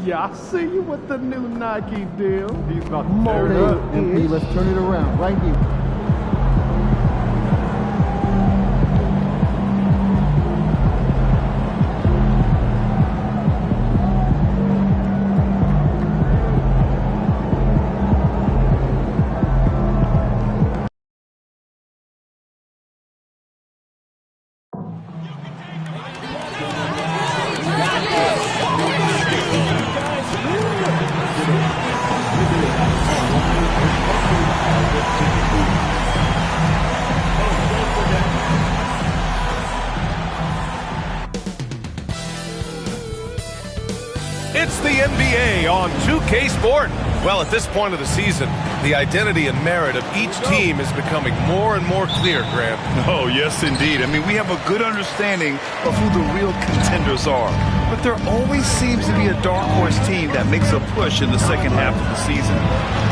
Yeah, I see you with the new Nike deal. He's about to tear it up. MP, let's turn it around right here. It's the NBA on 2K Sport. Well, at this point of the season, the identity and merit of each team is becoming more and more clear, Grant. Oh, yes, indeed. I mean, we have a good understanding of who the real contenders are. But there always seems to be a dark horse team that makes a push in the second half of the season.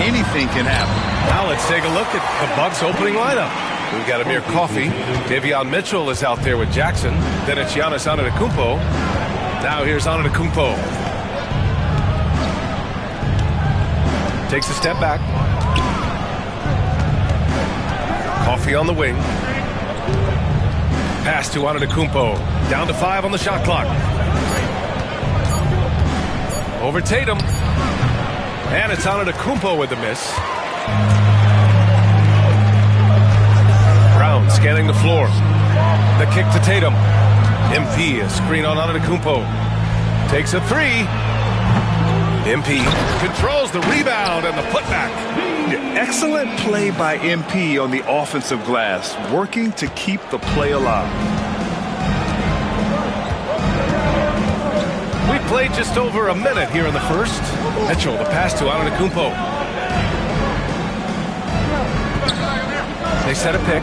Anything can happen. Now let's take a look at the Bucks' opening lineup. We've got Amir Coffey. Davion Mitchell is out there with Jackson. Then it's Giannis Antetokounmpo. Now here's Antetokounmpo. Takes a step back. Coffey on the wing. Pass to Antetokounmpo. Down to 5 on the shot clock. Over Tatum. And it's Antetokounmpo with the miss. Brown scanning the floor. The kick to Tatum. MP, a screen on Antetokounmpo. Takes a 3. MP controls the rebound and the putback. Excellent play by MP on the offensive glass, working to keep the play alive. We played just over a minute here in the first. Mitchell, the pass to Antetokounmpo. They set a pick.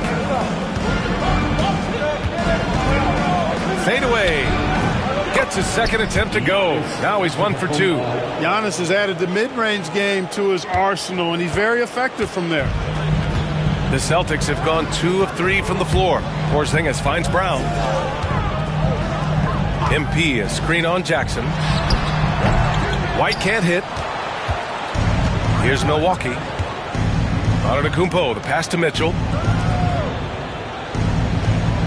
Fade away. Gets his second attempt to go. Now he's 1 for 2. Giannis has added the mid-range game to his arsenal, and he's very effective from there. The Celtics have gone 2 of 3 from the floor. Porzingis finds Brown. MP, a screen on Jackson. White can't hit. Here's Milwaukee. Antetokounmpo, the pass to Mitchell.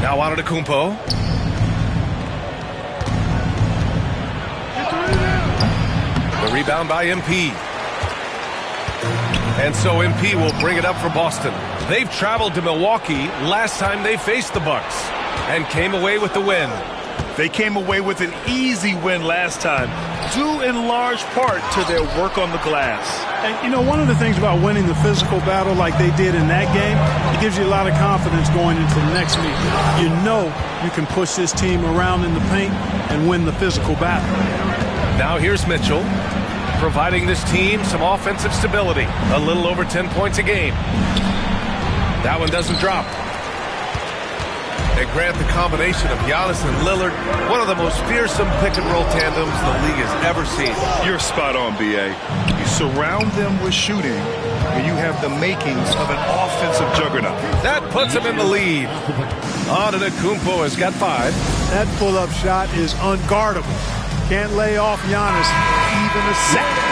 Now Antetokounmpo. The rebound by MP. And so MP will bring it up for Boston. They've traveled to Milwaukee last time they faced the Bucks and came away with the win. They came away with an easy win last time, due in large part to their work on the glass. And, you know, one of the things about winning the physical battle like they did in that game, it gives you a lot of confidence going into the next meeting. You know you can push this team around in the paint and win the physical battle. Now here's Mitchell, providing this team some offensive stability. A little over 10 points a game. That one doesn't drop. And Grant, the combination of Giannis and Lillard, one of the most fearsome pick-and-roll tandems the league has ever seen. You're spot on, B.A. You surround them with shooting, and you have the makings of an offensive juggernaut. That puts him in the lead. Antetokounmpo has got 5. That pull-up shot is unguardable. Can't lay off Giannis even a second.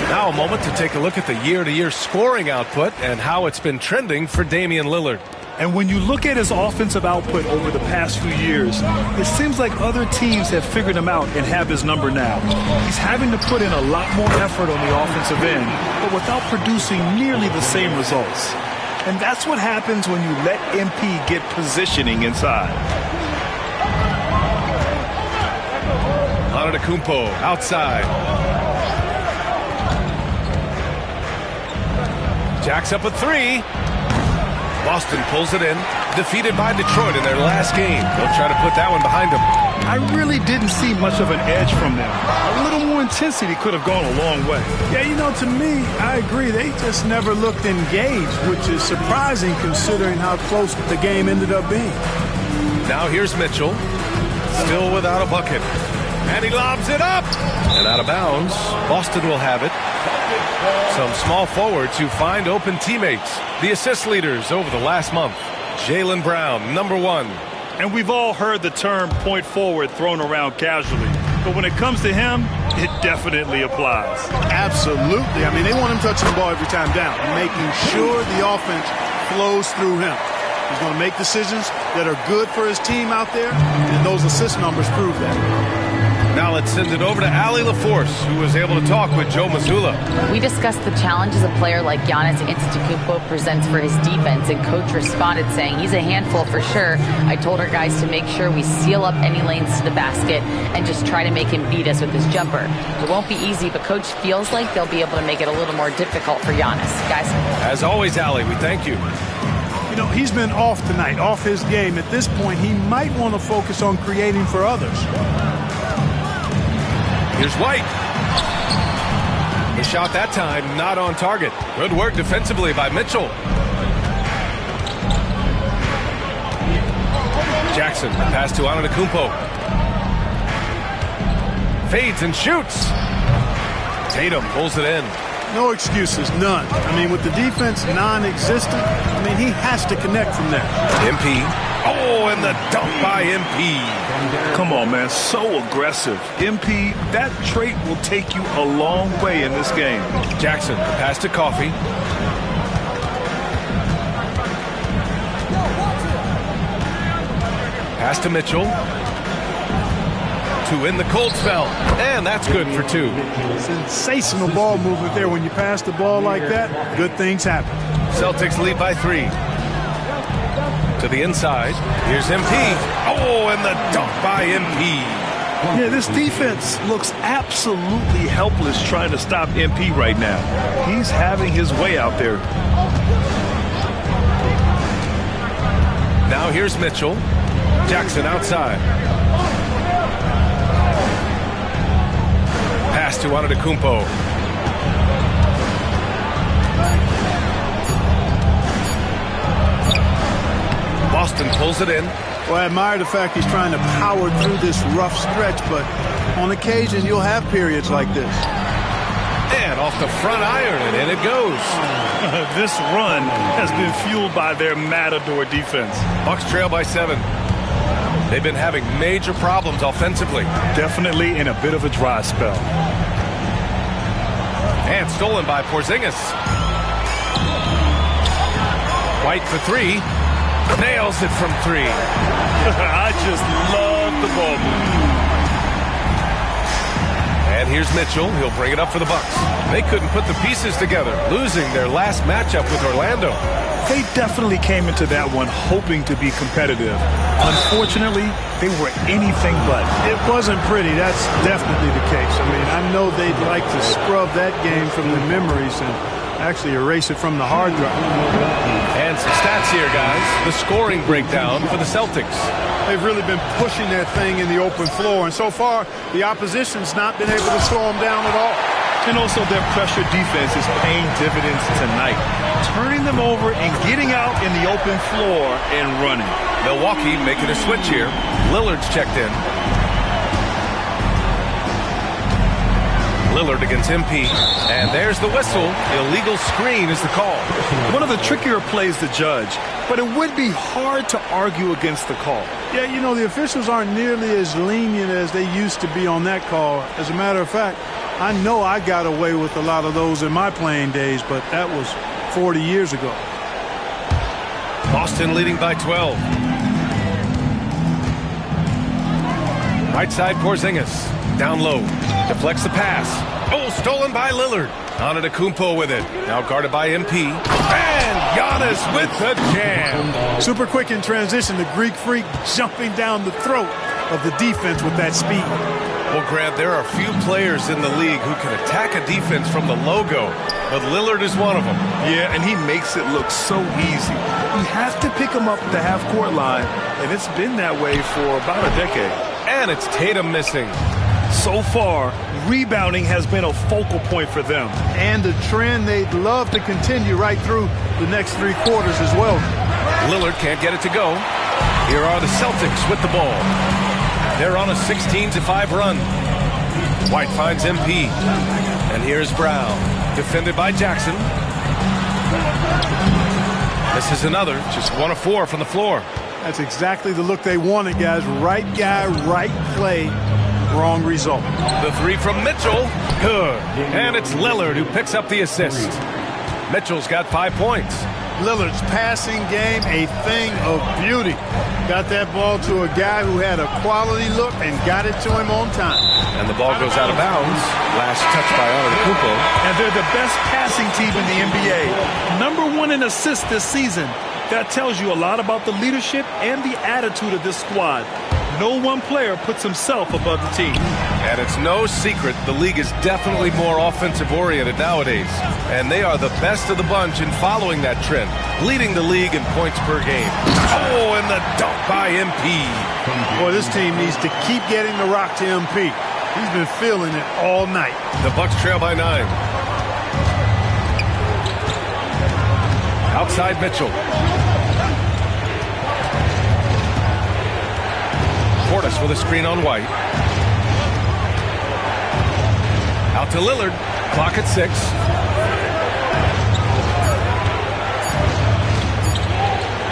Now a moment to take a look at the year-to-year scoring output and how it's been trending for Damian Lillard. And when you look at his offensive output over the past few years, it seems like other teams have figured him out and have his number now. He's having to put in a lot more effort on the offensive end, but without producing nearly the same results. And that's what happens when you let MP get positioning inside. Antetokounmpo outside. Jacks up a 3. Boston pulls it in. Defeated by Detroit in their last game. They'll try to put that one behind them. I really didn't see much of an edge from them. A little more intensity could have gone a long way. Yeah, you know, to me, I agree. They just never looked engaged, which is surprising considering how close the game ended up being. Now here's Mitchell. Still without a bucket. And he lobs it up. And out of bounds. Boston will have it. Some small forwards who find open teammates. The assist leaders over the last month. Jaylen Brown, number 1. And we've all heard the term point forward thrown around casually. but when it comes to him, it definitely applies. Absolutely. I mean, they want him touching the ball every time down, making sure the offense flows through him. He's going to make decisions that are good for his team out there, and those assist numbers prove that. Now let's send it over to Allie LaForce, who was able to talk with Joe Mazzulla. We discussed the challenges a player like Giannis Antetokounmpo presents for his defense, and coach responded saying he's a handful for sure. I told our guys to make sure we seal up any lanes to the basket and just try to make him beat us with his jumper. It won't be easy, but coach feels like they'll be able to make it a little more difficult for Giannis. Guys. As always, Allie, we thank you. You know, he's been off tonight, off his game. At this point, he might want to focus on creating for others. Here's White. The shot that time not on target. Good work defensively by Mitchell. Jackson, pass to Antetokounmpo. Fades and shoots. Tatum pulls it in. No excuses, none. I mean, with the defense non-existent, I mean, he has to connect from there. MP. Oh, and the dunk by MP. Come on, man. So aggressive. MP, that trait will take you a long way in this game. Jackson, pass to Coffee. Pass to Mitchell. To win the cold spell. And that's good for two. Sensational ball movement there. When you pass the ball like that, good things happen. Celtics lead by 3. To the inside. Here's MP. Oh, and the dunk by MP. Yeah, this defense looks absolutely helpless trying to stop MP right now. He's having his way out there. Now here's Mitchell. Jackson outside. Pass to Antetokounmpo. Boston pulls it in. Well, I admire the fact he's trying to power through this rough stretch, but on occasion you'll have periods like this. And off the front iron, and in it goes. This run has been fueled by their Matador defense. Bucks trail by 7. They've been having major problems offensively. Definitely in a bit of a dry spell. And stolen by Porzingis. White for 3. Nails it from 3. I just love the ball move. And here's Mitchell. He'll bring it up for the Bucks. They couldn't put the pieces together, losing their last matchup with Orlando. They definitely came into that one hoping to be competitive. Unfortunately, they were anything but. It wasn't pretty. That's definitely the case. I mean, I know they'd like to scrub that game from their memories and actually erase it from the hard drive. And some stats here, guys. The scoring breakdown for the Celtics. They've really been pushing that thing in the open floor, and so far, the opposition's not been able to slow them down at all. And also their pressure defense is paying dividends tonight, turning them over and getting out in the open floor and running. Milwaukee making a switch here. Lillard's checked in. Lillard against MP. And there's the whistle. Illegal screen is the call. One of the trickier plays to judge, but it would be hard to argue against the call. Yeah, you know, the officials aren't nearly as lenient as they used to be on that call. As a matter of fact, I know I got away with a lot of those in my playing days, but that was 40 years ago. Boston leading by 12. Right side Porzingis. Down low. Deflects the pass. Oh, stolen by Lillard. Antetokounmpo with it. Now guarded by MP. And Giannis with the jam. Super quick in transition. The Greek freak jumping down the throat of the defense with that speed. Well, Grant, there are few players in the league who can attack a defense from the logo, but Lillard is one of them. Yeah, and he makes it look so easy. You have to pick him up at the half-court line, and it's been that way for about a decade. And it's Tatum missing. So far, rebounding has been a focal point for them. And a trend they'd love to continue right through the next 3 quarters as well. Lillard can't get it to go. Here are the Celtics with the ball. They're on a 16-5 run. White finds MP. And here's Brown. Defended by Jackson. This is another. Just 1 of 4 from the floor. That's exactly the look they wanted, guys. Right guy, right play. Wrong result. The three from Mitchell. Good. And it's Lillard who picks up the assist. Mitchell's got 5 points. Lillard's passing game, a thing of beauty. Got that ball to a guy who had a quality look and got it to him on time. And the ball goes out of bounds. Last touch by Antetokounmpo. And they're the best passing team in the NBA. #1 in assists this season. That tells you a lot about the leadership and the attitude of this squad. No one player puts himself above the team. And it's no secret the league is definitely more offensive-oriented nowadays. And they are the best of the bunch in following that trend, leading the league in points per game. Oh, and the dunk by MP. Boy, this team needs to keep getting the rock to MP. He's been feeling it all night. The Bucks trail by 9. Outside Mitchell. Portis with a screen on White. Out to Lillard. Clock at 6.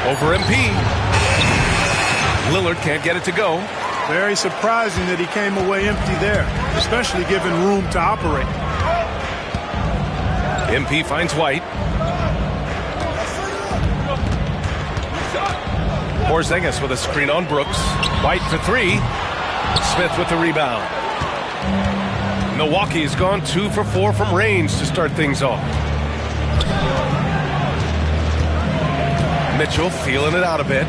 Over MP. Lillard can't get it to go. Very surprising that he came away empty there, especially given room to operate. MP finds White. Porzingis with a screen on Brooks. White for 3. Smith with the rebound. Milwaukee's gone 2 for 4 from range to start things off. Mitchell feeling it out a bit.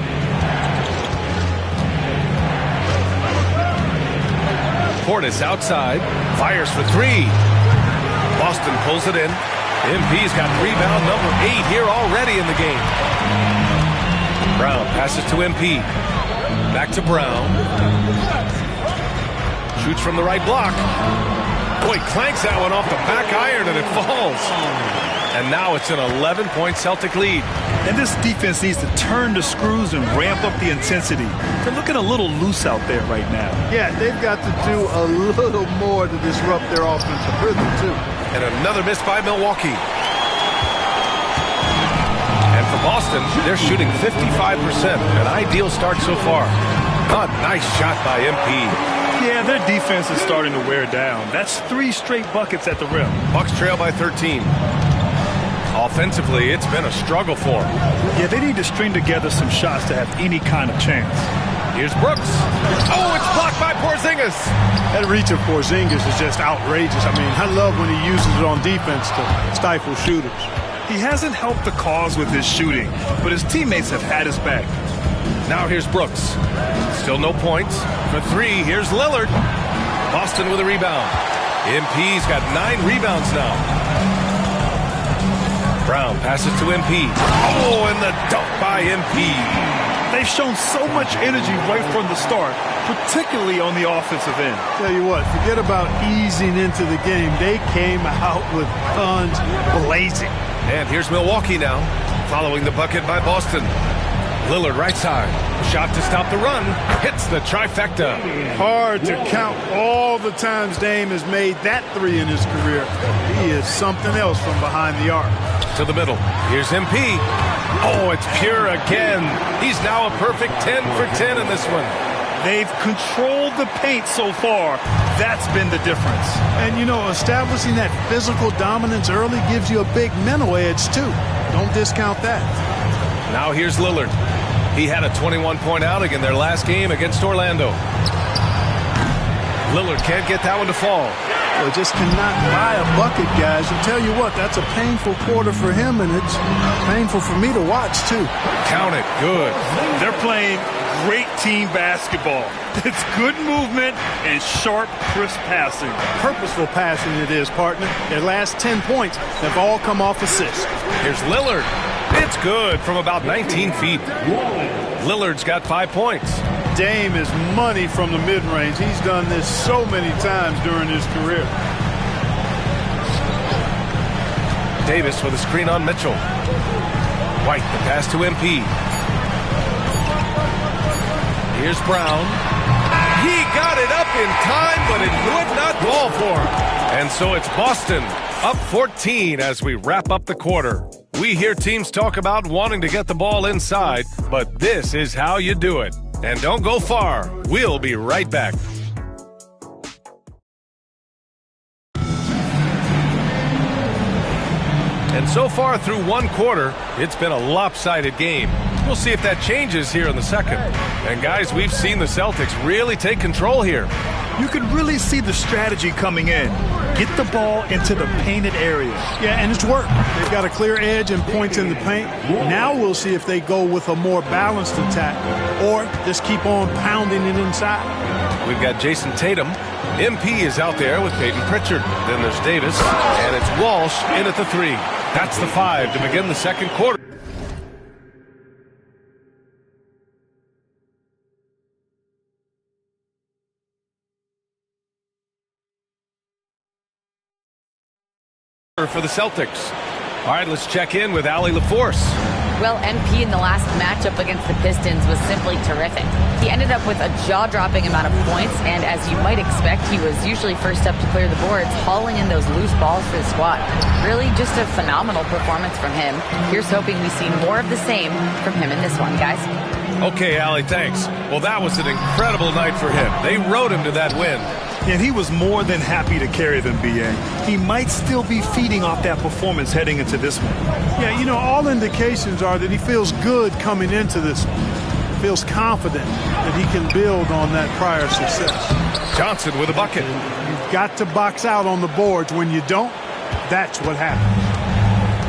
Portis outside. Fires for 3. Boston pulls it in. MP's got rebound number 8 here already in the game. Brown passes to MP. Back to Brown. Shoots from the right block. Boy, clanks that one off the back iron and it falls. And now it's an 11-point Celtic lead. And this defense needs to turn the screws and ramp up the intensity. They're looking a little loose out there right now. Yeah, they've got to do a little more to disrupt their offensive rhythm, too. And another miss by Milwaukee. And for Boston, they're shooting 55%. An ideal start so far. A nice shot by MP. Yeah, their defense is starting to wear down. That's 3 straight buckets at the rim. Bucks trail by 13. Offensively, it's been a struggle for them. Yeah, they need to string together some shots to have any kind of chance. Here's Brooks. Oh, it's blocked by Porzingis. That reach of Porzingis is just outrageous. I mean, I love when he uses it on defense to stifle shooters. He hasn't helped the cause with his shooting, but his teammates have had his back. Now here's Brooks. Still no points. For 3, here's Lillard. Boston with a rebound. MP's got 9 rebounds now. Brown passes to MP. Oh, and the dunk by MP. They've shown so much energy right from the start, particularly on the offensive end. Tell you what, forget about easing into the game. They came out with guns blazing. And here's Milwaukee now, following the bucket by Boston. Lillard right side. Shot to stop the run. Hits the trifecta. Hard to count all the times Dame has made that 3 in his career. He is something else from behind the arc. To the middle. Here's MP. Oh, it's pure again. He's now a perfect 10 for 10 in this one. They've controlled the paint so far. That's been the difference. And, you know, establishing that physical dominance early gives you a big mental edge, too. Don't discount that. Now here's Lillard. He had a 21-point outing in their last game against Orlando. Lillard can't get that one to fall. Well, just cannot buy a bucket, guys. And tell you what, that's a painful quarter for him, and it's painful for me to watch, too. Count it. Good. They're playing great team basketball. It's good movement and sharp, crisp passing. Purposeful passing it is, partner. Their last 10 points have all come off assists. Here's Lillard. It's good from about 19 feet. Lillard's got 5 points. Dame is money from the mid-range. He's done this so many times during his career. Davis with a screen on Mitchell. White, the pass to MP. Here's Brown. He got it up in time, but it would not fall for him. And so it's Boston up 14 as we wrap up the quarter. We hear teams talk about wanting to get the ball inside, but this is how you do it. And don't go far. We'll be right back. So far through one quarter, it's been a lopsided game. We'll see if that changes here in the second. And guys, we've seen the Celtics really take control here. You can really see the strategy coming in. Get the ball into the painted area. Yeah, and it's worked. They've got a clear edge and points in the paint. Now we'll see if they go with a more balanced attack or just keep on pounding it inside. We've got Jason Tatum. MP is out there with Peyton Pritchard. Then there's Davis, and it's Walsh in at the 3. That's the 5 to begin the second quarter. For the Celtics. All right, let's check in with Allie LaForce. Well, MP in the last matchup against the Pistons was simply terrific. He ended up with a jaw-dropping amount of points, and as you might expect, he was usually first up to clear the boards, hauling in those loose balls for the squad. Really just a phenomenal performance from him. Here's hoping we see more of the same from him in this one, guys. Okay, Allie, thanks. Well, that was an incredible night for him. They rode him to that win. And he was more than happy to carry them, B.A. He might still be feeding off that performance heading into this one. Yeah, you know, all indications are that he feels good coming into this one. Feels confident that he can build on that prior success. Johnson with a bucket. You've got to box out on the boards. When you don't, that's what happens.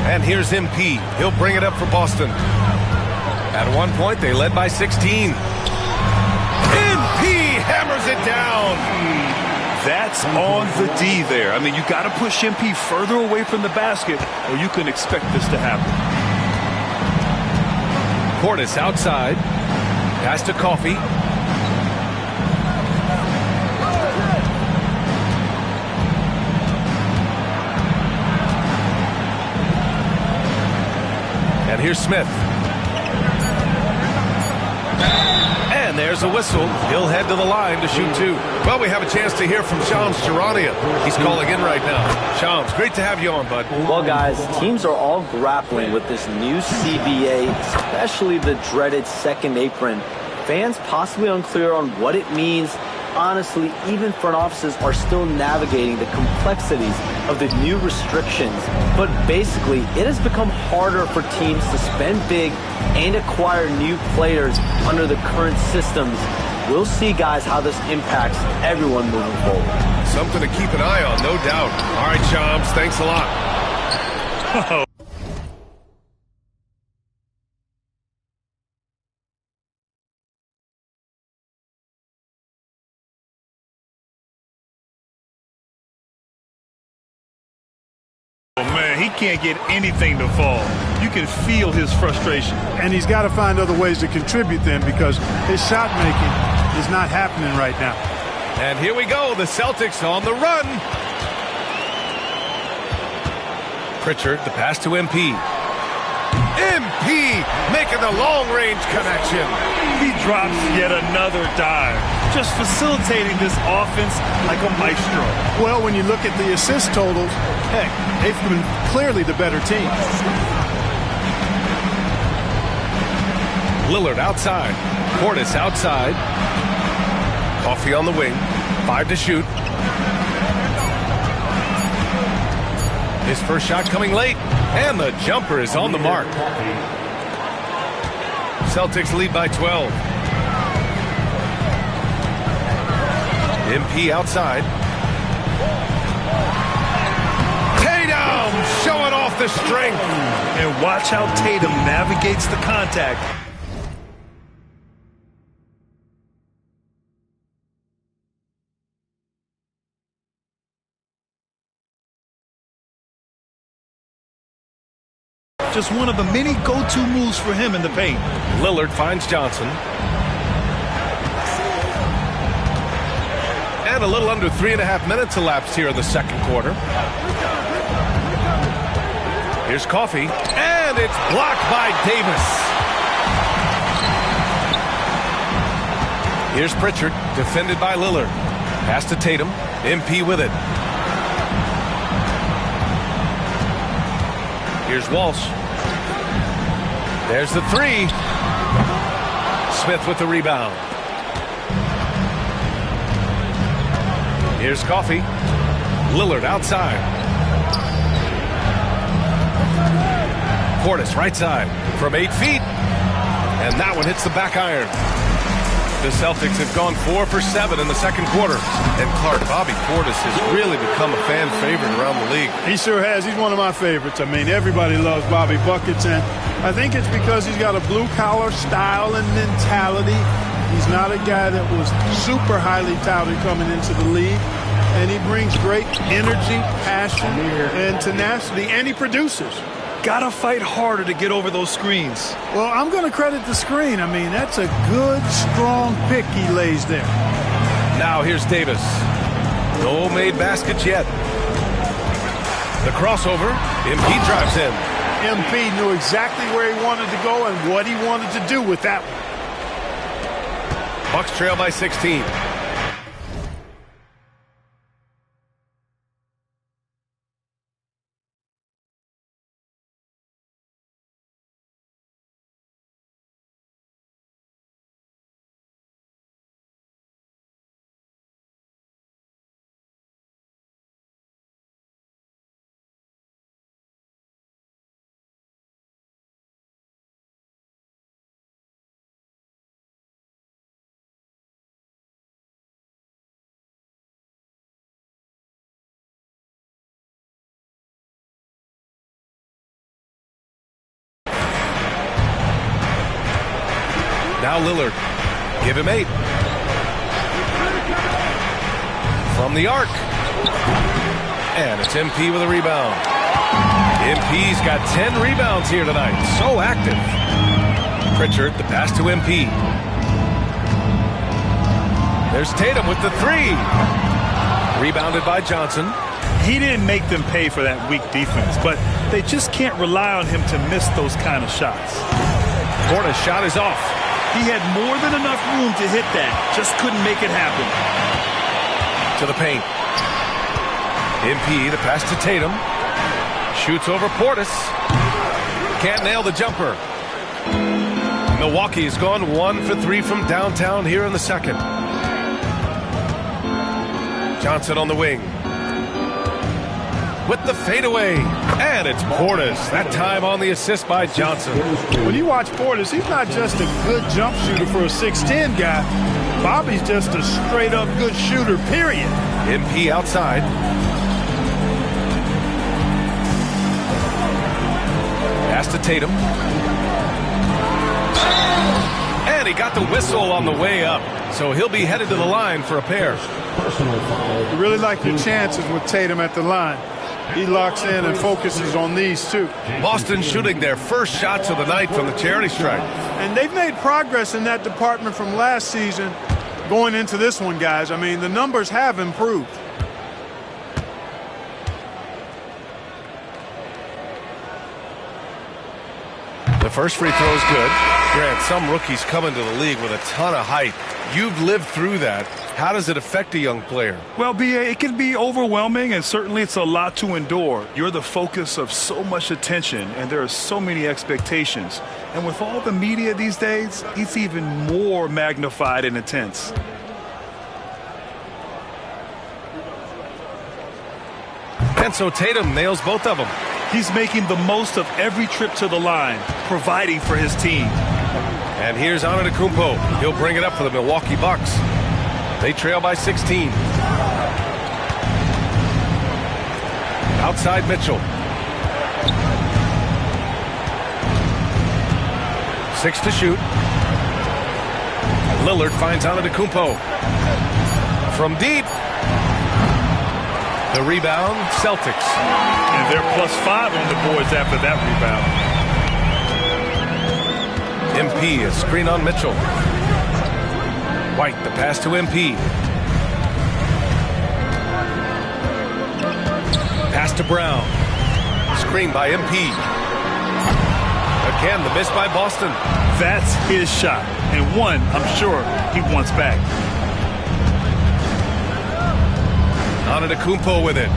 And here's MP. He'll bring it up for Boston. At one point, they led by 16. MP hammers it down. That's on the D there. I mean, you got to push MP further away from the basket, or you can expect this to happen. Portis outside. Pass to Coffey. And here's Smith. And there's a whistle. He'll head to the line to shoot 2. Well, we have a chance to hear from Shams Charania. He's calling in right now. Shams, great to have you on, bud. Well, guys, teams are all grappling with this new CBA, especially the dreaded second apron. Fans possibly unclear on what it means. Honestly, even front offices are still navigating the complexities of the new restrictions. But basically, it has become harder for teams to spend big and acquire new players under the current systems. We'll see, guys, how this impacts everyone moving forward. Something to keep an eye on, no doubt. All right, Shams, thanks a lot. Man, he can't get anything to fall. You can feel his frustration. And he's got to find other ways to contribute then, because his shot making is not happening right now. And here we go, the Celtics on the run. Pritchard, the pass to MP. MP making the long-range connection. He drops yet another dive, just facilitating this offense like a maestro. Well, when you look at the assist totals, heck, they've been clearly the better team. Lillard outside. Portis outside. Coffey on the wing. 5 to shoot. His first shot coming late. And the jumper is on the mark. Celtics lead by 12. MP outside. Tatum showing off the strength. And watch how Tatum navigates the contact. Just one of the many go-to moves for him in the paint. Lillard finds Johnson. And a little under 3.5 minutes elapsed here in the second quarter. Here's Coffey. And it's blocked by Davis. Here's Pritchard, defended by Lillard. Pass to Tatum. MP with it. Here's Walsh. There's the 3. Smith with the rebound. Here's Coffey. Lillard outside. Portis, right side, from 8 feet. And that one hits the back iron. The Celtics have gone 4 for 7 in the second quarter. And Clark, Bobby Portis has really become a fan favorite around the league. He sure has. He's one of my favorites. I mean, everybody loves Bobby Buckets, and I think it's because he's got a blue-collar style and mentality. He's not a guy that was super highly touted coming into the league. And he brings great energy, passion, and tenacity, and he produces. Gotta fight harder to get over those screens. Well, I'm going to credit the screen. I mean, that's a good, strong pick he lays there. Now here's Davis. No made baskets yet. The crossover. MP drives in. MP knew exactly where he wanted to go and what he wanted to do with that one. Bucks trail by 16. Now Lillard. Give him 8. From the arc. And it's MP with a rebound. MP's got 10 rebounds here tonight. So active. Pritchard, the pass to MP. There's Tatum with the 3. Rebounded by Johnson. He didn't make them pay for that weak defense, but they just can't rely on him to miss those kind of shots. Portis' shot is off. He had more than enough room to hit that. Just couldn't make it happen. To the paint. MP, the pass to Tatum. Shoots over Portis. Can't nail the jumper. Milwaukee has gone 1 for 3 from downtown here in the second. Johnson on the wing. With the fadeaway. And it's Portis. That time on the assist by Johnson. When you watch Portis, he's not just a good jump shooter for a 6'10 guy. Bobby's just a straight-up good shooter, period. MP outside. Pass to Tatum. And he got the whistle on the way up. So he'll be headed to the line for a pair. You really like your chances with Tatum at the line. He locks in and focuses on these two. Boston shooting their first shots of the night from the charity stripe. And they've made progress in that department from last season going into this one, guys. I mean, the numbers have improved. The first free throw is good. Grant, some rookies come into the league with a ton of height. You've lived through that. How does it affect a young player? Well, B.A., it can be overwhelming, and certainly it's a lot to endure. You're the focus of so much attention, and there are so many expectations. And with all the media these days, it's even more magnified and intense. And so Tatum nails both of them. He's making the most of every trip to the line, providing for his team. And here's Antetokounmpo. He'll bring it up for the Milwaukee Bucks. They trail by 16. Outside Mitchell. 6 to shoot. Lillard finds Antetokounmpo. From deep. The rebound, Celtics. And they're +5 on the boards after that rebound. MP, a screen on Mitchell. White, the pass to MP. Pass to Brown. Screen by MP. Again, the miss by Boston. That's his shot, and one I'm sure he wants back. Antetokounmpo with it.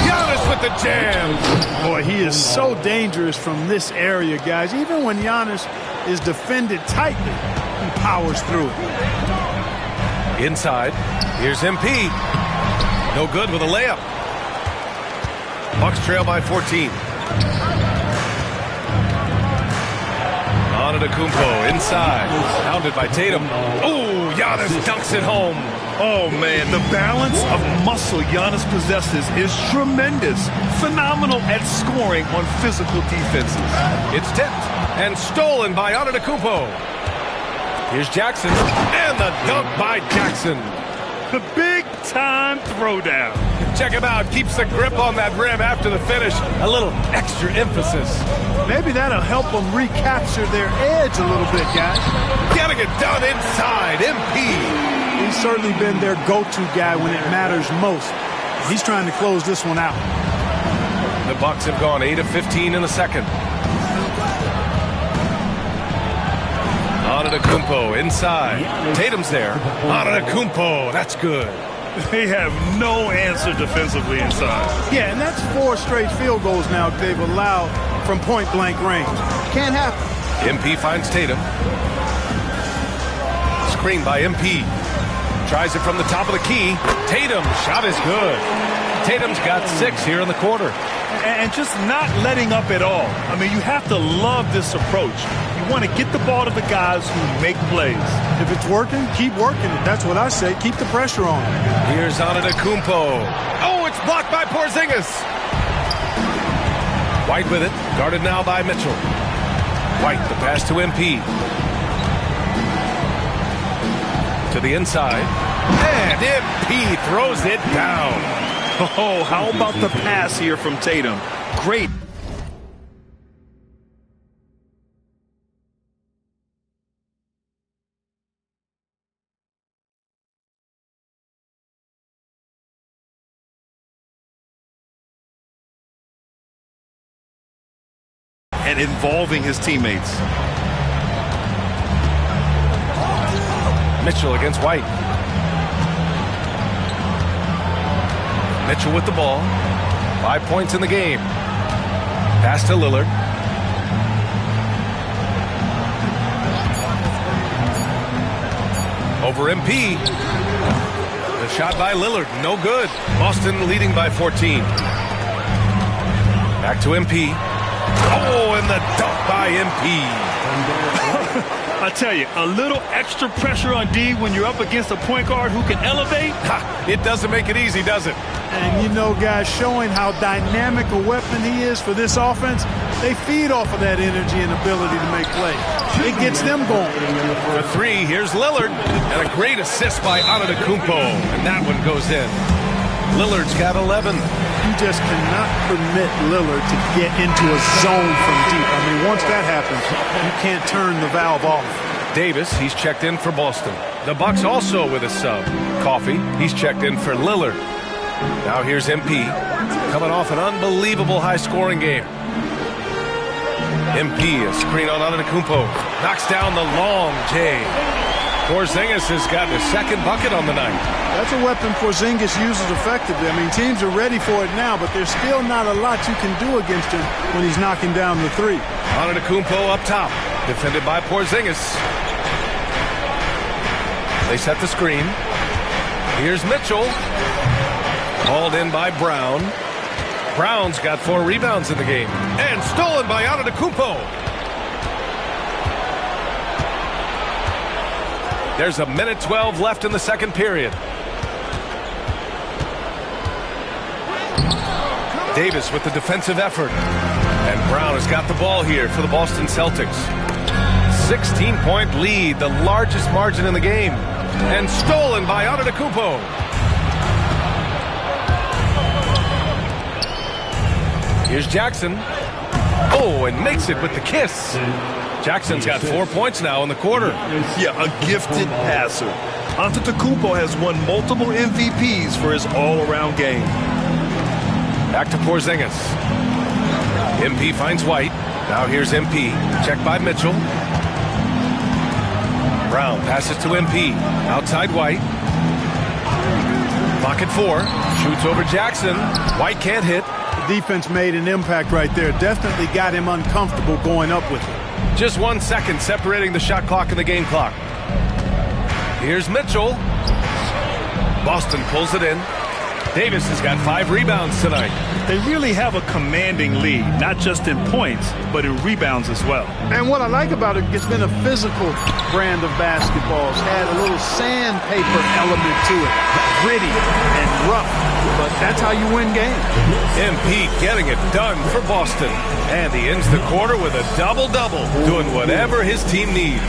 Giannis with the jam. Boy, he is so dangerous from this area, guys. Even when Giannis is defended tightly, he powers through it. Inside. Here's MP. No good with a layup. Bucks trail by 14. Antetokounmpo inside. Pounded by Tatum. Oh, Giannis dunks it home. Oh, man, the balance of muscle Giannis possesses is tremendous. Phenomenal at scoring on physical defenses. It's tipped and stolen by Antetokounmpo. Here's Jackson, and the dunk by Jackson. The big-time throwdown. Check him out. Keeps the grip on that rim after the finish. A little extra emphasis. Maybe that'll help them recapture their edge a little bit, guys. Getting it done inside. MP. He's certainly been their go-to guy when it matters most. He's trying to close this one out. The Bucks have gone 8 of 15 in the second. Antetokounmpo inside. Tatum's there. Antetokounmpo, that's good. They have no answer defensively inside. Yeah, and that's 4 straight field goals now they've allowed from point-blank range. Can't happen. MP finds Tatum. Screen by MP. Tries it from the top of the key. Tatum, shot is good. Tatum's got 6 here in the quarter. And just not letting up at all. I mean, you have to love this approach. You want to get the ball to the guys who make plays. If it's working, keep working it. That's what I say. Keep the pressure on. Here's Antetokounmpo. Oh, it's blocked by Porzingis. White with it. Guarded now by Mitchell. White, the pass to MP. To the inside. And MP throws it down. Oh, how about the pass here from Tatum? Great. And involving his teammates. Mitchell against White. Mitchell with the ball. 5 points in the game. Pass to Lillard. Over MP. The shot by Lillard. No good. Boston leading by 14. Back to MP. Oh, and the dunk by MP. I tell you, a little extra pressure on D when you're up against a point guard who can elevate. It doesn't make it easy, does it? And you know, guys, showing how dynamic a weapon he is for this offense, they feed off of that energy and ability to make plays. It gets them going. For 3, here's Lillard. And a great assist by Antetokounmpo. And that one goes in. Lillard's got 11. You just cannot permit Lillard to get into a zone from deep. I mean, once that happens, you can't turn the valve off. Davis, he's checked in for Boston. The Bucks also with a sub. Coffey, he's checked in for Lillard. Now here's MP, coming off an unbelievable high-scoring game. MP, a screen on Antetokounmpo. Knocks down the long J. Porzingis has gotten a second bucket on the night. That's a weapon Porzingis uses effectively. I mean, teams are ready for it now, but there's still not a lot you can do against him when he's knocking down the 3. Antetokounmpo up top, defended by Porzingis. They set the screen. Here's Mitchell. Hauled in by Brown. Brown's got 4 rebounds in the game. And stolen by Antetokounmpo. There's a minute 12 left in the second period. Davis with the defensive effort. And Brown has got the ball here for the Boston Celtics. 16-point lead, the largest margin in the game. And stolen by Antetokounmpo. Here's Jackson. Oh, and makes it with the kiss. Jackson's got 4 points now in the quarter. Yeah, a gifted passer. Antetokounmpo has won multiple MVPs for his all-around game. Back to Porzingis. MP finds White. Now here's MP. Checked by Mitchell. Brown passes to MP. Outside White. Pocket 4. Shoots over Jackson. White can't hit. The defense made an impact right there. Definitely got him uncomfortable going up with it. Just 1 second separating the shot clock and the game clock. Here's Mitchell. Boston pulls it in. Davis has got 5 rebounds tonight. They really have a commanding lead, not just in points, but in rebounds as well. And what I like about it, it's been a physical brand of basketball. It's had a little sandpaper element to it, gritty and rough, but that's how you win games. MP getting it done for Boston. And he ends the quarter with a double-double, doing whatever his team needs.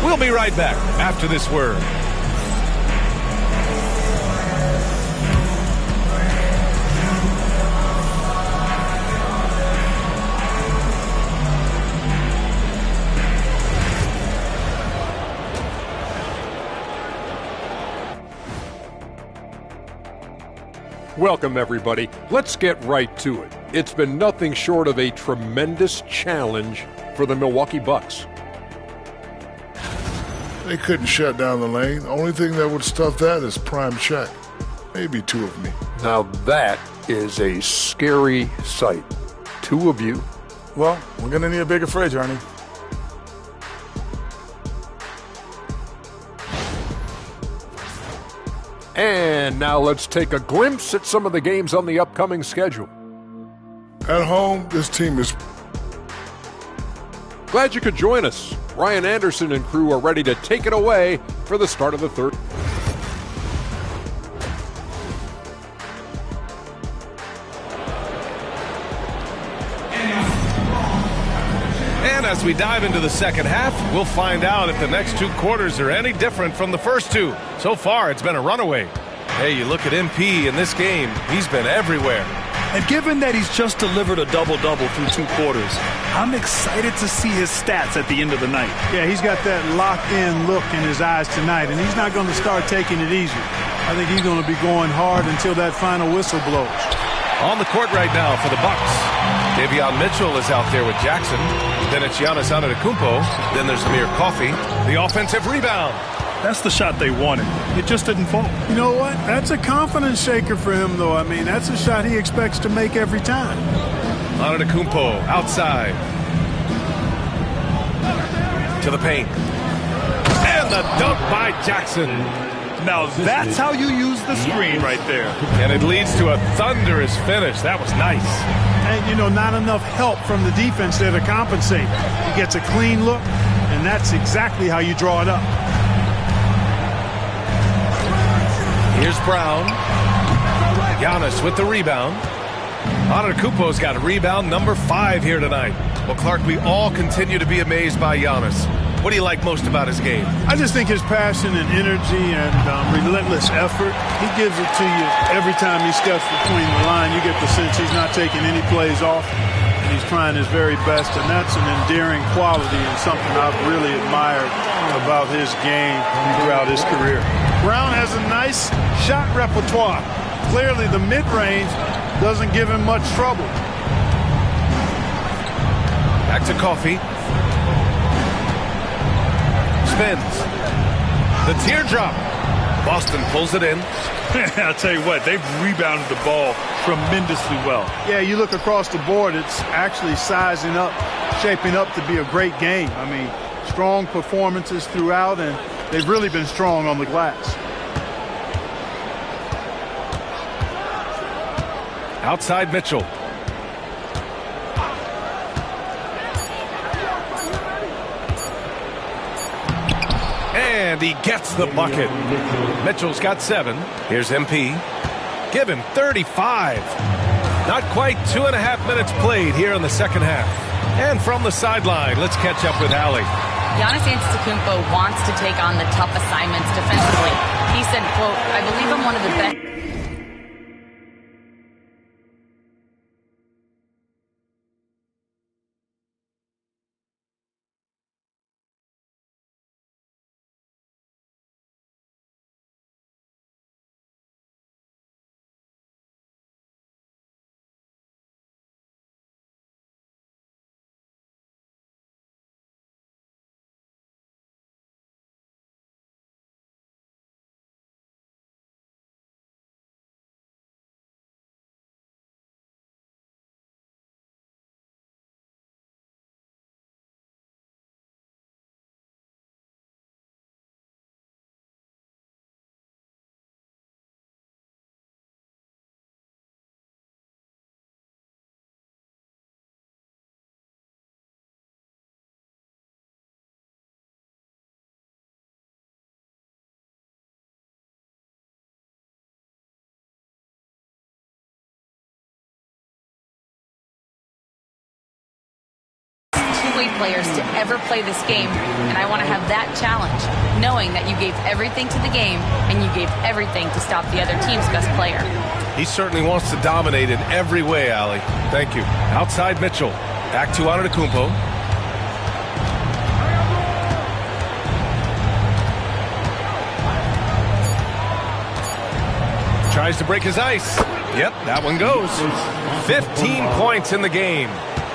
We'll be right back after this word. Welcome, everybody. Let's get right to it. It's been nothing short of a tremendous challenge for the Milwaukee Bucks. They couldn't shut down the lane. The only thing that would stuff that is prime check. Maybe 2 of me. Now that is a scary sight. 2 of you. Well, we're going to need a bigger fridge, Arnie. And now let's take a glimpse at some of the games on the upcoming schedule. At home, this team is... Glad you could join us. Ryan Anderson and crew are ready to take it away for the start of the third. And as we dive into the second half, we'll find out if the next 2 quarters are any different from the first 2. So far, it's been a runaway. Hey, you look at MP in this game, he's been everywhere. And given that he's just delivered a double-double through 2 quarters, I'm excited to see his stats at the end of the night. Yeah, he's got that locked-in look in his eyes tonight, and he's not going to start taking it easy. I think he's going to be going hard until that final whistle blows. On the court right now for the Bucks, Davion Mitchell is out there with Jackson. Then it's Giannis Antetokounmpo. Then there's Amir Coffey. The offensive rebound. That's the shot they wanted. It just didn't fall. You know what? That's a confidence shaker for him, though. I mean, that's a shot he expects to make every time. Antetokounmpo outside. To the paint. And the dunk by Jackson. Now that's how you use the screen right there. And it leads to a thunderous finish. That was nice. And, you know, not enough help from the defense there to compensate. He gets a clean look, and that's exactly how you draw it up. Here's Brown. Giannis with the rebound. Antetokounmpo's got rebound number 5 here tonight. Well, Clark, we all continue to be amazed by Giannis. What do you like most about his game? I just think his passion and energy and relentless effort, he gives it to you every time he steps between the line. You get the sense he's not taking any plays off, and he's trying his very best, and that's an endearing quality and something I've really admired about his game throughout his career. Brown has a nice shot repertoire. Clearly the mid-range doesn't give him much trouble. Back to Coffey. Spins. The teardrop. Boston pulls it in. I'll tell you what, they've rebounded the ball tremendously well. Yeah, you look across the board, it's actually sizing up, shaping up to be a great game. I mean, strong performances throughout, and they've really been strong on the glass. Outside Mitchell. And he gets the bucket. Mitchell's got 7. Here's MP. Give him 35. Not quite 2.5 minutes played here in the second half. And from the sideline, let's catch up with Allie. Giannis Antetokounmpo wants to take on the tough assignments defensively. He said, quote, "I believe I'm one of the best." sweep players to ever play this game, and I want to have that challenge, knowing that you gave everything to the game and you gave everything to stop the other team's best player. He certainly wants to dominate in every way, Allie. Thank you. Outside Mitchell. Back to Antetokounmpo. Tries to break his ice. Yep, that one goes. 15 points in the game.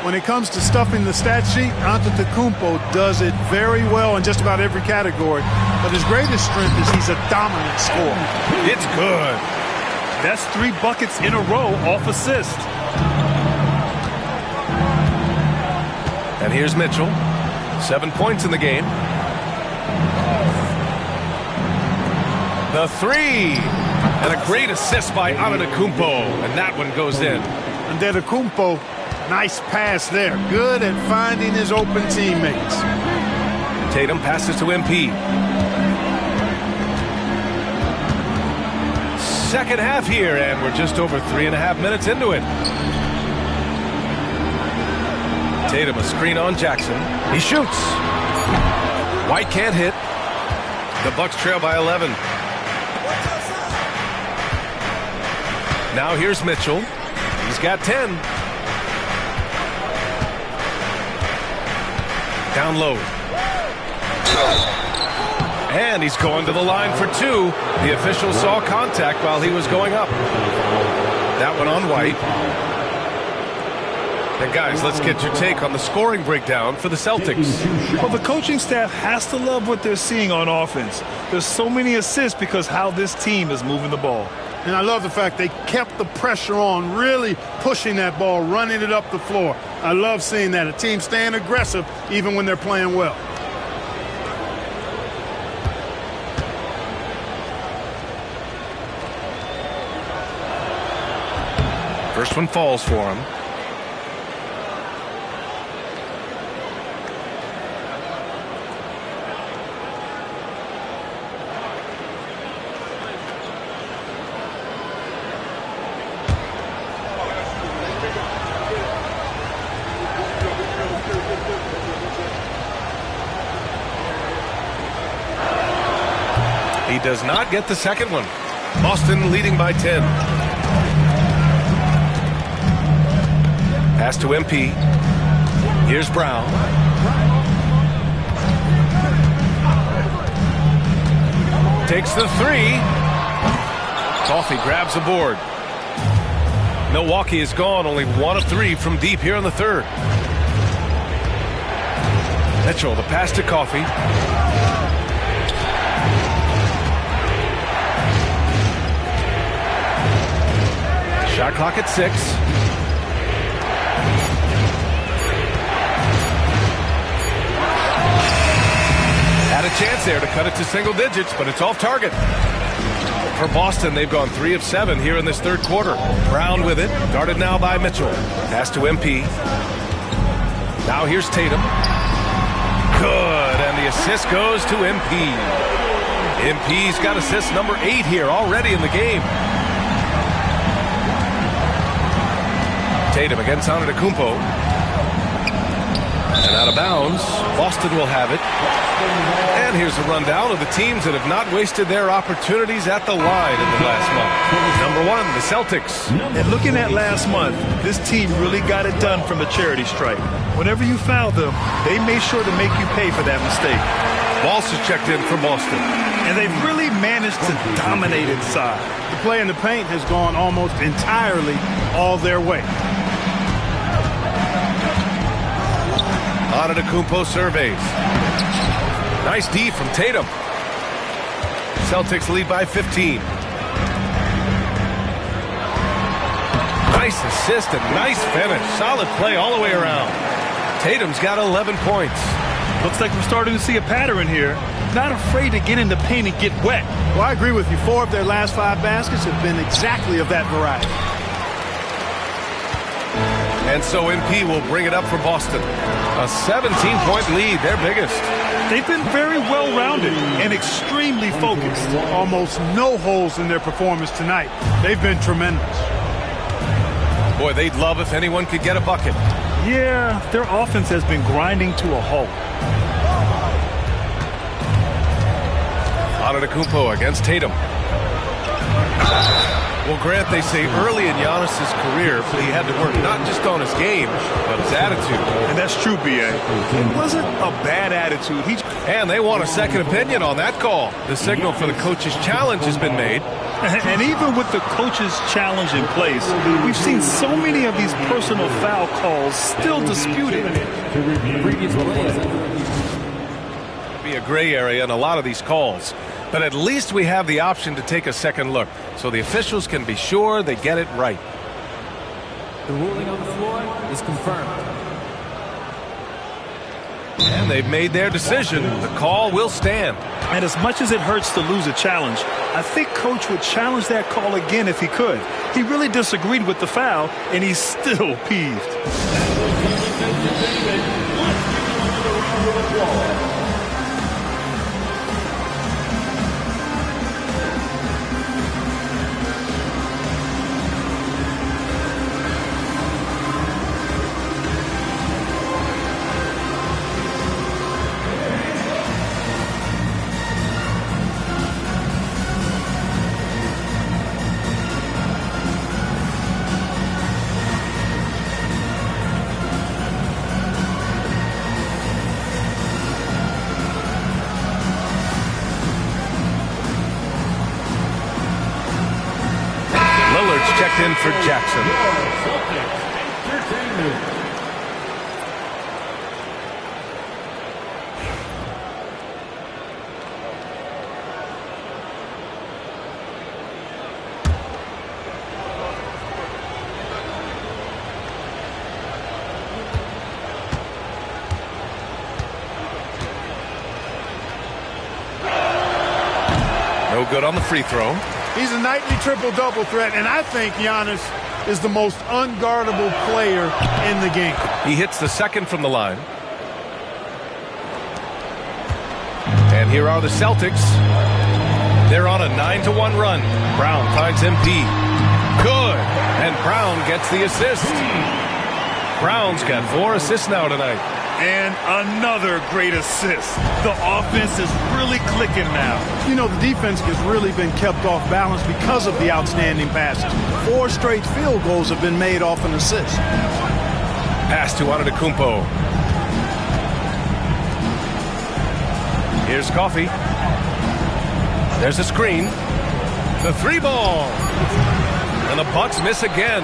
When it comes to stuffing the stat sheet, Antetokounmpo does it very well in just about every category. But his greatest strength is he's a dominant scorer. It's good. That's 3 buckets in a row off assist. And here's Mitchell. 7 points in the game. The 3. And a great assist by Antetokounmpo. And that one goes in. Antetokounmpo, nice pass there. Good at finding his open teammates. Tatum passes to MP. Second half here, and we're just over 3.5 minutes into it. Tatum, a screen on Jackson. He shoots. White can't hit. The Bucks trail by 11. Now here's Mitchell. He's got 10. Down low. And he's going to the line for 2. The official saw contact while he was going up. That one on White. And guys, let's get your take on the scoring breakdown for the Celtics. Well, the coaching staff has to love what they're seeing on offense. There's so many assists because how this team is moving the ball. And I love the fact they kept the pressure on, really pushing that ball, running it up the floor. I love seeing that. A team staying aggressive even when they're playing well. First one falls for him. He does not get the second one. Boston leading by 10. Pass to MP. Here's Brown. Takes the 3. Coffey grabs the board. Milwaukee is gone, only 1 of 3 from deep here in the third. Mitchell, the pass to Coffey. Shot clock at 6. Had a chance there to cut it to single digits, but it's off target. For Boston, they've gone 3 of 7 here in this third quarter. Brown with it, guarded now by Mitchell. Pass to MP. Now here's Tatum. Good, and the assist goes to MP. MP's got assist number 8 here already in the game. Tatum against Antetokounmpo. And out of bounds. Boston will have it. And here's a rundown of the teams that have not wasted their opportunities at the line in the last month. Number 1, the Celtics. And looking at last month, this team really got it done from the charity stripe. Whenever you fouled them, they made sure to make you pay for that mistake. Walsh has checked in for Boston. And they've really managed to dominate inside. The play in the paint has gone almost entirely all their way. Antetokounmpo surveys. Nice D from Tatum. Celtics lead by 15. Nice assist and nice finish. Solid play all the way around. Tatum's got 11 points. Looks like we're starting to see a pattern here. Not afraid to get in the paint and get wet. Well, I agree with you. 4 of their last 5 baskets have been exactly of that variety. And so MP will bring it up for Boston. A 17-point lead, their biggest. They've been very well-rounded and extremely focused. Almost no holes in their performance tonight. They've been tremendous. Boy, they'd love if anyone could get a bucket. Yeah, their offense has been grinding to a halt. Antetokounmpo against Tatum. Well, Grant, they say early in Giannis's career, he had to work not just on his game, but his attitude. And that's true, B.A. It wasn't a bad attitude. And they want a second opinion on that call. The signal for the coach's challenge has been made. And even with the coach's challenge in place, we've seen so many of these personal foul calls still disputed. Be a gray area in a lot of these calls. But at least we have the option to take a second look, so the officials can be sure they get it right. The ruling on the floor is confirmed. And they've made their decision. The call will stand. And as much as it hurts to lose a challenge, I think Coach would challenge that call again if he could. He really disagreed with the foul, and he's still peeved. Checked in for Jackson. No good on the free throw. He's a nightly triple-double threat, and I think Giannis is the most unguardable player in the game. He hits the second from the line. And here are the Celtics. They're on a 9-1 run. Brown finds MP. Good. And Brown gets the assist. Brown's got 4 assists now tonight. And another great assist. The offense is really clicking now. You know, the defense has really been kept off balance because of the outstanding passes. 4 straight field goals have been made off an assist. Pass to Antetokounmpo. Here's Coffey. There's a screen. The 3-ball. And the Bucks miss again.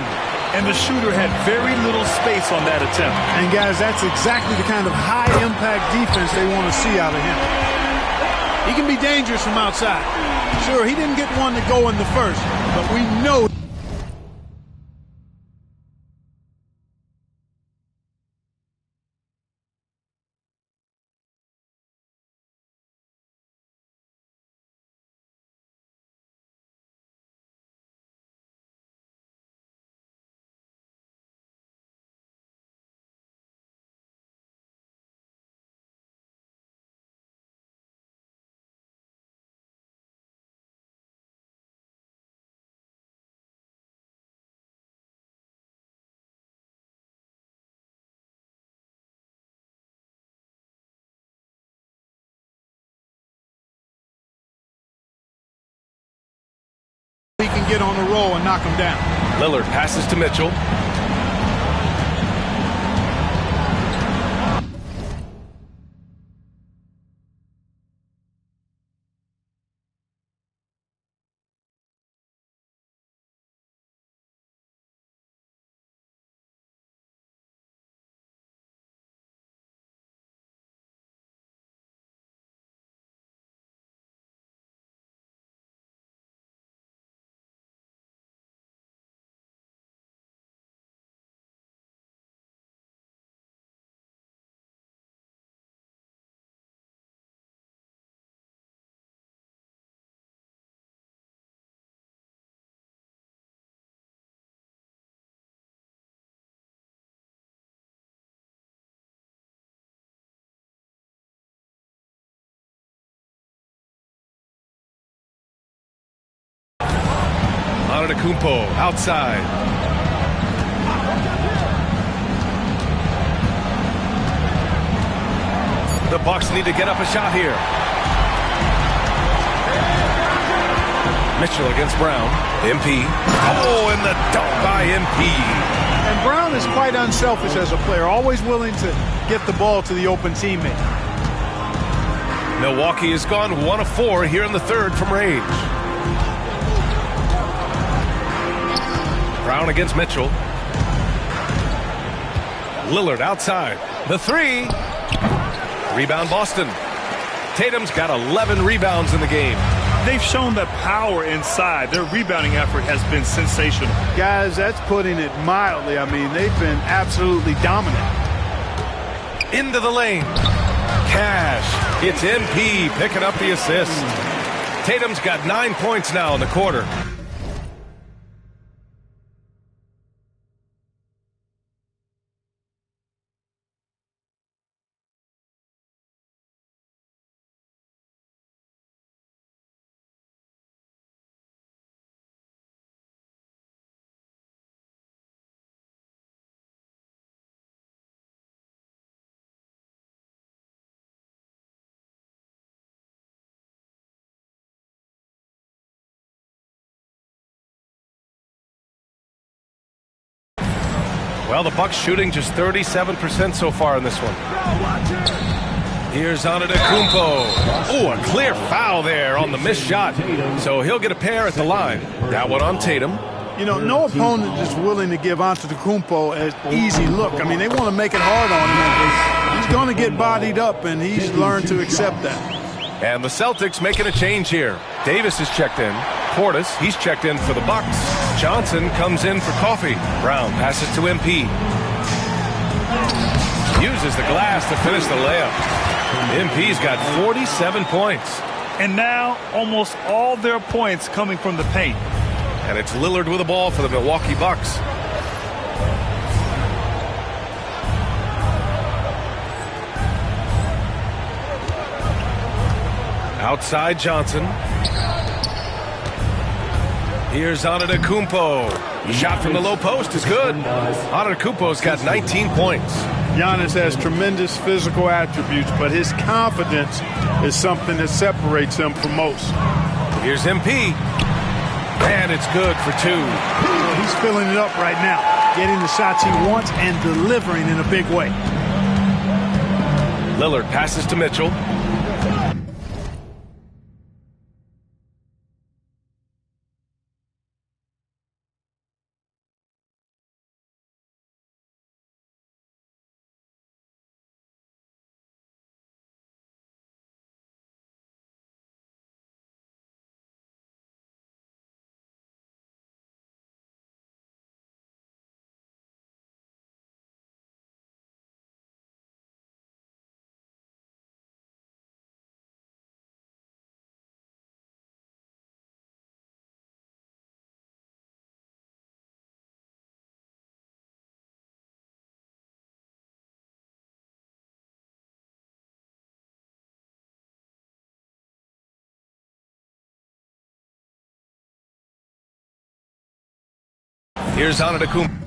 And the shooter had very little space on that attempt. And, guys, that's exactly the kind of high-impact defense they want to see out of him. He can be dangerous from outside. Sure, he didn't get one to go in the first, but we know. He can get on the roll and knock him down. Lillard passes to Mitchell. Antetokounmpo outside. The Bucks need to get up a shot here. Mitchell against Brown. MP. Oh, and the dunk by MP. And Brown is quite unselfish as a player, always willing to get the ball to the open teammate. Milwaukee has gone 1 of 4 here in the third from range. Brown against Mitchell. Lillard outside. The three. Rebound Boston. Tatum's got 11 rebounds in the game. They've shown that power inside. Their rebounding effort has been sensational. Guys, that's putting it mildly. I mean, they've been absolutely dominant. Into the lane. Cash. It's MP picking up the assist. Tatum's got 9 points now in the quarter. Well, the Bucks shooting just 37% so far in this one. Here's Antetokounmpo. Oh, a clear foul there on the missed shot. So he'll get a pair at the line. That one on Tatum. You know, no opponent is willing to give Antetokounmpo an easy look. I mean, they want to make it hard on him. He's going to get bodied up, and he's learned to accept that. And the Celtics making a change here. Davis is checked in. Portis, he's checked in for the Bucks. Johnson comes in for Coffee. Brown passes to MP. Uses the glass to finish the layup. MP's got 47 points. And now almost all their points coming from the paint. And it's Lillard with the ball for the Milwaukee Bucks. Outside Johnson. Here's Antetokounmpo. Shot from the low post is good. Antetokounmpo's got 19 points. Giannis has tremendous physical attributes, but his confidence is something that separates him from most. Here's MP. And it's good for 2. He's filling it up right now, getting the shots he wants and delivering in a big way. Lillard passes to Mitchell. Here's Antetokounmpo.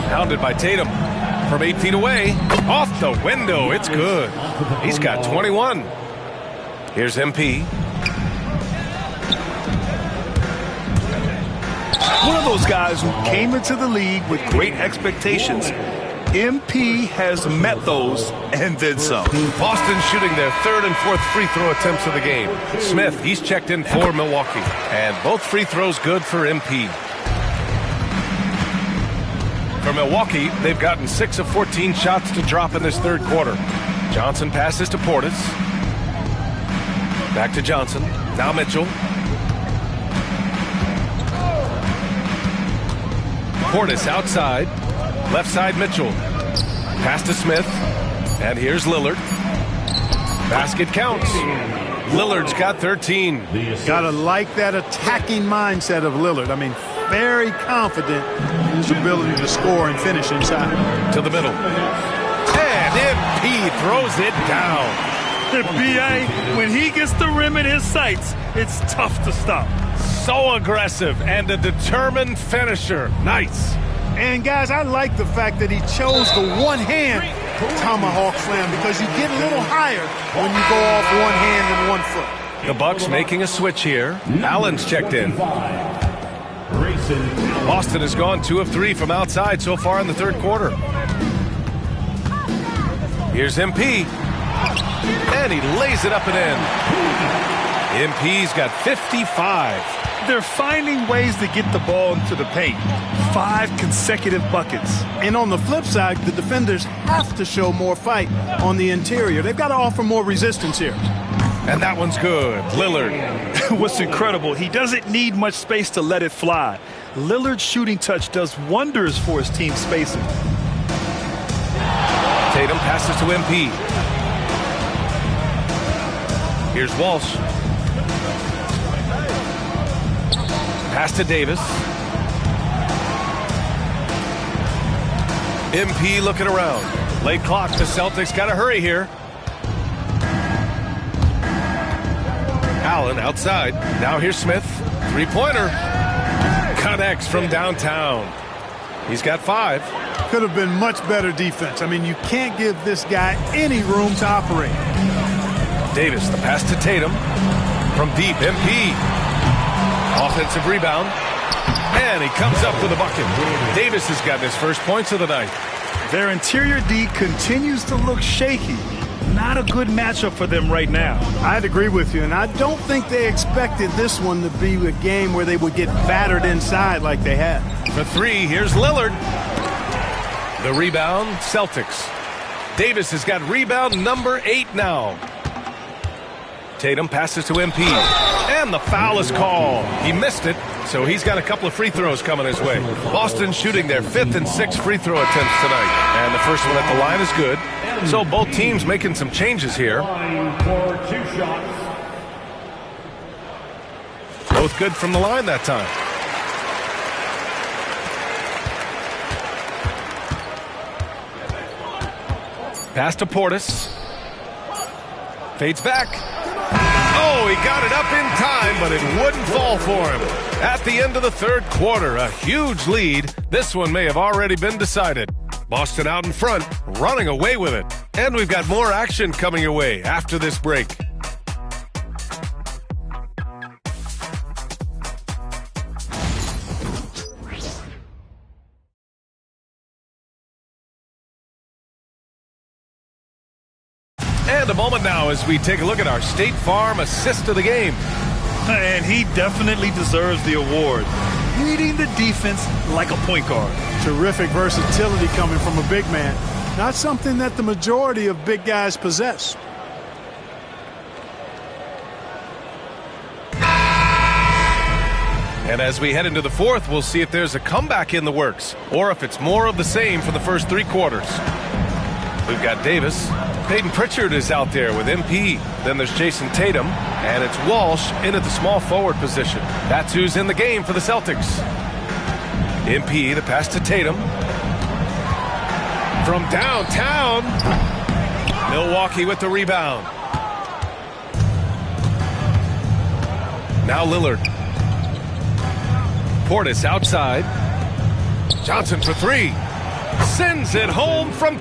Pounded by Tatum from 8 feet away. Off the window. It's good. He's got 21. Here's MP. one of those guys who came into the league with great expectations. MP has met those and then some. Boston shooting their third and fourth free throw attempts of the game. Smith, he's checked in for Milwaukee. And both free throws good for MP. For Milwaukee, they've gotten 6 of 14 shots to drop in this third quarter. Johnson passes to Portis. Back to Johnson. Now Mitchell. Portis outside. Left side Mitchell. Pass to Smith. And here's Lillard. Basket counts. Lillard's got 13. Gotta like that attacking mindset of Lillard. I mean, very confident in his ability to score and finish inside. To the middle. And MP throws it down. BA, when he gets the rim in his sights, it's tough to stop. So aggressive and a determined finisher. Nice. And, guys, I like the fact that he chose the one-hand tomahawk slam because you get a little higher when you go off one hand and 1 foot. The Bucks making a switch here. Allen's checked in. Boston has gone 2 of 3 from outside so far in the third quarter. Here's MP. And he lays it up and in. MP's got 55. They're finding ways to get the ball into the paint. 5 consecutive buckets. And on the flip side, the defenders have to show more fight on the interior. They've got to offer more resistance here. And that one's good. Lillard. What's incredible, he doesn't need much space to let it fly. Lillard's shooting touch does wonders for his team's spacing. Tatum passes to MP. Here's Walsh. Pass to Davis. MP looking around. Late clock. The Celtics got to hurry here. Allen outside. Now here's Smith. Three-pointer. Connects from downtown. He's got 5. Could have been much better defense. I mean, you can't give this guy any room to operate. Davis, the pass to Tatum. From deep, MP. Offensive rebound. And he comes up with a bucket. Davis has gotten his first points of the night. Their interior D continues to look shaky. Not a good matchup for them right now. I'd agree with you, and I don't think they expected this one to be a game where they would get battered inside like they had. For 3, here's Lillard. The rebound, Celtics. Davis has got rebound number 8 now. Tatum passes to MP. And the foul is called. He missed it, so he's got a couple of free throws coming his way. Boston shooting their 5th and 6th free throw attempts tonight. And the first one at the line is good. So both teams making some changes here. Both good from the line that time. Pass to Portis. Fades back. Oh, he got it up in time, but it wouldn't fall for him. At the end of the third quarter, a huge lead. This one may have already been decided. Boston out in front, running away with it. And we've got more action coming your way after this break. And a moment now as we take a look at our State Farm assist of the game. And he definitely deserves the award. Leading the defense like a point guard. Terrific versatility coming from a big man. Not something that the majority of big guys possess. And as we head into the fourth, we'll see if there's a comeback in the works or if it's more of the same for the first 3 quarters. We've got Davis. Peyton Pritchard is out there with MP. Then there's Jason Tatum. And it's Walsh in at the small forward position. That's who's in the game for the Celtics. MP, the pass to Tatum. From downtown. Milwaukee with the rebound. Now Lillard. Portis outside. Johnson for 3. Sends it home from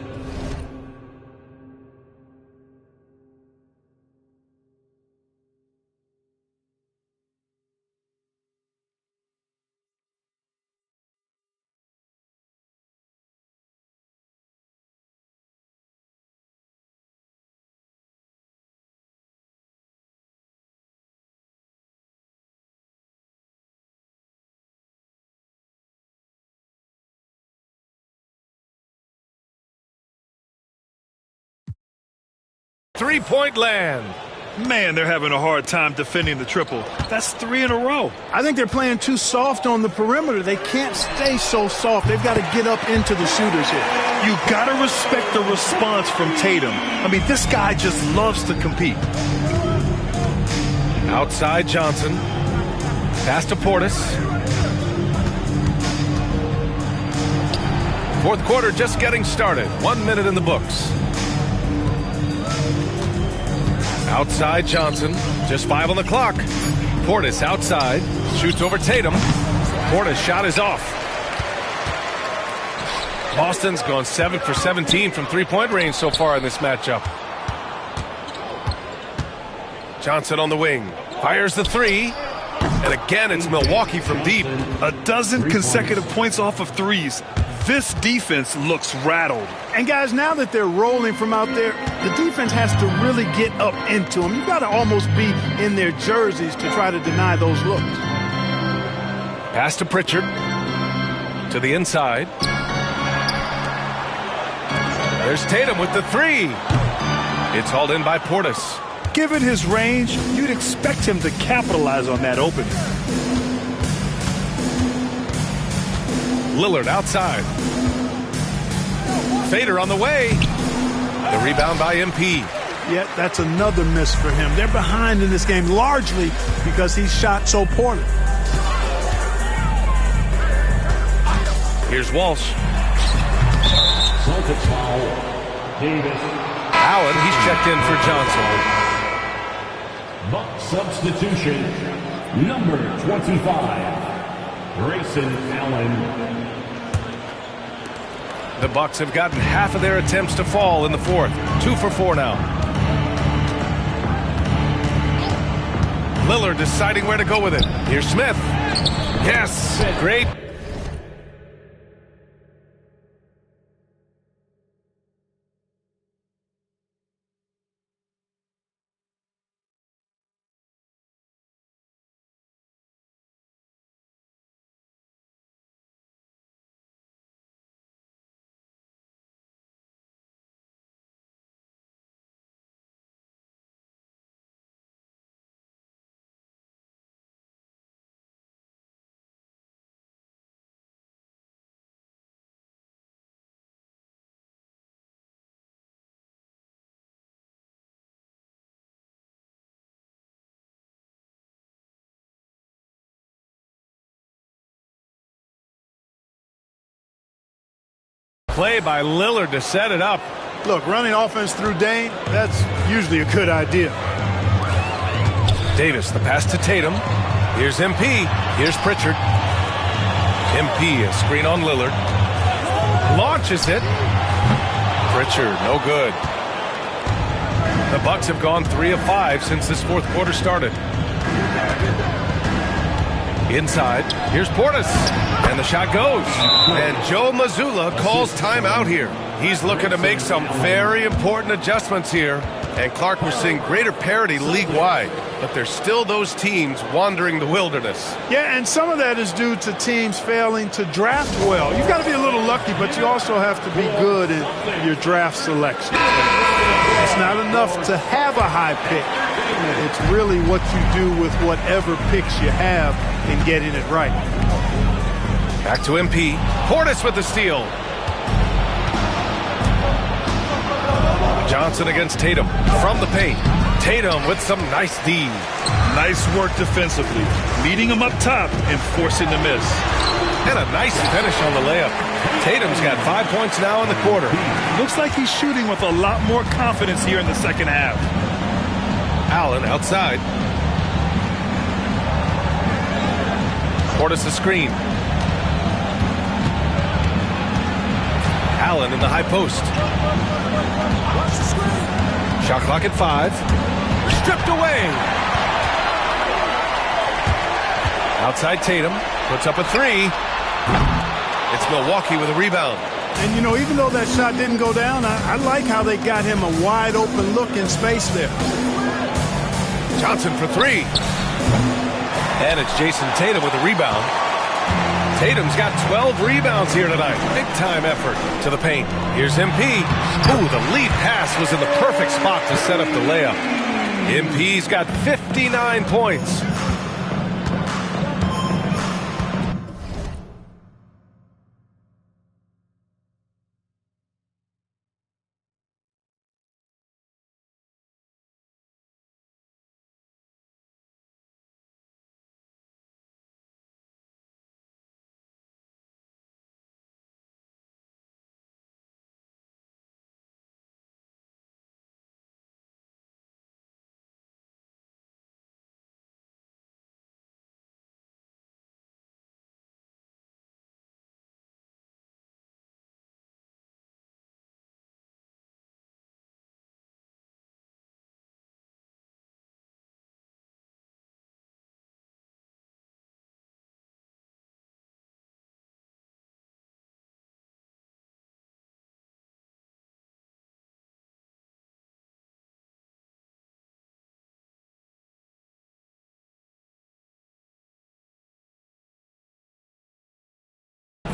Three-point land. Man, they're having a hard time defending the triple. That's 3 in a row. I think they're playing too soft on the perimeter. They can't stay so soft. They've got to get up into the shooters here. You got to respect the response from Tatum. I mean, this guy just loves to compete. Outside Johnson. Pass to Portis. Fourth quarter just getting started. 1 minute in the books. Outside Johnson. Just 5 on the clock. Portis outside. Shoots over Tatum. Portis' shot is off. Boston's gone 7 for 17 from three-point range so far in this matchup. Johnson on the wing. Fires the three. And again, it's Milwaukee from deep. A dozen consecutive points off of threes. This defense looks rattled. And guys, now that they're rolling from out there, the defense has to really get up into them. You've got to almost be in their jerseys to try to deny those looks. Pass to Pritchard. To the inside. There's Tatum with the three. It's hauled in by Portis. Given his range, you'd expect him to capitalize on that opening. Lillard outside. Fader on the way. The rebound by MP. Yeah, that's another miss for him. They're behind in this game largely because he shot so poorly. Here's Walsh. Celtics foul. Davis. Allen, he's checked in for Johnson. Buck substitution. Number 25. Grayson Allen. The Bucks have gotten half of their attempts to fall in the fourth. 2 for 4 now. Lillard deciding where to go with it. Here's Smith. Yes, great. Play by Lillard to set it up. Look, running offense through Dane, that's usually a good idea. Davis, the pass to Tatum. Here's MP. Here's Pritchard. MP, a screen on Lillard. Launches it. Pritchard, no good. The Bucks have gone 3 of 5 since this fourth quarter started. Inside, here's Portis, and the shot goes. And Joe Mazzulla calls timeout here. He's looking to make some very important adjustments here. And Clark, we're seeing greater parity league-wide, but there's still those teams wandering the wilderness. Yeah, and some of that is due to teams failing to draft well. You've got to be a little lucky, but you also have to be good in your draft selection. It's not enough to have a high pick. It's really what you do with whatever picks you have in getting it right. Back to MP. Portis with the steal. Johnson against Tatum from the paint. Tatum with some nice D. Nice work defensively, meeting him up top and forcing the miss. And a nice finish on the layup. Tatum's got 5 points now in the quarter. Looks like he's shooting with a lot more confidence here in the second half. Allen outside. Portis a screen. Allen in the high post. Shot clock at 5. Stripped away. Outside Tatum. Puts up a 3. It's Milwaukee with a rebound. And, you know, even though that shot didn't go down, I like how they got him a wide open look in space there. Johnson for 3. And it's Jason Tatum with a rebound. Tatum's got 12 rebounds here tonight. Big time effort to the paint. Here's MP. Ooh, the lead pass was in the perfect spot to set up the layup. MP's got 59 points.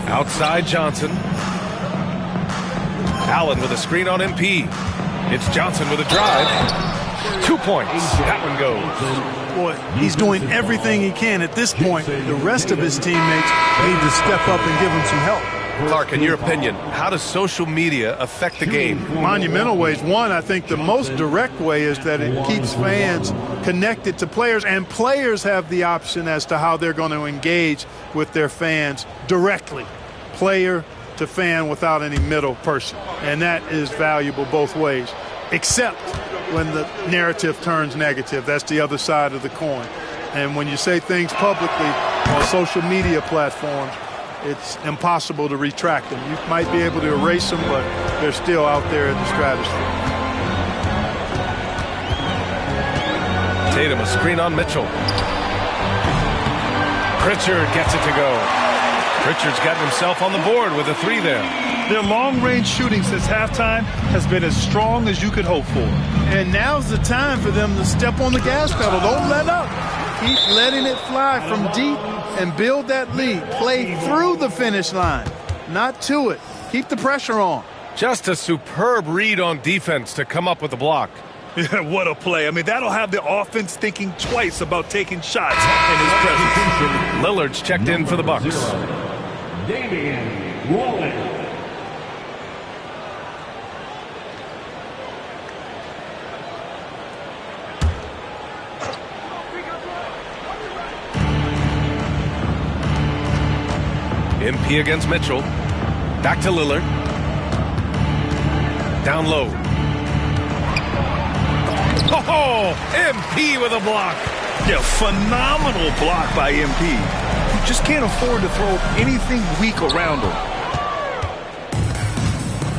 Outside Johnson. Allen with a screen on MP. It's Johnson with a drive. 2 points. That one goes. Boy, he's doing everything he can at this point. The rest of his teammates need to step up and give him some help. Clark, in your opinion, how does social media affect the game? Monumental ways. One, I think the most direct way is that it keeps fans connected to players, and players have the option as to how they're going to engage with their fans directly, player to fan, without any middle person. And that is valuable both ways, except when the narrative turns negative. That's the other side of the coin. And when you say things publicly on social media platforms, it's impossible to retract them. You might be able to erase them, but they're still out there in the stratosphere. Tatum, a screen on Mitchell. Pritchard gets it to go. Pritchard's gotten himself on the board with a 3 there. Their long-range shooting since halftime has been as strong as you could hope for. And now's the time for them to step on the gas pedal. Don't let up. Keep letting it fly from deep and build that lead. Play through the finish line, not to it. Keep the pressure on. Just a superb read on defense to come up with the block. Yeah, what a play. I mean, that'll have the offense thinking twice about taking shots in his presence. Lillard's checked in for the Bucks. Damian Lillard. MP against Mitchell. Back to Lillard. Down low. Oh, MP with a block. Yeah, phenomenal block by MP. You just can't afford to throw anything weak around him.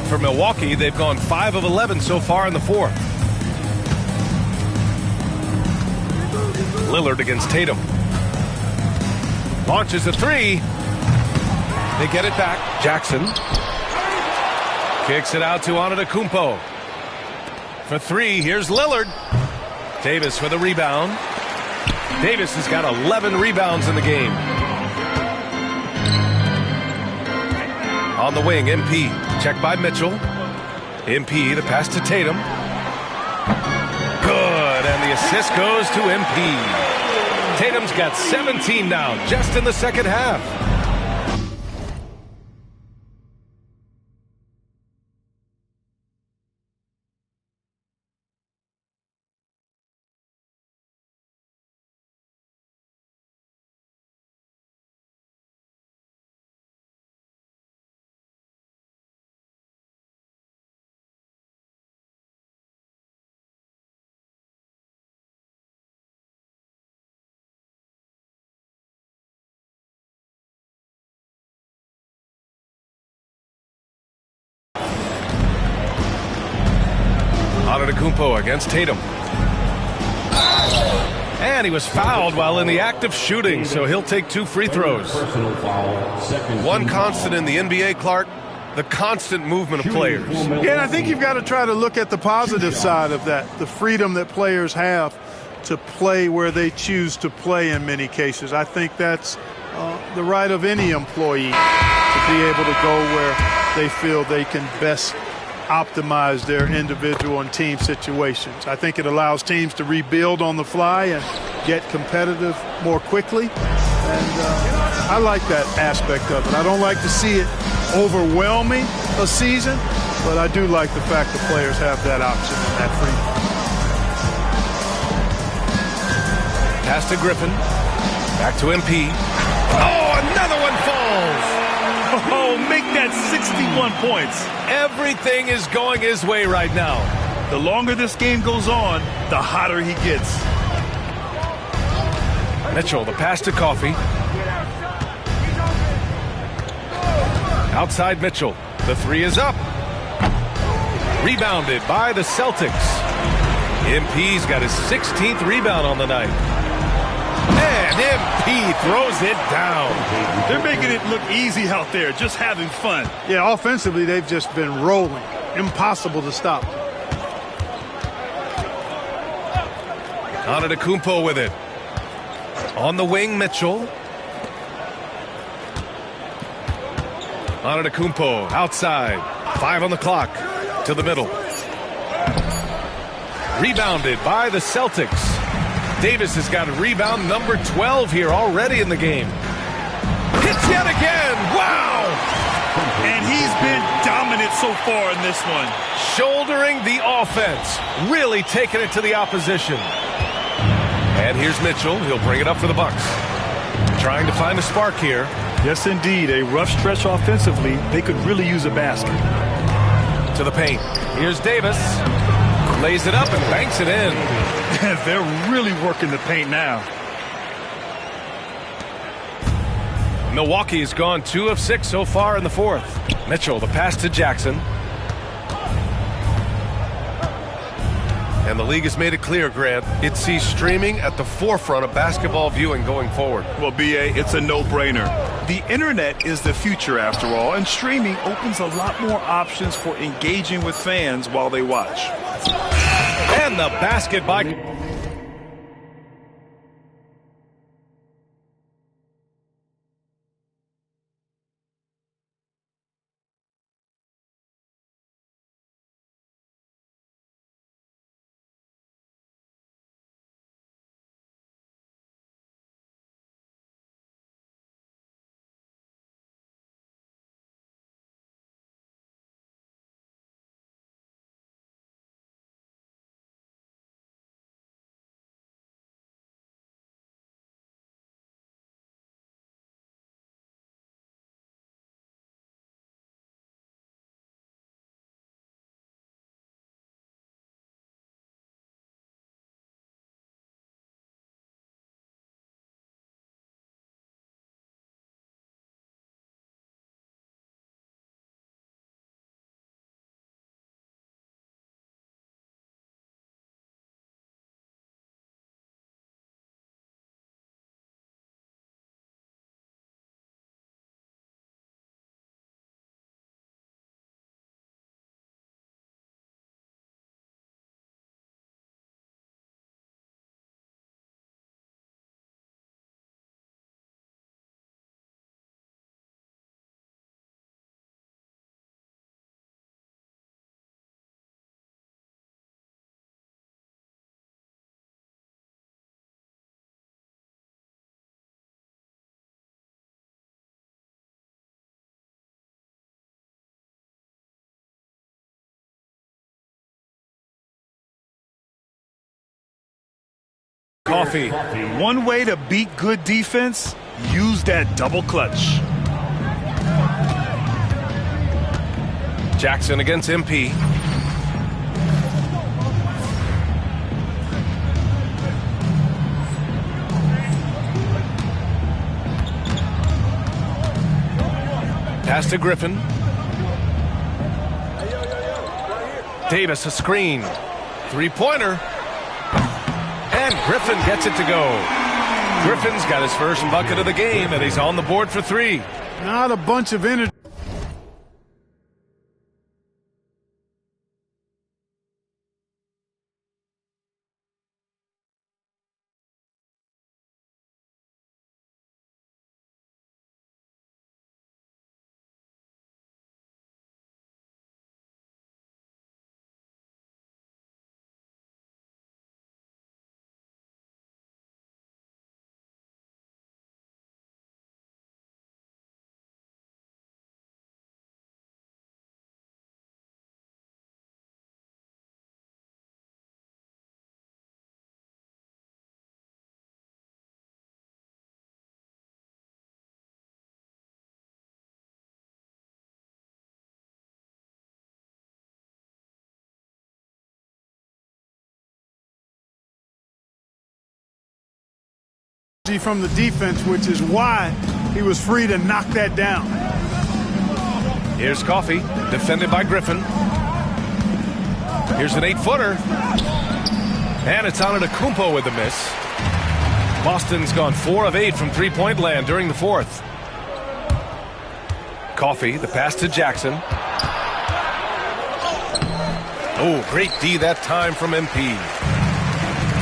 For Milwaukee, they've gone 5 of 11 so far in the fourth. Lillard against Tatum. Launches a 3. They get it back. Jackson kicks it out to Antetokounmpo. For 3, here's Lillard. Davis with a rebound. Davis has got 11 rebounds in the game. On the wing, MP. Checked by Mitchell. MP, the pass to Tatum. Good, and the assist goes to MP. Tatum's got 17 now, just in the second half. Antetokounmpo against Tatum. And he was fouled while in the act of shooting, so he'll take 2 free throws. One constant in the NBA, Clark, the constant movement of players. Yeah, and I think you've got to try to look at the positive side of that, the freedom that players have to play where they choose to play in many cases. I think that's the right of any employee to be able to go where they feel they can best optimize their individual and team situations. I think it allows teams to rebuild on the fly and get competitive more quickly. And I like that aspect of it. I don't like to see it overwhelming a season, but I do like the fact the players have that option and that freedom. Pass to Griffin. Back to MP. Oh, another one falls. Oh, make that 61 points. Everything is going his way right now. The longer this game goes on, the hotter he gets. Mitchell, the pass to Coffey. Outside Mitchell. The three is up. Rebounded by the Celtics. MP's got his 16th rebound on the night. And MP throws it down. They're making it look easy out there, just having fun. Yeah, offensively, they've just been rolling. Impossible to stop. Antetokounmpo with it. On the wing, Mitchell. Antetokounmpo outside. 5 on the clock. To the middle. Rebounded by the Celtics. Davis has got a rebound number 12 here already in the game. Hits yet again. Wow! And he's been dominant so far in this one. Shouldering the offense. Really taking it to the opposition. And here's Mitchell. He'll bring it up for the Bucks. Trying to find a spark here. Yes, indeed. A rough stretch offensively. They could really use a basket. To the paint. Here's Davis. Lays it up and banks it in. They're really working the paint now. Milwaukee has gone 2 of 6 so far in the fourth. Mitchell, the pass to Jackson. And the league has made it clear, Grant, it sees streaming at the forefront of basketball viewing going forward. Well, B.A., it's a no-brainer. The internet is the future, after all, and streaming opens a lot more options for engaging with fans while they watch. And the basket by... Coffee. One way to beat good defense, use that double clutch. Jackson against MP. Pass to Griffin. Davis a screen. Three-pointer. And Griffin gets it to go. Griffin's got his first bucket of the game, and he's on the board for 3. Not a bunch of energy. from the defense, which is why he was free to knock that down. Here's Coffey, defended by Griffin. Here's an 8-footer. And it's Antetokounmpo with the miss. Boston's gone 4 of 8 from three-point land during the fourth. Coffey, the pass to Jackson. Oh, great D that time from MP.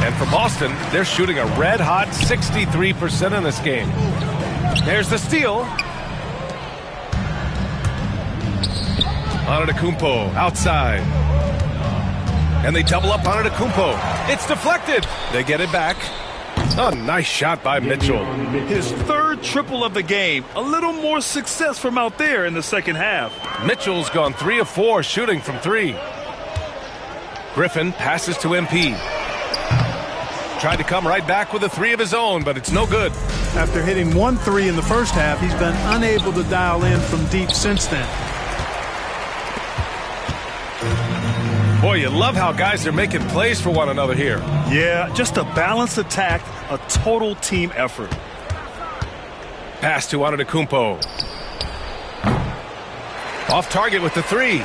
And for Boston, they're shooting a red-hot 63% in this game. There's the steal. Antetokounmpo outside. And they double up Antetokounmpo. It's deflected. They get it back. A nice shot by Mitchell. His third triple of the game. A little more success from out there in the second half. Mitchell's gone 3 of 4 shooting from 3. Griffin passes to MP. Tried to come right back with a 3 of his own, but it's no good. After hitting 1 3 in the first half, he's been unable to dial in from deep since then. Boy, you love how guys are making plays for one another here. Yeah, just a balanced attack, a total team effort. Pass to Antetokounmpo. Off target with the 3.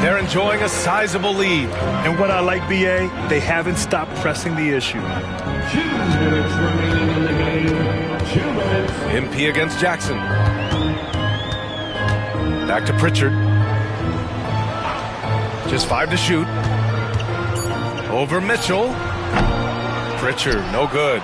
They're enjoying a sizable lead. And what I like, BA, they haven't stopped pressing the issue. 2 minutes remaining in the game. 2 minutes. MP against Jackson. Back to Pritchard. Just 5 to shoot. Over Mitchell. Pritchard, no good.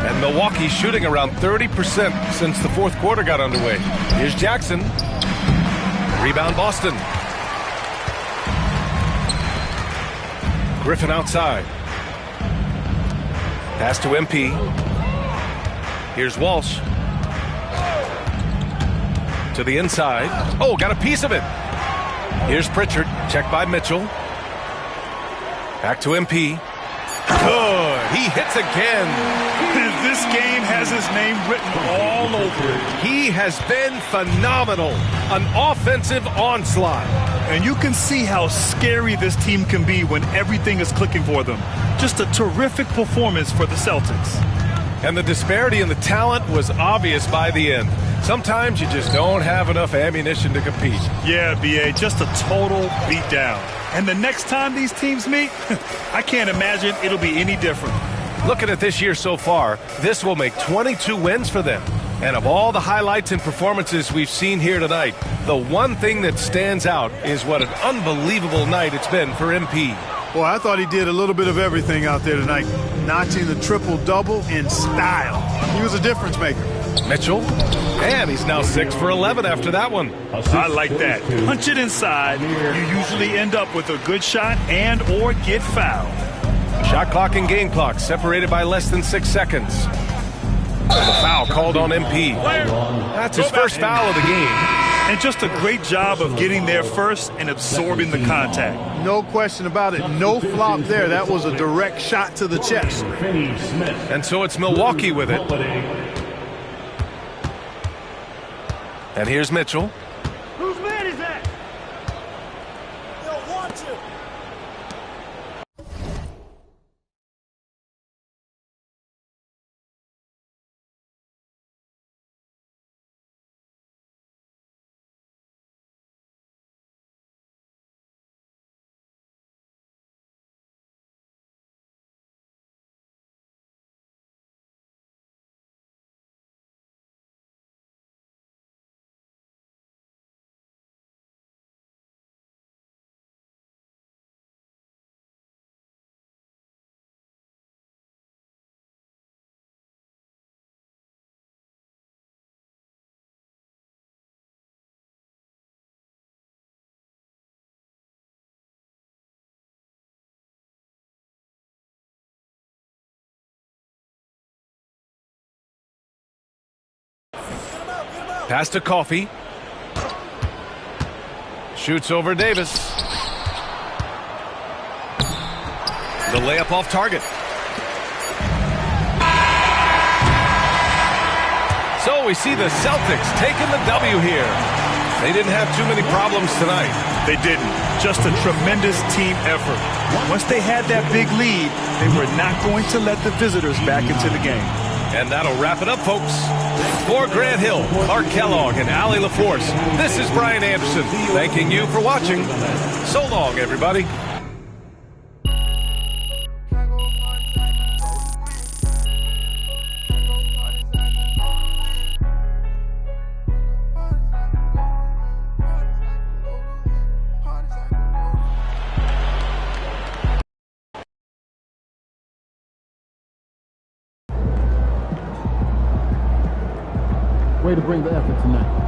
And Milwaukee shooting around 30% since the fourth quarter got underway. Here's Jackson. Rebound Boston. Griffin outside. Pass to MP. Here's Walsh. To the inside. Oh, got a piece of it. Here's Pritchard. Checked by Mitchell. Back to MP. Good. He hits again. This game has his name written all over it. He has been phenomenal. An offensive onslaught. And you can see how scary this team can be when everything is clicking for them. Just a terrific performance for the Celtics. And the disparity in the talent was obvious by the end. Sometimes you just don't have enough ammunition to compete. Yeah, BA, just a total beatdown. And the next time these teams meet, I can't imagine it'll be any different. Looking at this year so far, this will make 22 wins for them. And of all the highlights and performances we've seen here tonight, the one thing that stands out is what an unbelievable night it's been for MP. Boy, I thought he did a little bit of everything out there tonight, notching the triple-double in style. He was a difference maker. Mitchell, and he's now 6 for 11 after that one. I like that. Punch it inside. You usually end up with a good shot and or get fouled. Shot clock and game clock separated by less than 6 seconds. The foul called on MP. That's his first foul of the game. And just a great job of getting there first and absorbing the contact. No question about it. No flop there. That was a direct shot to the chest. And so it's Milwaukee with it. And here's Mitchell. Pass to Coffee. Shoots over Davis. The layup off target. So we see the Celtics taking the W here. They didn't have too many problems tonight. They didn't. Just a tremendous team effort. Once they had that big lead, they were not going to let the visitors back into the game. And that'll wrap it up, folks. For Grant Hill, Clark Kellogg, and Allie LaForce, this is Brian Anderson thanking you for watching. So long, everybody. Way to bring the effort tonight.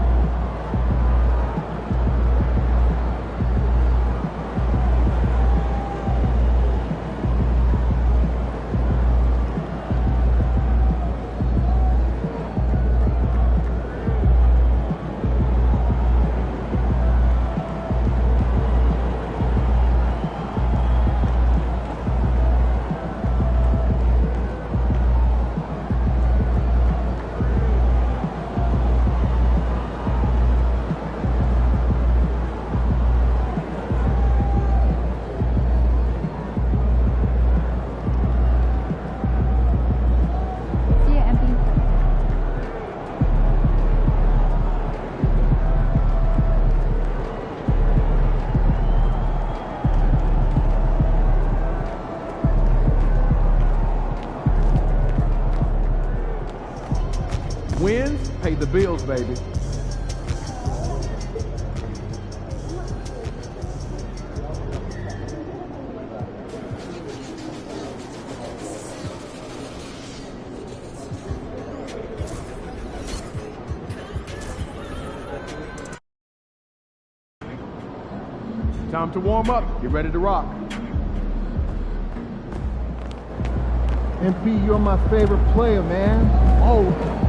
Wins pay the bills, baby. Time to warm up. Get ready to rock. MP, you're my favorite player, man. Oh.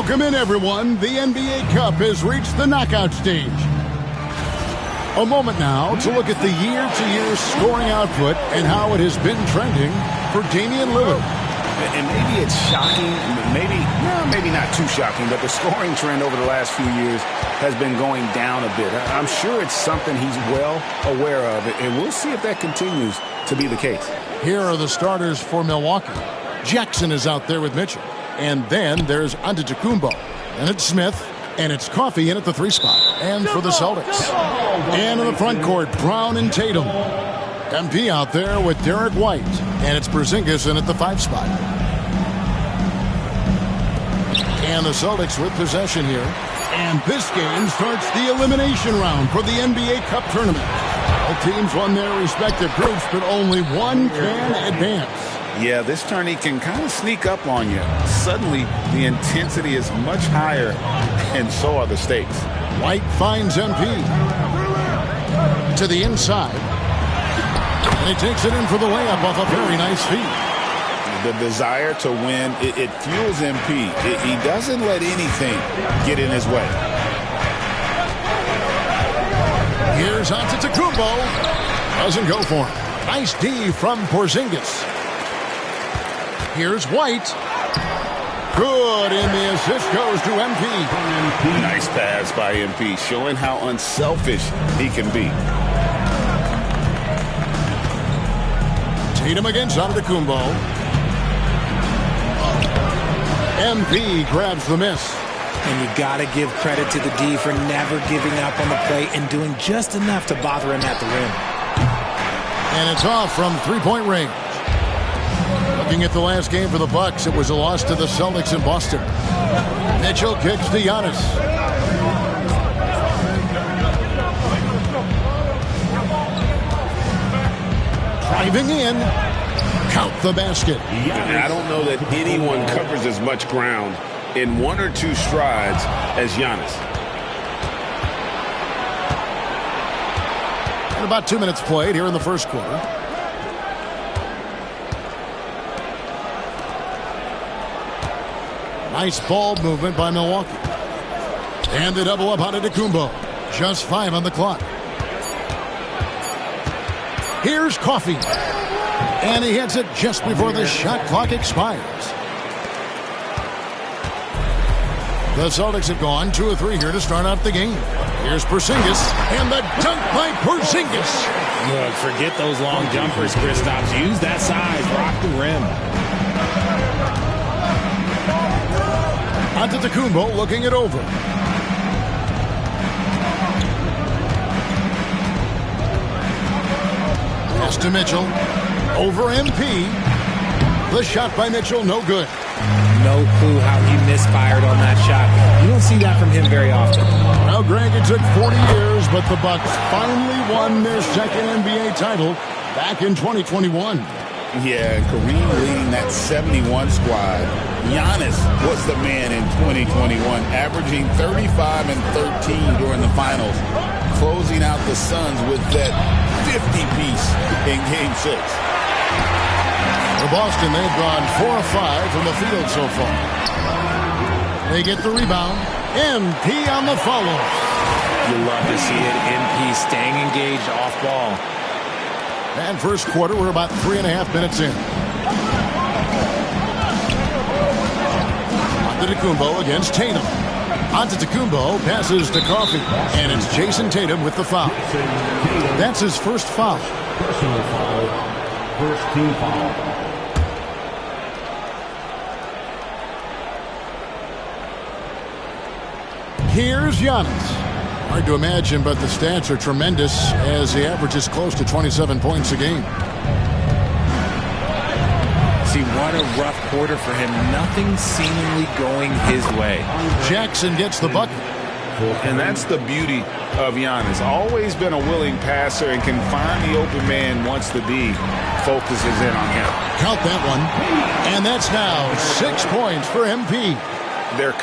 Welcome in, everyone. The NBA Cup has reached the knockout stage. A moment now to look at the year-to-year scoring output and how it has been trending for Damian Lillard. And maybe it's shocking, maybe not too shocking, but the scoring trend over the last few years has been going down a bit. I'm sure it's something he's well aware of, and we'll see if that continues to be the case. Here are the starters for Milwaukee. Jackson is out there with Mitchell. And then there's Antetokounmpo. And it's Smith. And it's Coffee in at the 3 spot. And for the Celtics. And in the front court, Brown and Tatum. MP out there with Derek White. And it's Porzingis in at the 5 spot. And the Celtics with possession here. And this game starts the elimination round for the NBA Cup tournament. All teams won their respective groups, but only one can advance. Yeah, this tourney can kind of sneak up on you. Suddenly, the intensity is much higher, and so are the stakes. White finds MP. To the inside. And he takes it in for the layup off a very nice feed. The desire to win, it fuels MP. He doesn't let anything get in his way. Here's Antetokounmpo. Doesn't go for him. Nice D from Porzingis. Here's White. Good, and the assist goes to MP. Nice pass by MP, showing how unselfish he can be. Tatum against Antetokounmpo. MP grabs the miss. And you got to give credit to the D for never giving up on the play and doing just enough to bother him at the rim. And it's off from three-point range. Looking at the last game for the Bucks, it was a loss to the Celtics in Boston. Mitchell kicks to Giannis. Driving in. Count the basket. I don't know that anyone covers as much ground in 1 or 2 strides as Giannis. And about 2 minutes played here in the first quarter. Nice ball movement by Milwaukee. And the double up on Antetokounmpo. Just 5 on the clock. Here's Coffee. And he hits it just before the shot clock expires. The Celtics have gone 2 of 3 here to start out the game. Here's Porzingis. And the dunk by Porzingis. Look, forget those long jumpers, Kristaps. Use that size. Rock the rim. Antetokounmpo looking it over. Pass to Mitchell. Over MP. The shot by Mitchell, no good. No clue how he misfired on that shot. You don't see that from him very often. Well, Greg, it took 40 years, but the Bucks finally won their second NBA title back in 2021. Yeah, Kareem leading that 71 squad. Giannis was the man in 2021, averaging 35 and 13 during the finals, closing out the Suns with that 50-piece in Game 6. For Boston, they've gone 4 of 5 from the field so far. They get the rebound. MP on the follow. You love to see it. MP staying engaged off ball. And first quarter, we're about 3.5 minutes in. Antetokounmpo against Tatum. Antetokounmpo passes to Coffee. And it's Jason Tatum with the foul. That's his first foul. Personal foul. First team foul. Here's Giannis. Hard to imagine, but the stats are tremendous as he averages close to 27 points a game. See, what a rough quarter for him. Nothing seemingly going his way. Jackson gets the bucket. And that's the beauty of Giannis. Always been a willing passer and can find the open man once the D focuses in on him. Count that one. And that's now 6 points for MP. They're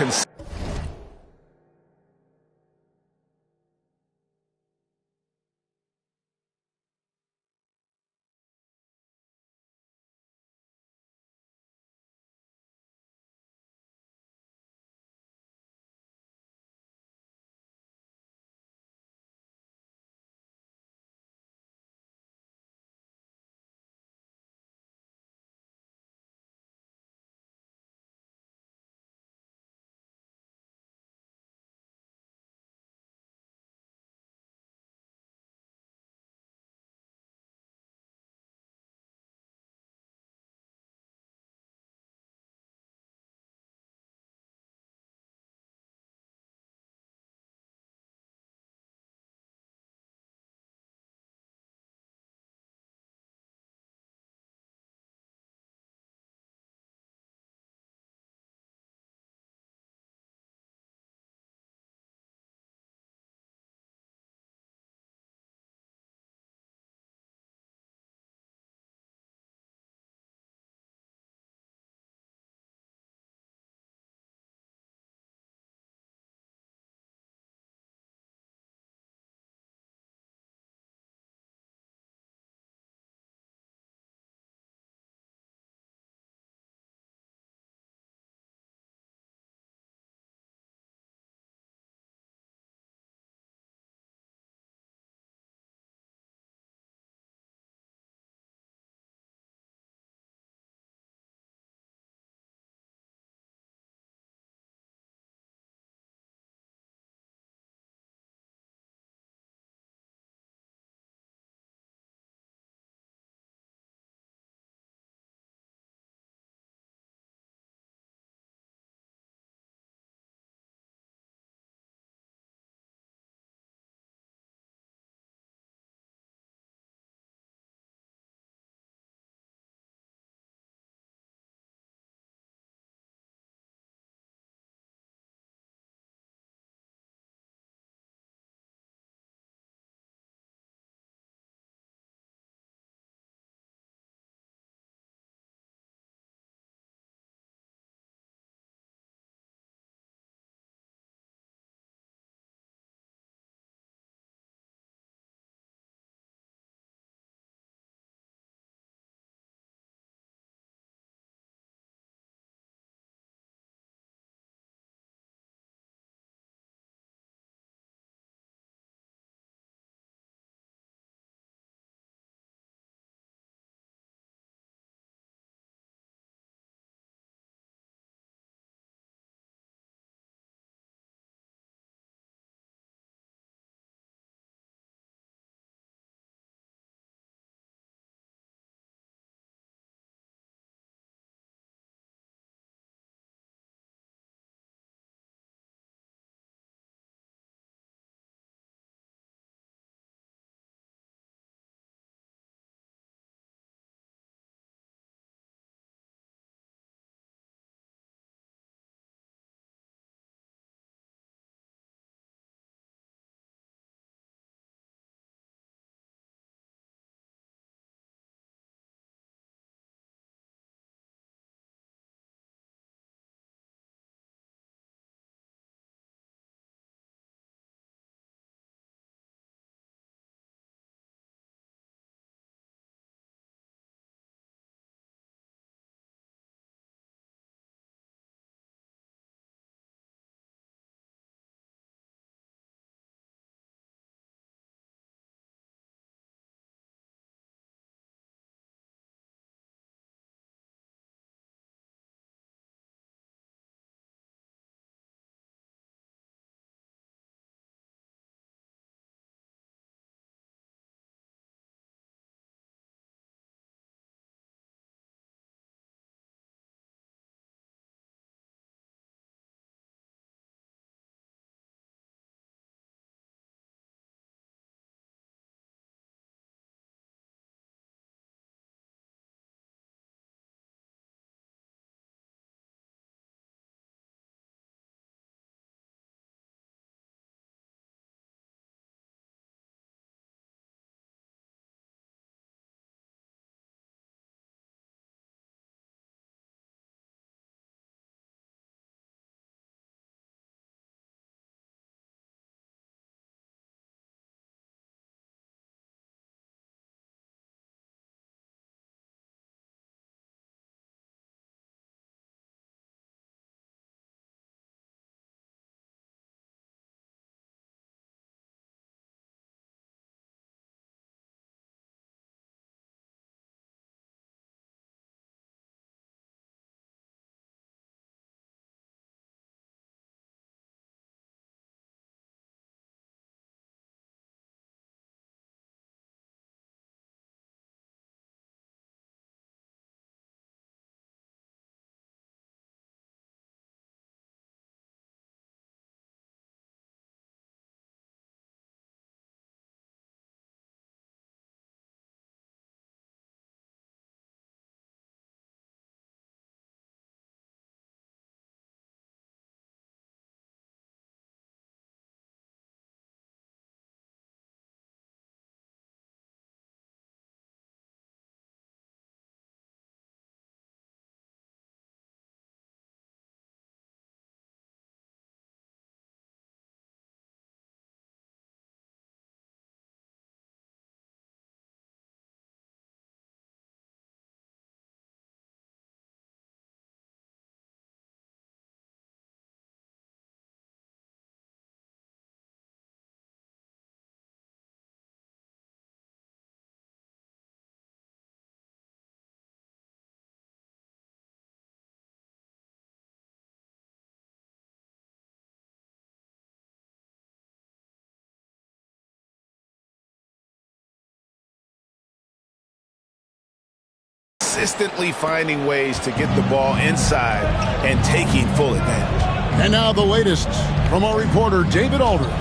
consistently finding ways to get the ball inside and taking full advantage. And now the latest from our reporter, David Aldridge.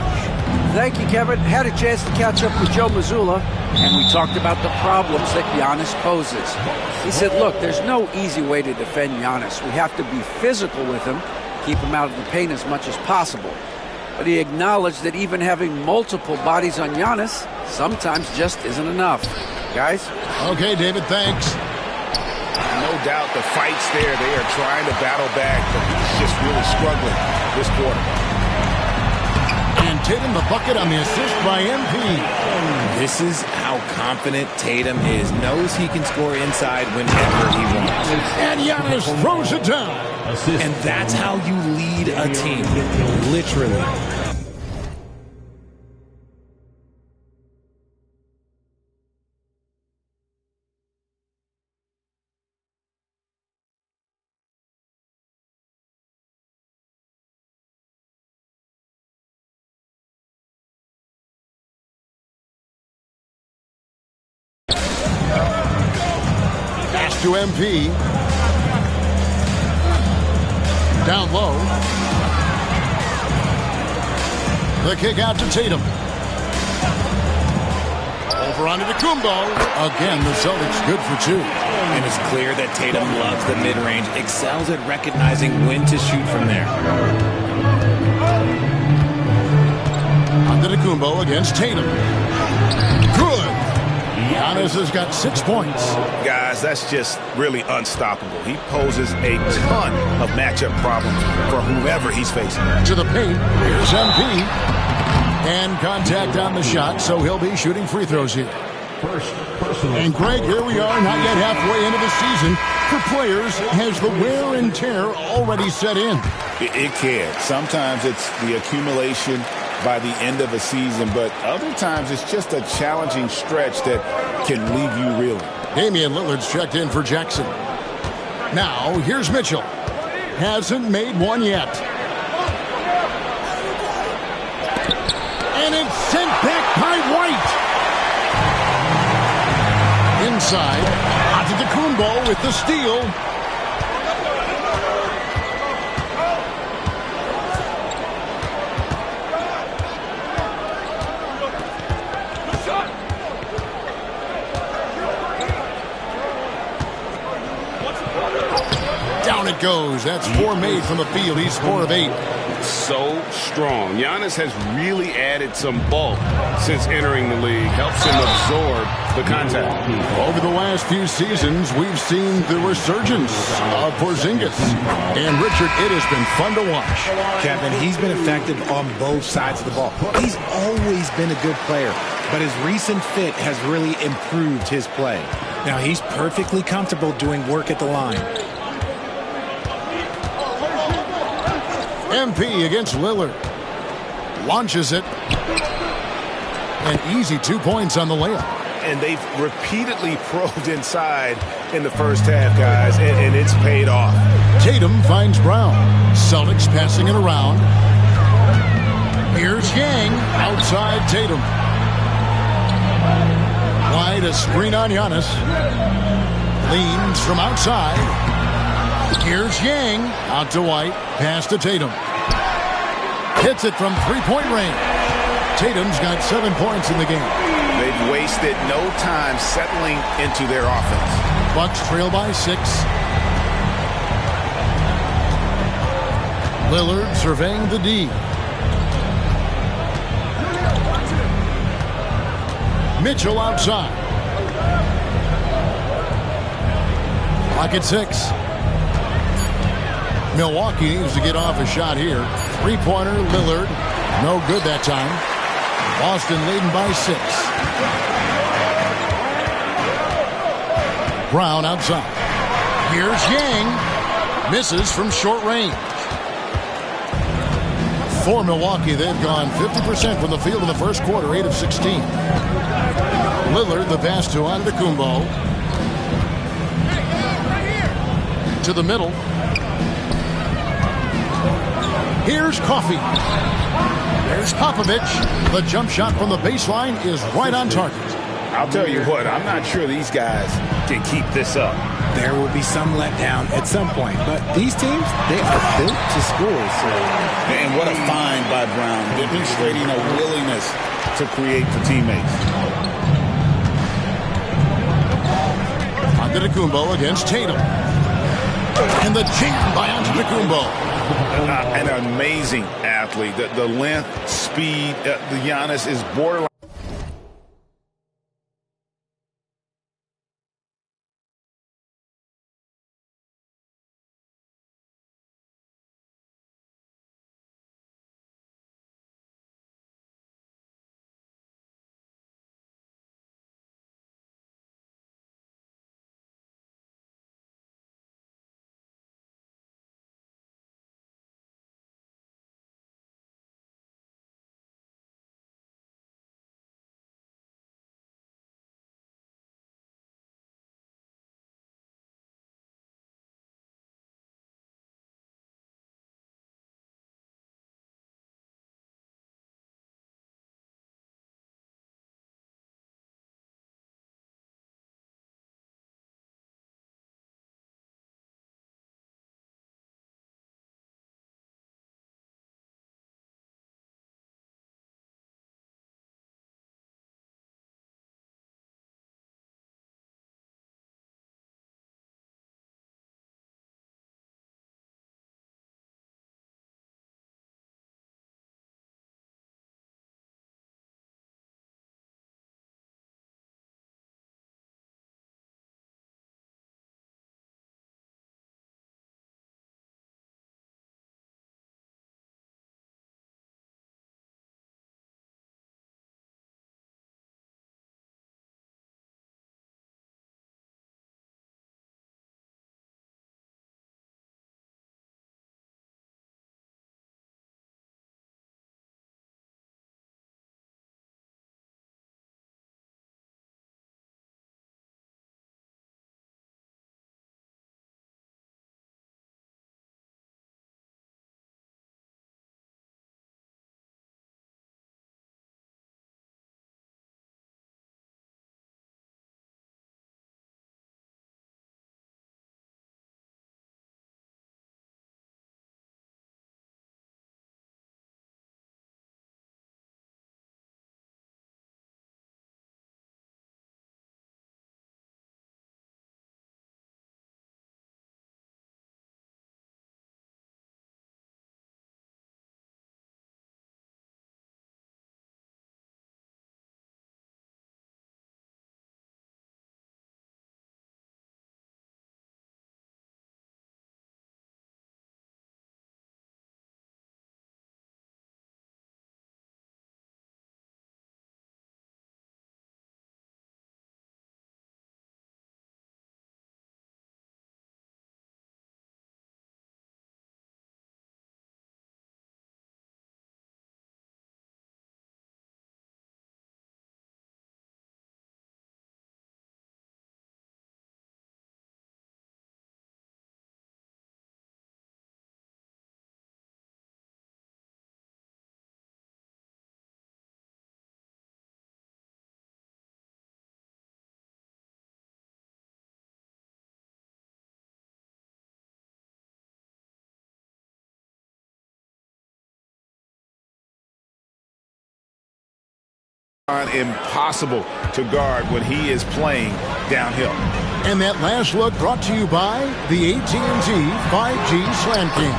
Thank you, Kevin. Had a chance to catch up with Joe Mazzulla, and we talked about the problems that Giannis poses. He said, look, there's no easy way to defend Giannis. We have to be physical with him, keep him out of the paint as much as possible. But he acknowledged that even having multiple bodies on Giannis sometimes just isn't enough. Guys? Okay, David, thanks. No doubt the fight's there. They are trying to battle back, but he's just really struggling this quarter. And Tatum the bucket on the assist by MP. This is how confident Tatum is. Knows he can score inside whenever he wants. And Giannis throws it down. And that's how you lead a team. Literally. To MP. Down low. The kick out to Tatum. Over onto Kumbo. Again, the Celtics good for two. And it's clear that Tatum loves the mid-range, excels at recognizing when to shoot from there. Onto Kumbo against Tatum. Good. Giannis has got 6 points. Guys, that's just really unstoppable. He poses a ton of matchup problems for whomever he's facing. To the paint, here's MP. And contact on the shot, so he'll be shooting free throws here. And Greg, here we are, not yet halfway into the season. For players, has the wear and tear already set in? It can. Sometimes it's the accumulation by the end of a season, but other times it's just a challenging stretch that can leave you reeling. Damian Lillard's checked in for Jackson. Now, here's Mitchell. Hasn't made one yet. And it's sent back by White. Inside, Antetokounmpo with the steal. Down it goes. That's 4 made from the field. He's 4 of 8. So strong. Giannis has really added some bulk since entering the league. Helps him absorb the contact. Over the last few seasons, we've seen the resurgence of Porzingis. And Richard, it has been fun to watch. Kevin, he's been effective on both sides of the ball. He's always been a good player, but his recent fit has really improved his play. Now he's perfectly comfortable doing work at the line. MP against Lillard. Launches it. An easy 2 points on the layup. And they've repeatedly probed inside in the first half, guys, and it's paid off. Tatum finds Brown. Celtics passing it around. Here's Yang outside Tatum. Wide, a screen on Giannis. Leans from outside. Here's Yang out to White. Pass to Tatum. Hits it from three-point range. Tatum's got 7 points in the game. They've wasted no time settling into their offense. Bucks trail by 6. Lillard surveying the D. Mitchell outside. Clock at 6. Milwaukee needs to get off a shot here. Three-pointer, Lillard. No good that time. Boston leading by 6. Brown outside. Here's Yang. Misses from short range. For Milwaukee, they've gone 50% from the field in the first quarter, 8 of 16. Lillard, the pass to Antetokounmpo. To the middle. Here's Coffey. There's Popovich. The jump shot from the baseline is right on target. I'll tell you what, I'm not sure these guys can keep this up. There will be some letdown at some point, but these teams, they are built to score. So. And what a find by Brown, demonstrating a willingness to create for teammates. Antetokounmpo against Tatum. And the jam by Antetokounmpo. An amazing athlete. The length, speed, the Giannis is borderline. Impossible to guard when he is playing downhill. And that last look brought to you by the AT&T 5G Slam King.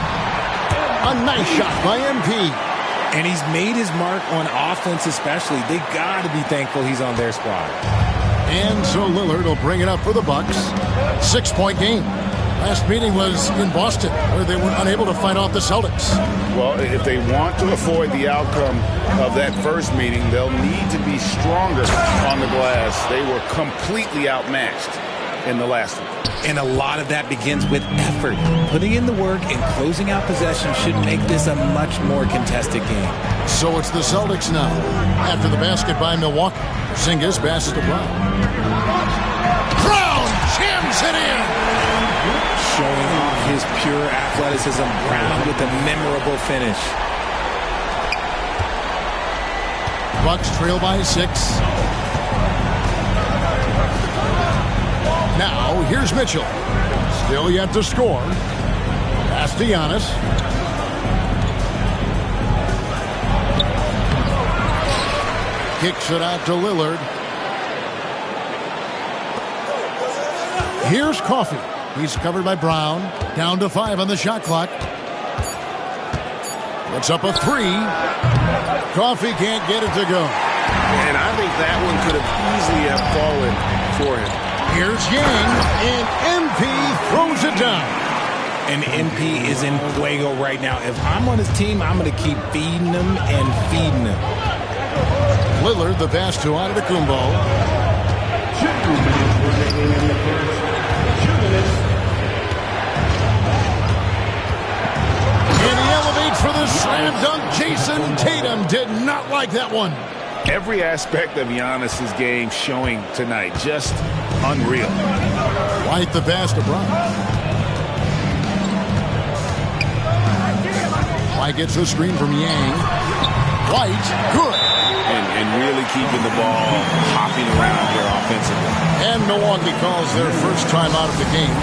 A nice shot by MP. And he's made his mark on offense especially. They got to be thankful he's on their squad. And so Lillard will bring it up for the Bucks. 6-point game. Last meeting was in Boston, where they were unable to fight off the Celtics. Well, if they want to avoid the outcome of that first meeting, they'll need to be stronger on the glass. They were completely outmatched in the last one. And a lot of that begins with effort. Putting in the work and closing out possession should make this a much more contested game. So it's the Celtics now. After the basket by Milwaukee, Porzingis passes to Brown. Brown jams it in! Showing off his pure athleticism. Brown with a memorable finish. Bucks trail by 6. Now, here's Mitchell. Still yet to score. Pass to Giannis. Kicks it out to Lillard. Here's Coffee. He's covered by Brown. Down to 5 on the shot clock. Puts up a 3. Coffee can't get it to go. And I think that one could have easily have fallen for him. Here's Yang, and MP throws it down. And MP is in fuego right now. If I'm on his team, I'm going to keep feeding him and feeding him. Lillard, the pass to Antetokounmpo. 2 minutes remaining in the first. 2 minutes. And he elevates for the slam dunk. Jason Tatum did not like that one. Every aspect of Giannis's game showing tonight. Just unreal. White the pass to Brown. White gets the screen from Yang. White, good. And really keeping the ball hopping around here offensively. And Milwaukee calls their first time out of the game.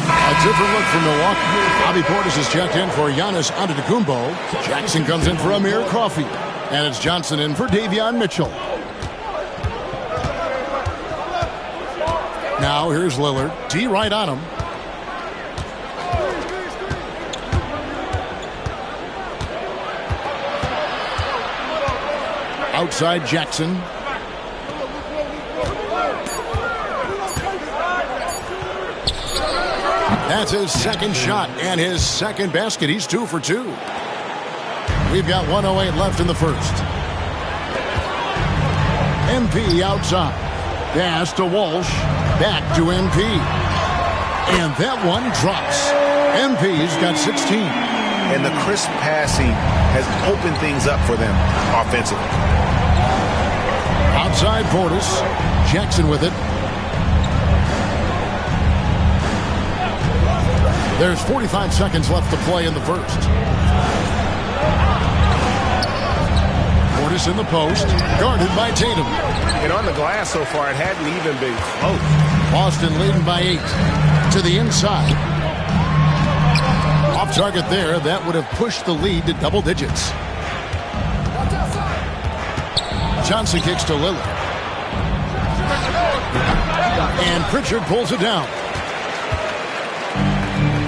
A different look for Milwaukee. Bobby Portis is checked in for Giannis Antetokounmpo. Jackson comes in for Amir Coffey. And it's Johnson in for Davion Mitchell. Now here's Lillard. D right on him. Outside Jackson. That's his second shot and his second basket. He's 2 for 2. We've got 1:08 left in the first. MP outside. Pass to Walsh. Back to MP. And that one drops. MP's got 16. And the crisp passing has opened things up for them offensively. Outside Portis. Jackson with it. There's 45 seconds left to play in the first. Portis in the post. Guarded by Tatum. And on the glass so far, it hadn't even been close. Boston leading by 8. To the inside. Off target there. That would have pushed the lead to double digits. Johnson kicks to Lillard. And Pritchard pulls it down.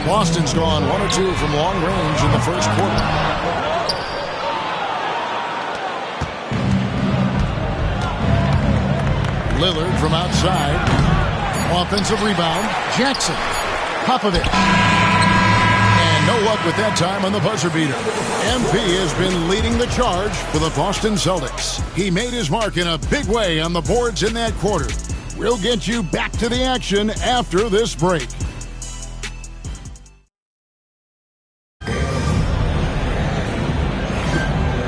Boston's gone 1 or 2 from long range in the first quarter. Lillard from outside. Offensive rebound. Jackson. Popovich. And no luck with that time on the buzzer beater. MP has been leading the charge for the Boston Celtics. He made his mark in a big way on the boards in that quarter. We'll get you back to the action after this break.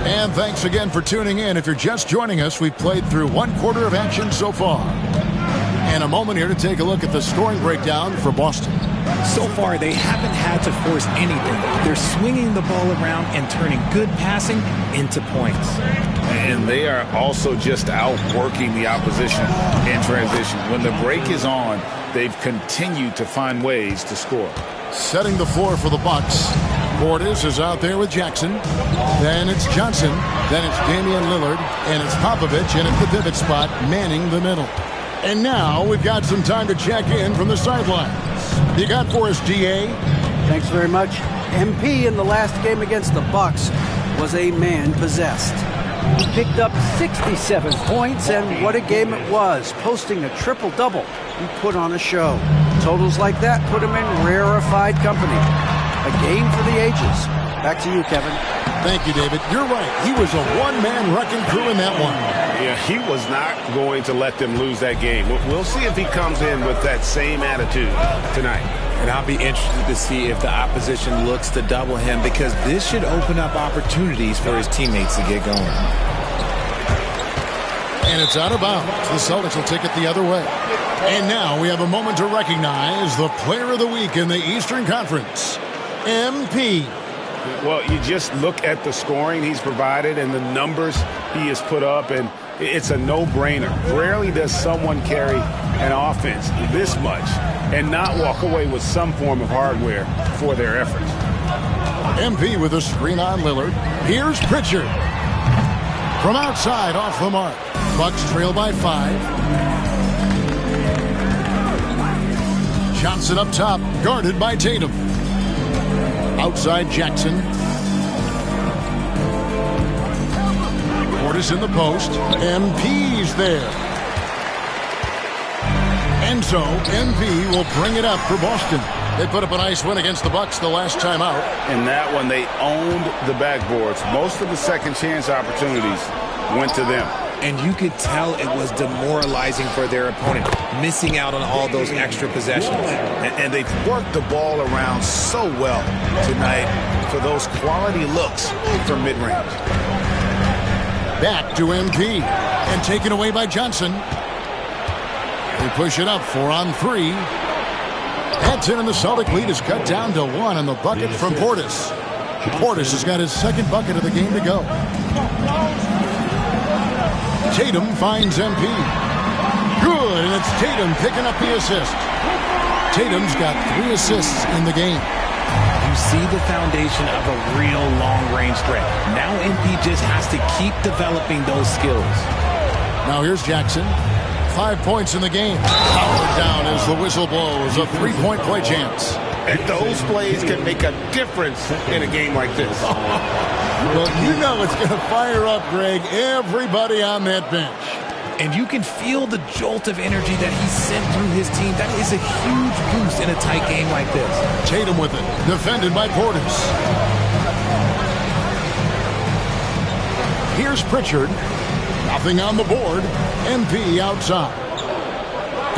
And thanks again for tuning in. If you're just joining us, we've played through 1 quarter of action so far. And a moment here to take a look at the scoring breakdown for Boston. So far, they haven't had to force anything. They're swinging the ball around and turning good passing into points. And they are also just outworking the opposition in transition. When the break is on, they've continued to find ways to score. Setting the floor for the Bucks. Portis is out there with Jackson. Then it's Johnson. Then it's Damian Lillard. And it's Popovich in at the pivot spot, manning the middle. And now we've got some time to check in from the sidelines. You got for us, DA? Thanks very much. MP in the last game against the Bucks was a man possessed. He picked up 67 points, and what a game it was, posting a triple-double. He put on a show. Totals like that put him in rarefied company. A game for the ages. Back to you, Kevin. Thank you, David. You're right. He was a one-man wrecking crew in that one. Yeah, he was not going to let them lose that game. We'll see if he comes in with that same attitude tonight. And I'll be interested to see if the opposition looks to double him, because this should open up opportunities for his teammates to get going. And it's out of bounds. The Celtics will take it the other way. And now we have a moment to recognize the player of the week in the Eastern Conference, MP. Well, you just look at the scoring he's provided and the numbers he has put up, and It's a no-brainer. Rarely does someone carry an offense this much and not walk away with some form of hardware for their efforts. MP with a screen on Lillard. Here's Pritchard. From outside, off the mark. Bucks trail by 5. Johnson up top, guarded by Tatum. Outside Jackson. Portis in the post. MP's there. And so MP will bring it up for Boston. They put up a nice win against the Bucks the last time out. In that one, they owned the backboards. Most of the second chance opportunities went to them. And you could tell it was demoralizing for their opponent, missing out on all those extra possessions. And they've worked the ball around so well tonight for those quality looks from mid-range. Back to MP. And taken away by Johnson. They push it up 4 on 3. That's in, and the Celtic lead is cut down to 1 on the bucket from Portis. Portis has got his second bucket of the game to go. Tatum finds MP. Good, and it's Tatum picking up the assist. Tatum's got 3 assists in the game. You see the foundation of a real long-range threat. Now MP just has to keep developing those skills. Now here's Jackson. 5 points in the game. Powered down as the whistle blows. A 3-point play chance. And those plays can make a difference in a game like this. Well, you know it's going to fire up, Greg, everybody on that bench. And you can feel the jolt of energy that he sent through his team. That is a huge boost in a tight game like this. Tatum with it. Defended by Portis. Here's Pritchard. Nothing on the board. MP outside.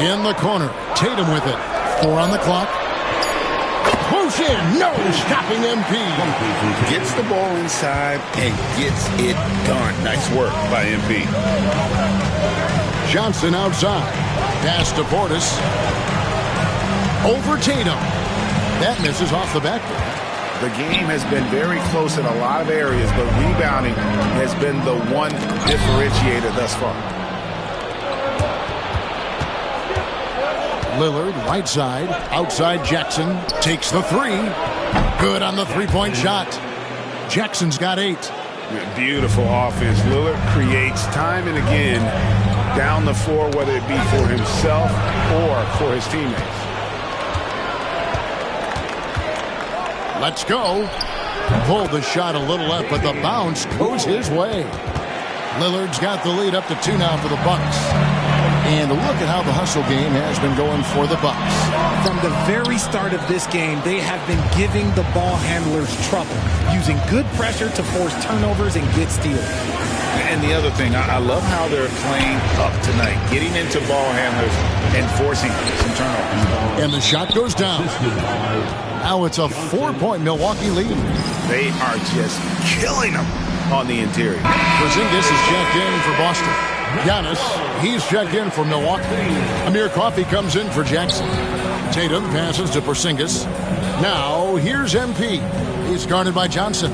In the corner. Tatum with it. 4 on the clock. Push in. No stopping MP. Gets the ball inside and gets it done. Nice work by MP. Johnson outside. Pass to Portis. Over Tatum. That misses off the backboard. The game has been very close in a lot of areas, but rebounding has been the one differentiator thus far. Lillard, right side. Outside Jackson. Takes the 3. Good on the 3-point shot. Jackson's got 8. Beautiful offense. Lillard creates time and again down the floor, whether it be for himself or for his teammates. Let's go. Pulled the shot a little left, but the bounce goes his way. Lillard's got the lead up to 2 now for the Bucks. And look at how the hustle game has been going for the Bucks. From the very start of this game, they have been giving the ball handlers trouble, using good pressure to force turnovers and get steals. And the other thing, I love how they're playing up tonight, getting into ball handlers and forcing some turnovers. And the shot goes down. Now it's a 4-point Milwaukee lead. They are just killing them on the interior. Porzingis is checked in for Boston. Giannis, he's checked in for Milwaukee. Amir Coffey comes in for Jackson. Tatum passes to Porzingis. Now here's MP. He's guarded by Johnson.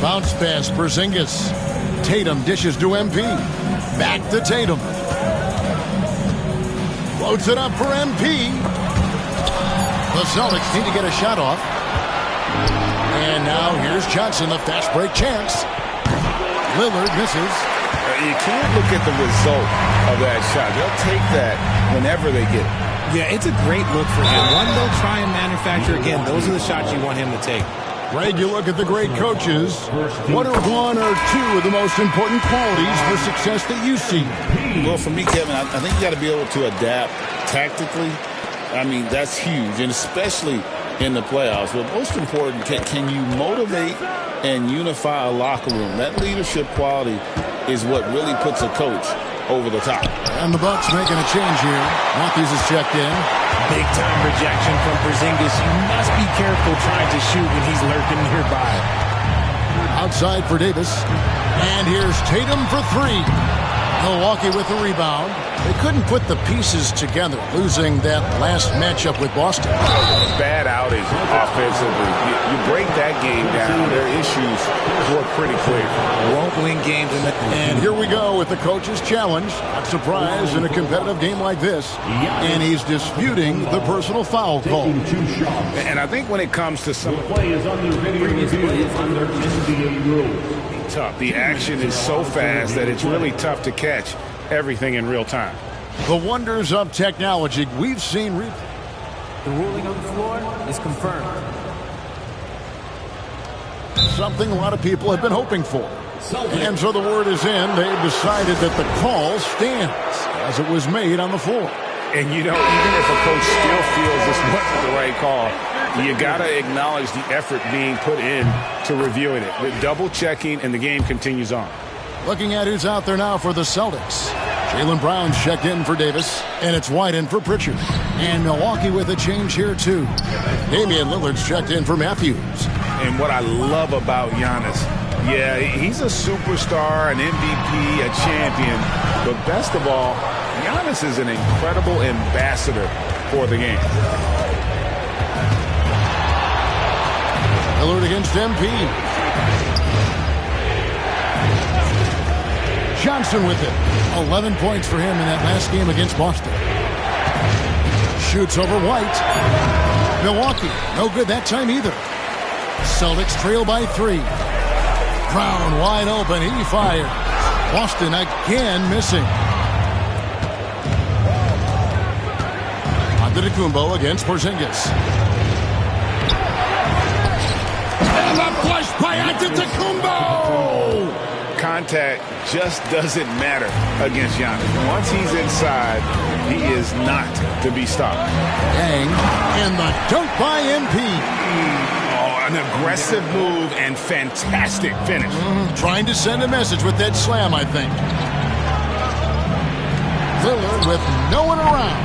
Bounce pass, Porzingis. Tatum dishes to MP. Back to Tatum. Floats it up for MP. The Celtics need to get a shot off. And now here's Johnson, the fast break chance. Lillard misses. You can't look at the result of that shot. They'll take that whenever they get it. Yeah, it's a great look for him. One they'll try and manufacture again. Those are the shots you want him to take. Greg, you look at the great coaches. What are 1 or 2 of the most important qualities for success that you see? Well, for me, Kevin, I think you got to be able to adapt tactically. I mean, that's huge, and especially in the playoffs. But most important, can you motivate and unify a locker room? That leadership quality is what really puts a coach over the top. And the Bucks making a change here. Matthews is checked in. Big time rejection from Porzingis. You must be careful trying to shoot when he's lurking nearby. Outside for Davis. And here's Tatum for 3. Milwaukee with the rebound. They couldn't put the pieces together, losing that last matchup with Boston. Bad outing offensively. You break that game down, their issues were pretty clear. Won't win games in the... And here we go with the coach's challenge. Not surprised in a competitive game like this. And he's disputing the personal foul call. And I think when it comes to some play is under video review under NBA rules. Tough. The action is so fast that it's really tough to catch everything in real time. The wonders of technology we've seen. The ruling on the floor is confirmed. Something a lot of people have been hoping for. And so the word is in. They've decided that the call stands as it was made on the floor. And, you know, even if a coach still feels this wasn't the right call, you got to acknowledge the effort being put in to reviewing it. With double checking, and the game continues on. Looking at who's out there now for the Celtics. Jaylen Brown's checked in for Davis, and it's White for Pritchard. And Milwaukee with a change here, too. Damian Lillard's checked in for Matthews. And what I love about Giannis, yeah, he's a superstar, an MVP, a champion. But best of all, Giannis is an incredible ambassador for the game. Lillard against MP. Johnson with it. 11 points for him in that last game against Boston. Shoots over White. Milwaukee, no good that time either. Celtics trail by 3. Brown wide open. He fires. Boston again missing. Antetokounmpo against Porzingis. And the flush by Antetokounmpo! Contact just doesn't matter against Giannis. Once he's inside, he is not to be stopped. Yang and the dunk by MP. Oh, an aggressive move and fantastic finish. Trying to send a message with that slam, I think. Lillard with no one around.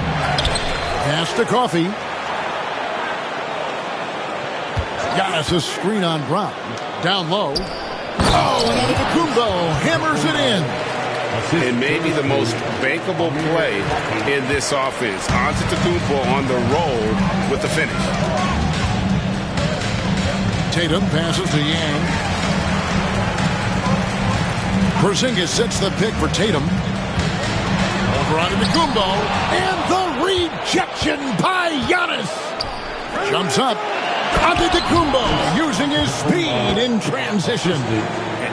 Pass to Coffee. Giannis a screen on Brown. Down low. Oh, and Antetokounmpo hammers it in. It may be the most bankable play in this offense. Antetokounmpo on the roll with the finish. Tatum passes to Yang. Porzingis sets the pick for Tatum. Over Antetokounmpo. And the rejection by Giannis. Jumps up. Antetokounmpo using his speed in transition.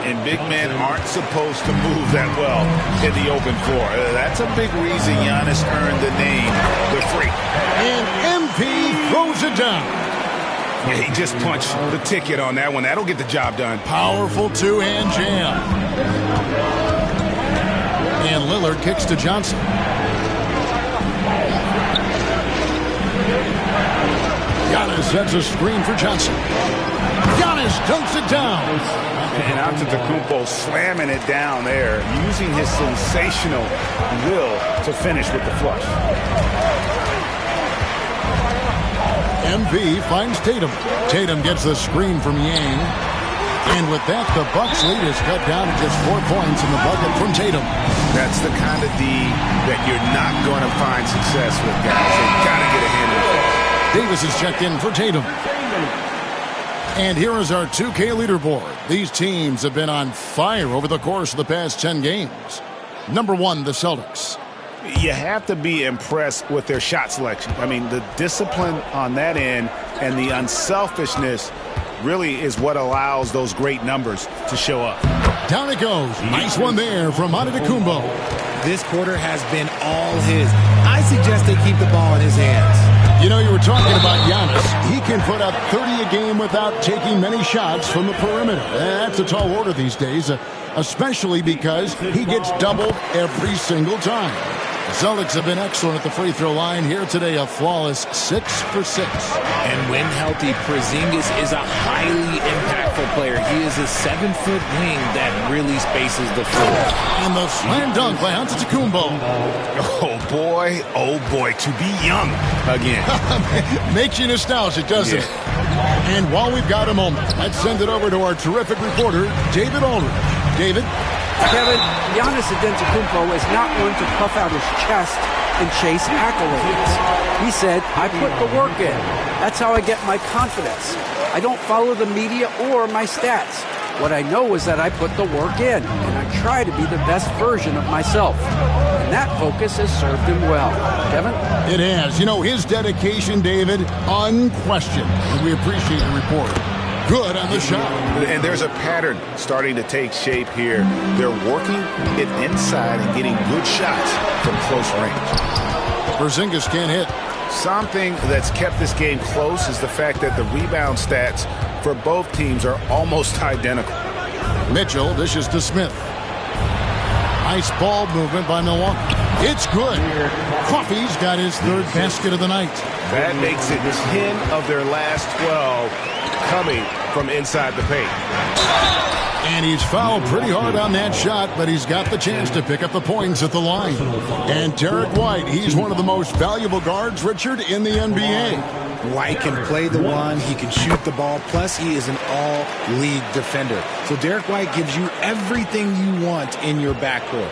And big men aren't supposed to move that well in the open floor. That's a big reason Giannis earned the name the Freak. And MP throws it down. Yeah, he just punched the ticket on that one. That'll get the job done. Powerful two-hand jam. And Lillard kicks to Johnson. Giannis sets a screen for Johnson. Giannis dunks it down. And Antetokounmpo slamming it down there, using his sensational will to finish with the flush. MP finds Tatum. Tatum gets the screen from Yang. And with that, the Bucks lead is cut down to just 4 points in the bucket from Tatum. That's the kind of D that you're not going to find success with, guys. You've got to get a hand in the face. Davis is checked in for Tatum. And here is our 2K leaderboard. These teams have been on fire over the course of the past 10 games. Number 1, the Celtics. You have to be impressed with their shot selection. I mean, the discipline on that end and the unselfishness really is what allows those great numbers to show up. Down it goes. Nice one there from Antetokounmpo. This quarter has been all his. I suggest they keep the ball in his hands. You know, you were talking about Giannis. He can put up 30 a game without taking many shots from the perimeter. That's a tall order these days, especially because he gets doubled every single time. The Celtics have been excellent at the free throw line here today, a flawless 6 for 6. And when healthy, Porzingis is a highly impactful player. He is a 7-foot wing that really spaces the floor. And the slam dunk by Antetokounmpo. Oh boy, to be young again. Makes you nostalgic, doesn't it? And while we've got a moment, let's send it over to our terrific reporter, David Aldridge. David? Kevin, Giannis Antetokounmpo is not one to puff out his chest and chase accolades. He said, I put the work in. That's how I get my confidence. I don't follow the media or my stats. What I know is that I put the work in, and I try to be the best version of myself. And that focus has served him well. Kevin? It has. You know, his dedication, David, unquestioned. And we appreciate the report. Good on the shot. And there's a pattern starting to take shape here. They're working it inside and getting good shots from close range. Porzingis can't hit. Something that's kept this game close is the fact that the rebound stats for both teams are almost identical. Mitchell dishes to Smith. Nice ball movement by Milwaukee. It's good. Coffey's got his third basket of the night. That makes it 10 of their last 12 coming from inside the paint. And he's fouled pretty hard on that shot, but he's got the chance to pick up the points at the line. And Derek White, he's one of the most valuable guards, Richard, in the NBA. White can play the one, he can shoot the ball, plus he is an all-league defender. So Derek White gives you everything you want in your backcourt.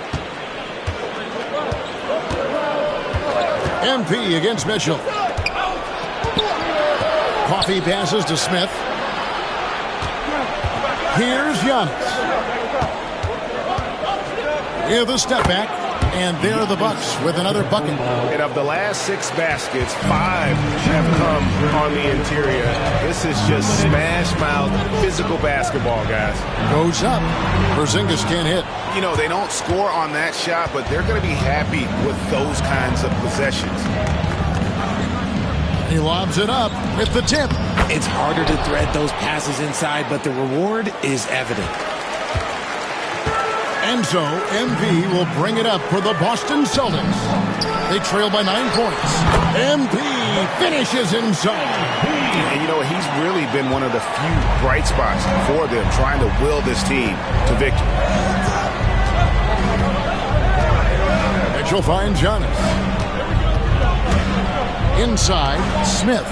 MP against Mitchell. Coffey passes to Smith. Here's Giannis. With a step back, and there are the Bucks with another bucket. And of the last 6 baskets, 5 have come on the interior. This is just smash-mouth physical basketball, guys. Goes up. Porzingis can't hit. You know, they don't score on that shot, but they're going to be happy with those kinds of possessions. He lobs it up with the tip. It's harder to thread those passes inside, but the reward is evident. And so, MV will bring it up for the Boston Celtics. They trail by 9 points. MP finishes inside. And you know, he's really been one of the few bright spots for them, trying to will this team to victory. Mitchell finds Giannis. Inside, Smith.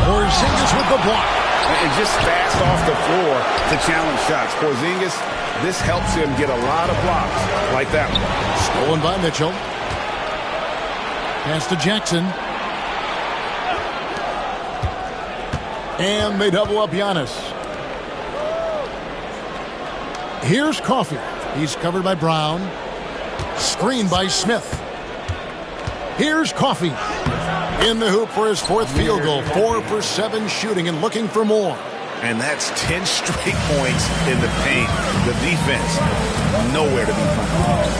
Porzingis with the block. And just fast off the floor to challenge shots. Porzingis, this helps him get a lot of blocks like that one. Stolen by Mitchell. Pass to Jackson. And they double up Giannis. Here's Coffey. He's covered by Brown. Screened by Smith. Here's Coffey. In the hoop for his 4th field goal. 4 for 7 shooting and looking for more. And that's 10 straight points in the paint. The defense, nowhere to be found.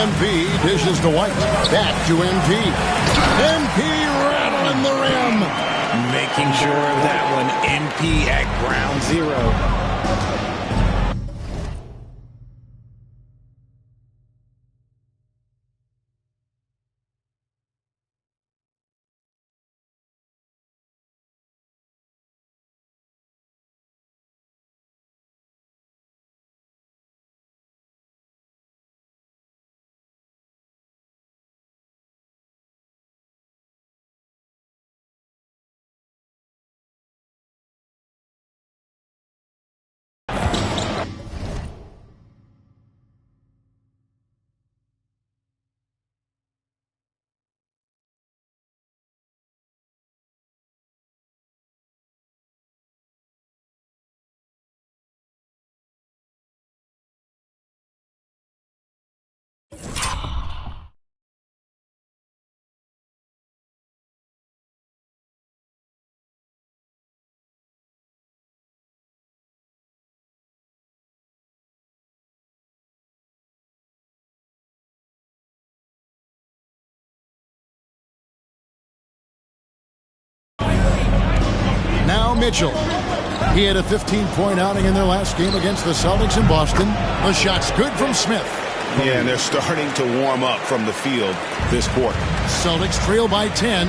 MP dishes to White. Back to MP. MP rattling the rim. Making sure of that one. MP at ground zero. Now Mitchell. He had a 15-point outing in their last game against the Celtics in Boston. The shot's good from Smith. Yeah, and they're starting to warm up from the field this quarter. Celtics trail by 10.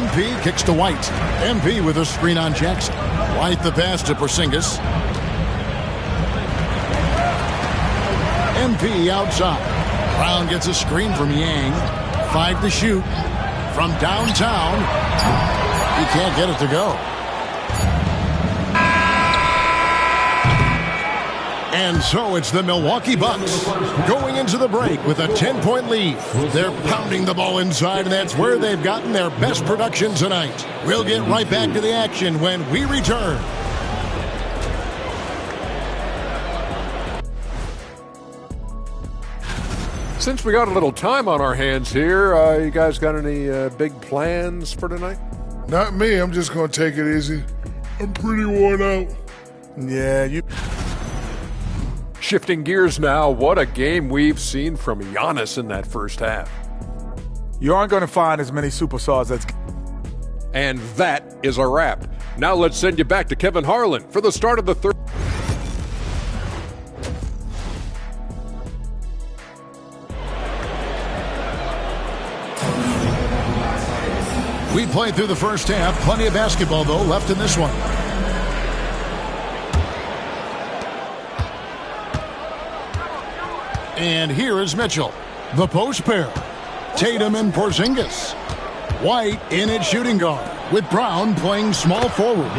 MP kicks to White. MP with a screen on Jackson. White the pass to Porzingis. MP outside. Brown gets a screen from Yang. 5 to shoot. From downtown. He can't get it to go. And so it's the Milwaukee Bucks going into the break with a 10-point lead. They're pounding the ball inside, and that's where they've gotten their best production tonight. We'll get right back to the action when we return. Since we got a little time on our hands here, you guys got any big plans for tonight? Not me. I'm just going to take it easy. I'm pretty worn out. Yeah, you... Shifting gears now, what a game we've seen from Giannis in that first half. You aren't going to find as many superstars as... And that is a wrap. Now let's send you back to Kevin Harlan for the start of the third. We played through the first half. Plenty of basketball, though, left in this one. And here is Mitchell. The post pair. Tatum and Porzingis. White in at shooting guard, with Brown playing small forward.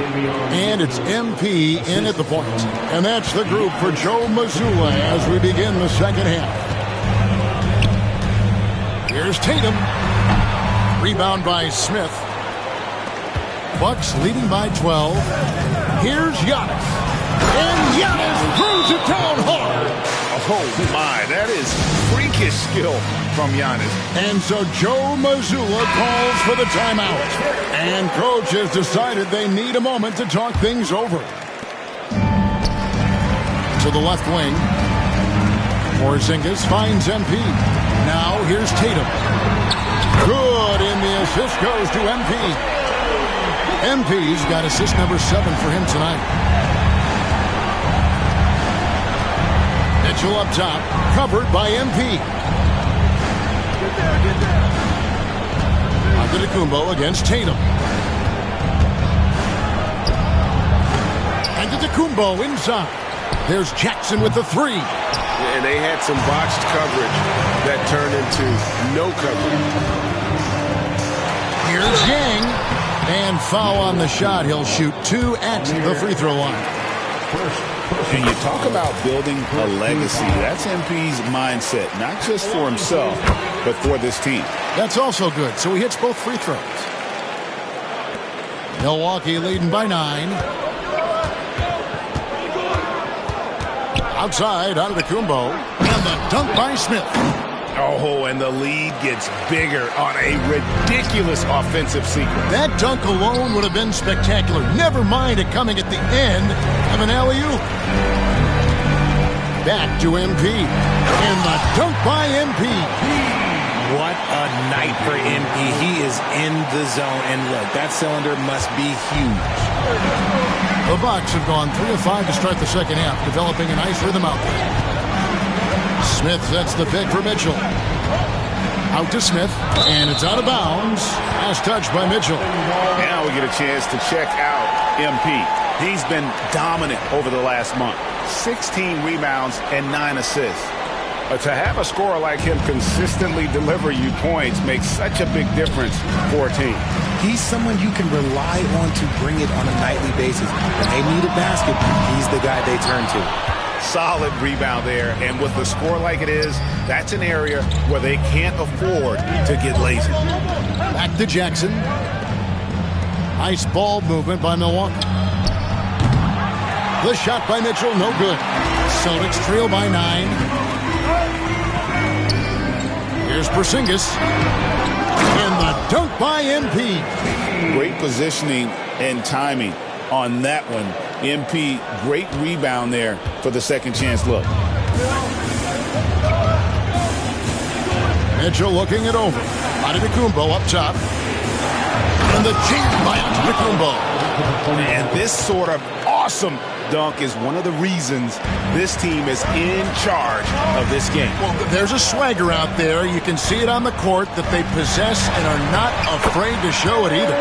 And it's MP in at the point. And that's the group for Joe Mazzulla as we begin the second half. Here's Tatum. Rebound by Smith. Bucks leading by 12. Here's Giannis. And Giannis throws it down hard. Oh, my. That is freakish skill from Giannis. And so Joe Mazzulla calls for the timeout. And coach has decided they need a moment to talk things over. To the left wing. Porzingis finds MP. Now here's Tatum. Good, and the assist goes to MP. MP's got assist number 7 for him tonight. Mitchell up top, covered by MP. Antetokounmpo against Tatum. Antetokounmpo inside. There's Jackson with the 3. And they had some botched coverage that turned into no coverage. Here's Yang. And foul on the shot. He'll shoot 2 at the free throw line. And you talk about building a legacy. That's MP's mindset, not just for himself, but for this team. That's also good. So he hits both free throws. Milwaukee leading by 9. Outside, Antetokounmpo. And the dunk by Smith. Oh, and the lead gets bigger on a ridiculous offensive sequence. That dunk alone would have been spectacular. Never mind it coming at the end of an alley-oop. Back to MP. And the dunk by MP. What a night for MP. He is in the zone. And look, that cylinder must be huge. The Bucks have gone 3 of 5 to start the second half, developing a nice rhythm out there. Smith sets the pick for Mitchell. Out to Smith, and it's out of bounds. Last touch by Mitchell. Now we get a chance to check out MP. He's been dominant over the last month. 16 rebounds and 9 assists. To have a scorer like him consistently deliver you points makes such a big difference for a team. He's someone you can rely on to bring it on a nightly basis. When they need a basket, he's the guy they turn to. Solid rebound there, and with the score like it is, that's an area where they can't afford to get lazy. Back to Jackson. Nice ball movement by Milwaukee. The shot by Mitchell, no good. Celtics trail by 9. Here's Porzingis. And the dunk by MP. Great positioning and timing on that one. MP, great rebound there for the second chance look. Mitchell looking it over. Antetokounmpo up top. And the jam by Antetokounmpo. And this sort of awesome dunk is one of the reasons this team is in charge of this game. Well, there's a swagger out there. You can see it on the court that they possess and are not afraid to show it either.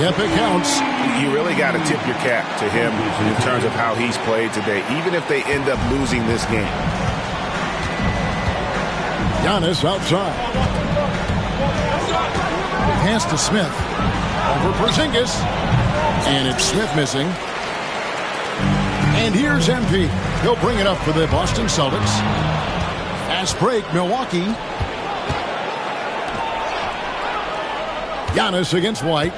Yep, it counts. You really got to tip your cap to him in terms of how he's played today, even if they end up losing this game. Giannis outside. Pass to Smith. Over Porzingis. And it's Smith missing. And here's MP. He'll bring it up for the Boston Celtics. Fast break, Milwaukee. Giannis against White.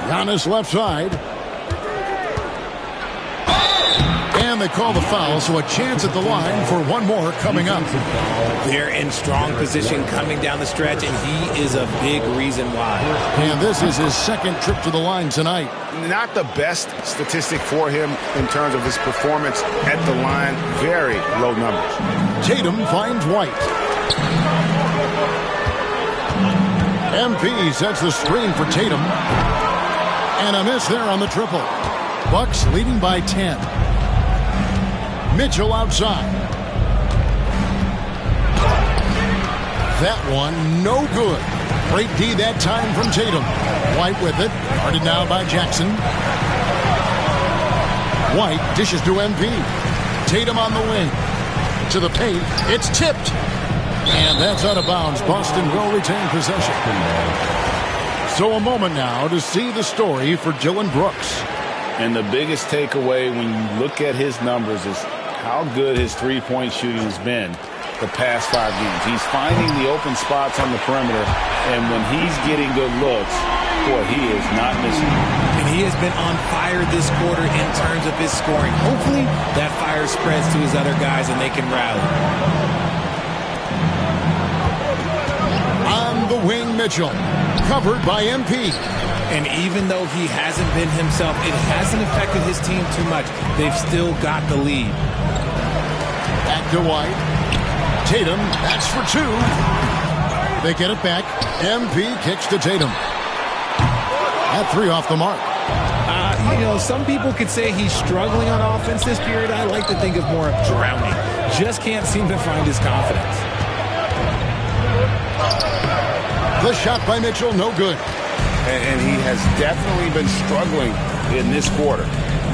Giannis left side. And they call the foul, so a chance at the line for one more coming up. They're in strong position coming down the stretch, and he is a big reason why. And this is his second trip to the line tonight. Not the best statistic for him in terms of his performance at the line. Very low numbers. Tatum finds White. MP sets the screen for Tatum. And a miss there on the triple. Bucks leading by 10. Mitchell outside. That one, no good. Great D that time from Tatum. White with it. Guarded now by Jackson. White dishes to MP. Tatum on the wing. To the paint. It's tipped. And that's out of bounds. Boston will retain possession. So a moment now to see the story for Dillon Brooks. And the biggest takeaway when you look at his numbers is how good his three-point shooting has been the past 5 games. He's finding the open spots on the perimeter, and when he's getting good looks, boy, he is not missing. And he has been on fire this quarter in terms of his scoring. Hopefully that fire spreads to his other guys and they can rally. On the wing, Mitchell. Covered by MP. And even though he hasn't been himself, it hasn't affected his team too much. They've still got the lead. Back to White. Tatum, that's for 2. They get it back. MP kicks to Tatum. That 3 off the mark. Some people could say he's struggling on offense this period. I like to think of more of drowning. Just can't seem to find his confidence. The shot by Mitchell, no good. And he has definitely been struggling in this quarter.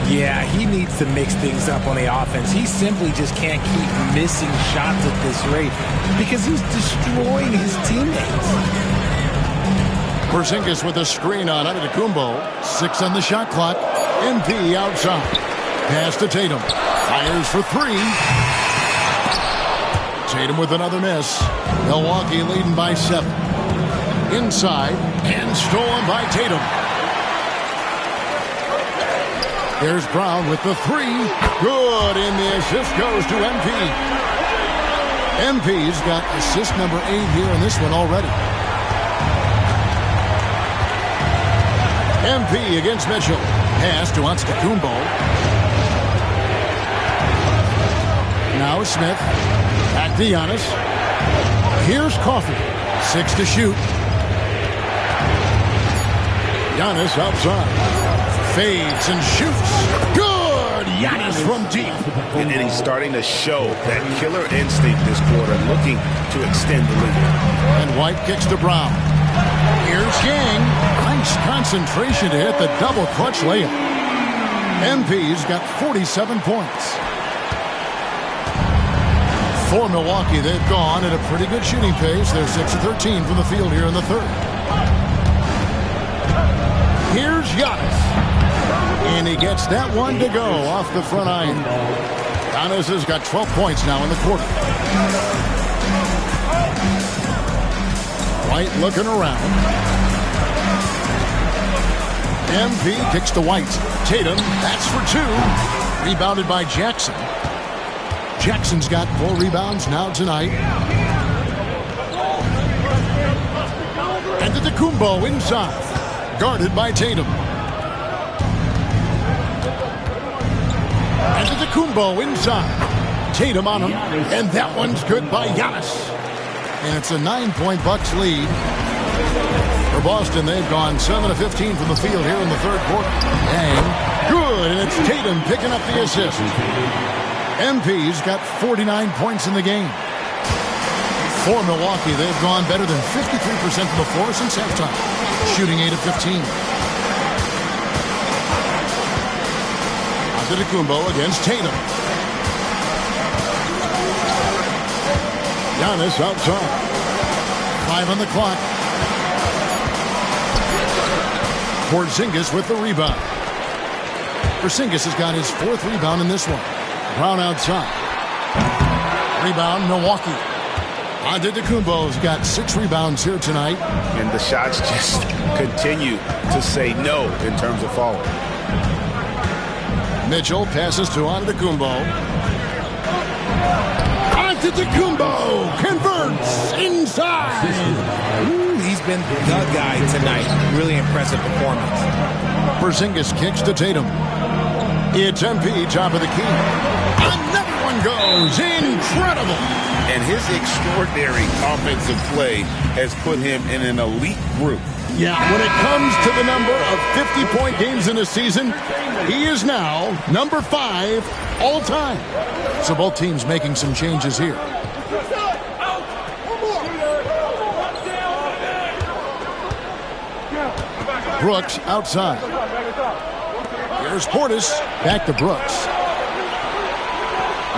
Yeah, he needs to mix things up on the offense. He simply just can't keep missing shots at this rate because he's destroying his teammates. Porzingis with a screen on Antetokounmpo. 6 on the shot clock. MP outside. Pass to Tatum. Fires for 3. Tatum with another miss. Milwaukee leading by 7. Inside and stolen by Tatum. There's Brown with the 3. Good, and the assist goes to MP. MP's got assist number 8 here in this one already. MP against Mitchell. Pass to Antetokounmpo. Now Smith. Back to Giannis. Here's Coffey. 6 to shoot. Giannis outside. Fades and shoots. Good! Giannis from deep. And he's starting to show that killer instinct this quarter, looking to extend the lead. And White kicks to Brown. Here's Yang. Nice concentration to hit the double clutch layup. MP's got 47 points. For Milwaukee, they've gone at a pretty good shooting pace. They're 6 of 13 from the field here in the third. Here's Giannis. And he gets that one to go off the front iron. Giannis has got 12 points now in the quarter. White looking around. MP kicks to White. Tatum, that's for 2. Rebounded by Jackson. Jackson's got 4 rebounds now tonight. Antetokounmpo inside. Guarded by Tatum. Antetokounmpo inside. Tatum on him. And that one's good by Giannis. And it's a 9-point Bucks lead. For Boston, they've gone 7 of 15 from the field here in the third quarter. And good. And it's Tatum picking up the assist. MP's got 49 points in the game. For Milwaukee, they've gone better than 53% from the floor since halftime, shooting 8 of 15. Antetokounmpo against Tatum. Giannis outside. 5 on the clock. Porzingis with the rebound. Porzingis has got his 4th rebound in this one. Brown outside. Rebound, Milwaukee. Antetokounmpo's got 6 rebounds here tonight. And the shots just continue to say no in terms of falling. Mitchell passes to Antetokounmpo. Antetokounmpo converts inside. Ooh, he's been the guy tonight. Really impressive performance. Porzingis kicks to Tatum. It's MP, top of the key. Another one goes. Incredible. And his extraordinary offensive play has put him in an elite group. Yeah, when it comes to the number of 50-point games in a season, he is now number 5 all time. So both teams making some changes here. Brooks outside. Here's Portis. Back to Brooks.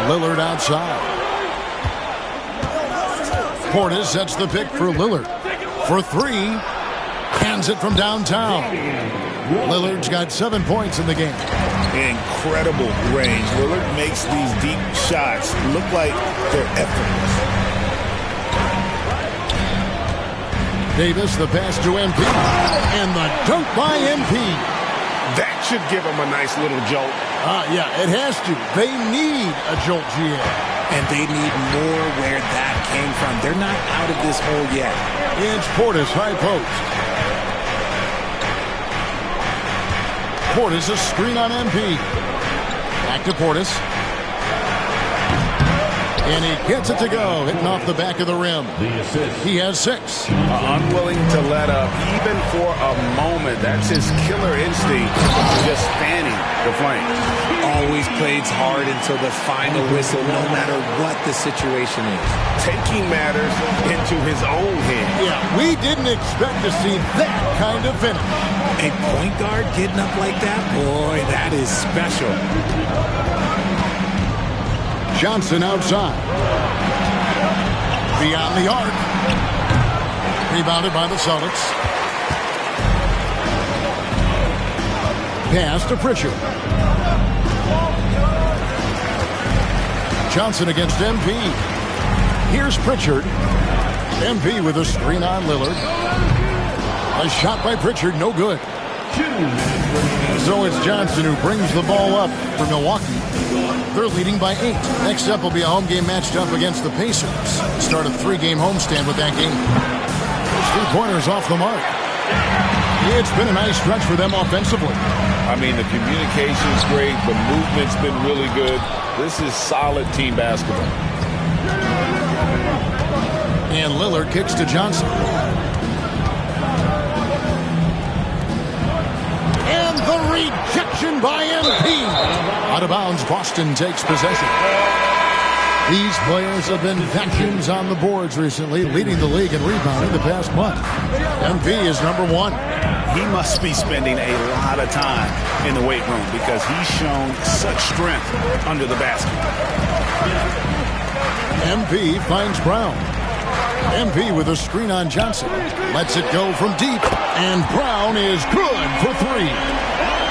Lillard outside. Portis sets the pick for Lillard. For 3. Hands it from downtown. Lillard's got 7 points in the game. Incredible range. Lillard makes these deep shots look like they're effortless. Davis, the pass to MP. And the dunk by MP. That should give him a nice little jolt. Yeah, it has to. They need a jolt, GA. And they need more where that came from. They're not out of this hole yet. It's Portis, high post. Portis, a screen on MP. Back to Portis. And he gets it to go, hitting off the back of the rim. He has 6. Unwilling to let up, even for a moment. That's his killer instinct, just fanning the flames. Always plays hard until the final whistle, no matter what the situation is. Taking matters into his own hands. Yeah, we didn't expect to see that kind of finish. A point guard getting up like that? Boy, that is special. Johnson outside. Beyond the arc. Rebounded by the Celtics. Pass to Pritchard. Johnson against MP. Here's Pritchard. MP with a screen on Lillard. A shot by Pritchard, no good. So it's Johnson who brings the ball up for Milwaukee. They're leading by 8. Next up will be a home game matched up against the Pacers. Start a 3-game homestand with that game. 3-pointers off the mark. It's been a nice stretch for them offensively. I mean, the communication's great. The movement's been really good. This is solid team basketball. And Lillard kicks to Johnson. And the rejection by MP. Out of bounds, Boston takes possession. These players have been vacuums on the boards recently, leading the league in rebounding the past month. MP is number 1. He must be spending a lot of time in the weight room because he's shown such strength under the basket. MP finds Brown. MP with a screen on Johnson. Lets it go from deep. And Brown is good for 3.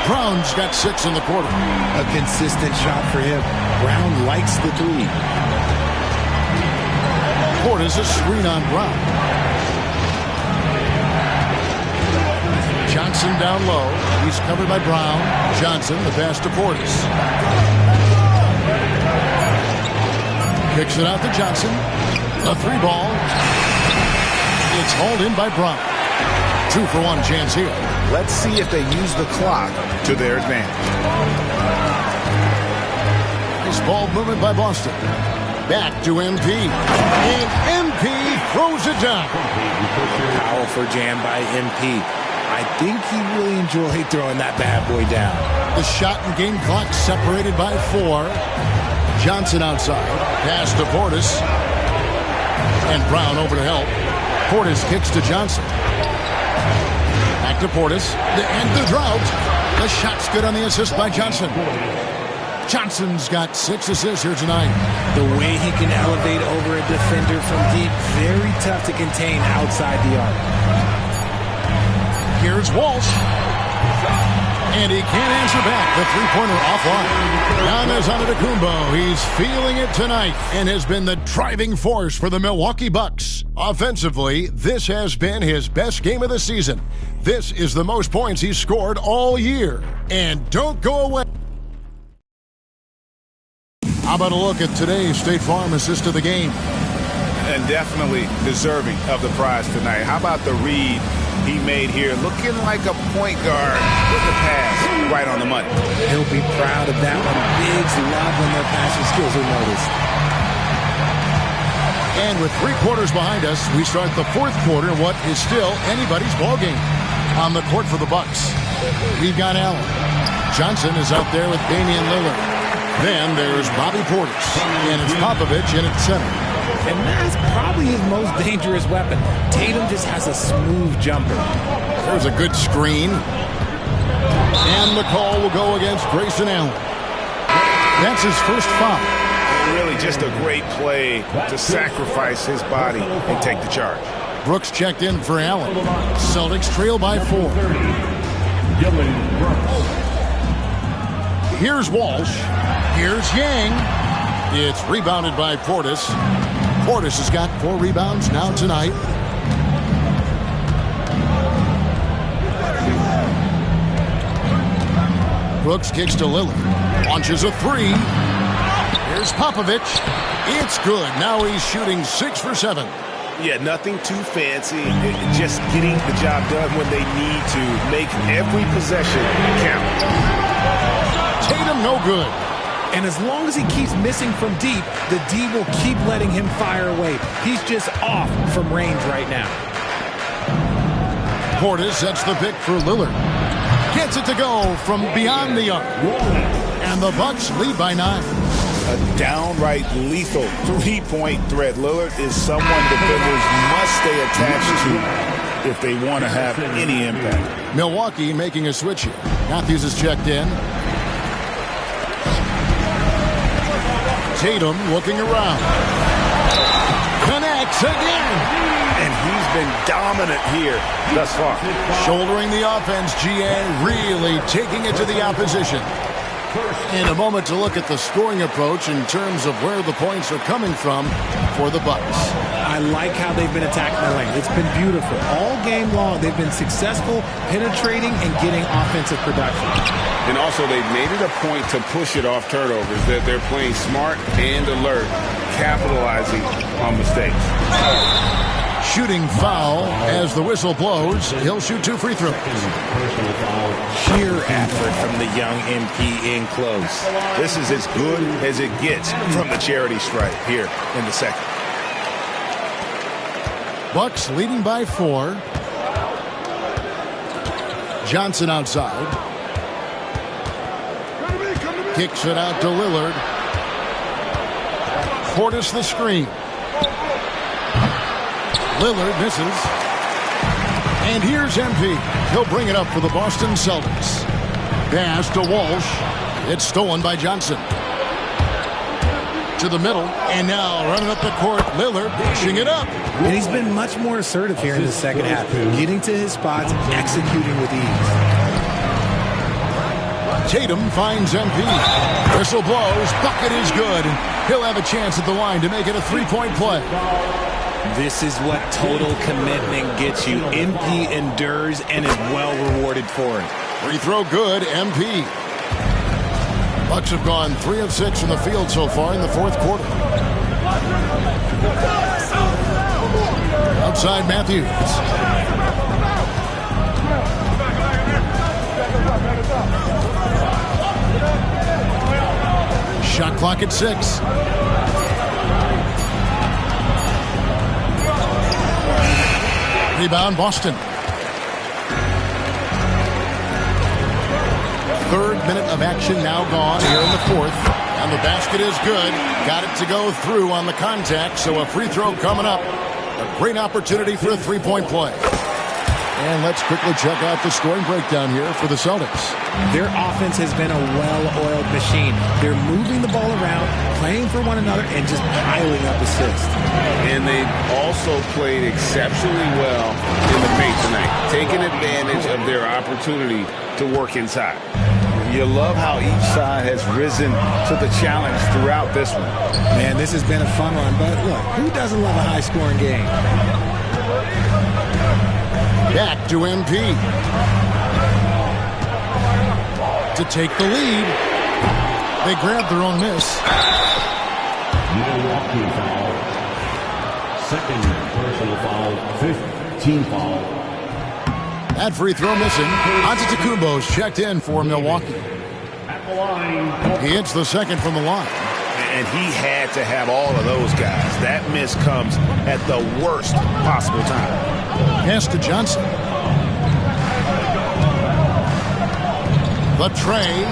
Brown's got 6 in the quarter. A consistent shot for him. Brown likes the 3. Portis a screen on Brown. Johnson down low. He's covered by Brown. Johnson, the pass to Portis. Kicks it out to Johnson. The 3 ball. It's hauled in by Brown. 2-for-1 chance here. Let's see if they use the clock to their advantage. Nice ball movement by Boston. Back to MP. And MP throws it down. Powerful jam by MP. I think he really enjoyed throwing that bad boy down. The shot and game clock separated by 4. Johnson outside. Pass to Portis. And Brown over to help. Portis kicks to Johnson. Back to Portis. And the drought. The shot's good on the assist by Johnson. Johnson's got 6 assists here tonight. The way he can elevate over a defender from deep, very tough to contain outside the arc. Here's Walsh. And he can't answer back. The three-pointer offline. Giannis Antetokounmpo, he's feeling it tonight and has been the driving force for the Milwaukee Bucks. Offensively, this has been his best game of the season. This is the most points he's scored all year. And don't go away. How about a look at today's State Farm assist of the game? And definitely deserving of the prize tonight. How about the read he made here? Looking like a point guard with the pass right on the money. He'll be proud of that one. Bigs love when their passing skills are noticed. And with 3 quarters behind us, we start the fourth quarter, what is still anybody's ballgame. On the court for the Bucks, we've got Allen. Johnson is out there with Damian Lillard. Then there's Bobby Portis, and it's Popovich in at center. And that's probably his most dangerous weapon. Tatum just has a smooth jumper. There's a good screen. And the call will go against Grayson Allen. That's his first foul. Really just a great play to sacrifice his body and take the charge. Brooks checked in for Allen. Celtics trail by 4. Here's Walsh. Here's Yang. It's rebounded by Portis. Portis has got 4 rebounds now tonight. Brooks kicks to Lillard. Launches a 3. Here's Popovich. It's good. Now he's shooting 6 for 7. Yeah, nothing too fancy. Just getting the job done when they need to. Make every possession count. Tatum no good. And as long as he keeps missing from deep, the D will keep letting him fire away. He's just off from range right now. Portis sets the pick for Lillard. Gets it to go from beyond the arc. And the Bucks lead by 9. A downright lethal three-point threat. Lillard is someone defenders must stay attached to if they want to have any impact. Milwaukee making a switch here. Matthews is checked in. Tatum looking around. Connects again. And he's been dominant here thus far. Shouldering the offense, GA really taking it to the opposition. In a moment to look at the scoring approach in terms of where the points are coming from for the Bucks. I like how they've been attacking the lane. It's been beautiful. All game long, they've been successful penetrating and getting offensive production. And also, they've made it a point to push it off turnovers. That they're playing smart and alert, capitalizing on mistakes. Shooting foul as the whistle blows. He'll shoot 2 free throws. Sheer effort from the young MP in close. This is as good as it gets from the charity stripe here in the second. Bucks leading by 4. Johnson outside. Kicks it out to Lillard. Portis the screen. Lillard misses. And here's MP. He'll bring it up for the Boston Celtics. Pass to Walsh. It's stolen by Johnson. To the middle. And now running up the court, Lillard pushing it up. And he's been much more assertive here in the second half. Getting to his spots, executing with ease. Tatum finds MP. Whistle blows. Bucket is good. And he'll have a chance at the line to make it a 3-point play. This is what total commitment gets you. MP endures and is well rewarded for it. Free throw good, MP. Bucks have gone 3 of 6 from the field so far in the fourth quarter. Outside Matthews. Shot clock at 6. Rebound, Boston. 3rd minute of action now gone here in the 4th. And the basket is good. Got it to go through on the contact, so a free throw coming up. A great opportunity for a 3-point play. And let's quickly check out the scoring breakdown here for the Celtics. Their offense has been a well-oiled machine. They're moving the ball around, playing for one another, and just piling up assists. And and they also played exceptionally well in the paint tonight, taking advantage of their opportunity to work inside. You love how each side has risen to the challenge throughout this one. Man, this has been a fun one, but look, who doesn't love a high-scoring game? Back to MP. To take the lead. They grab their own miss. Milwaukee foul. Second personal foul. 15 foul. That free throw missing. Antetokounmpo's checked in for Milwaukee. He hits the second from the line. And he had to have all of those guys. That miss comes at the worst possible time. Pass to Johnson. The tray.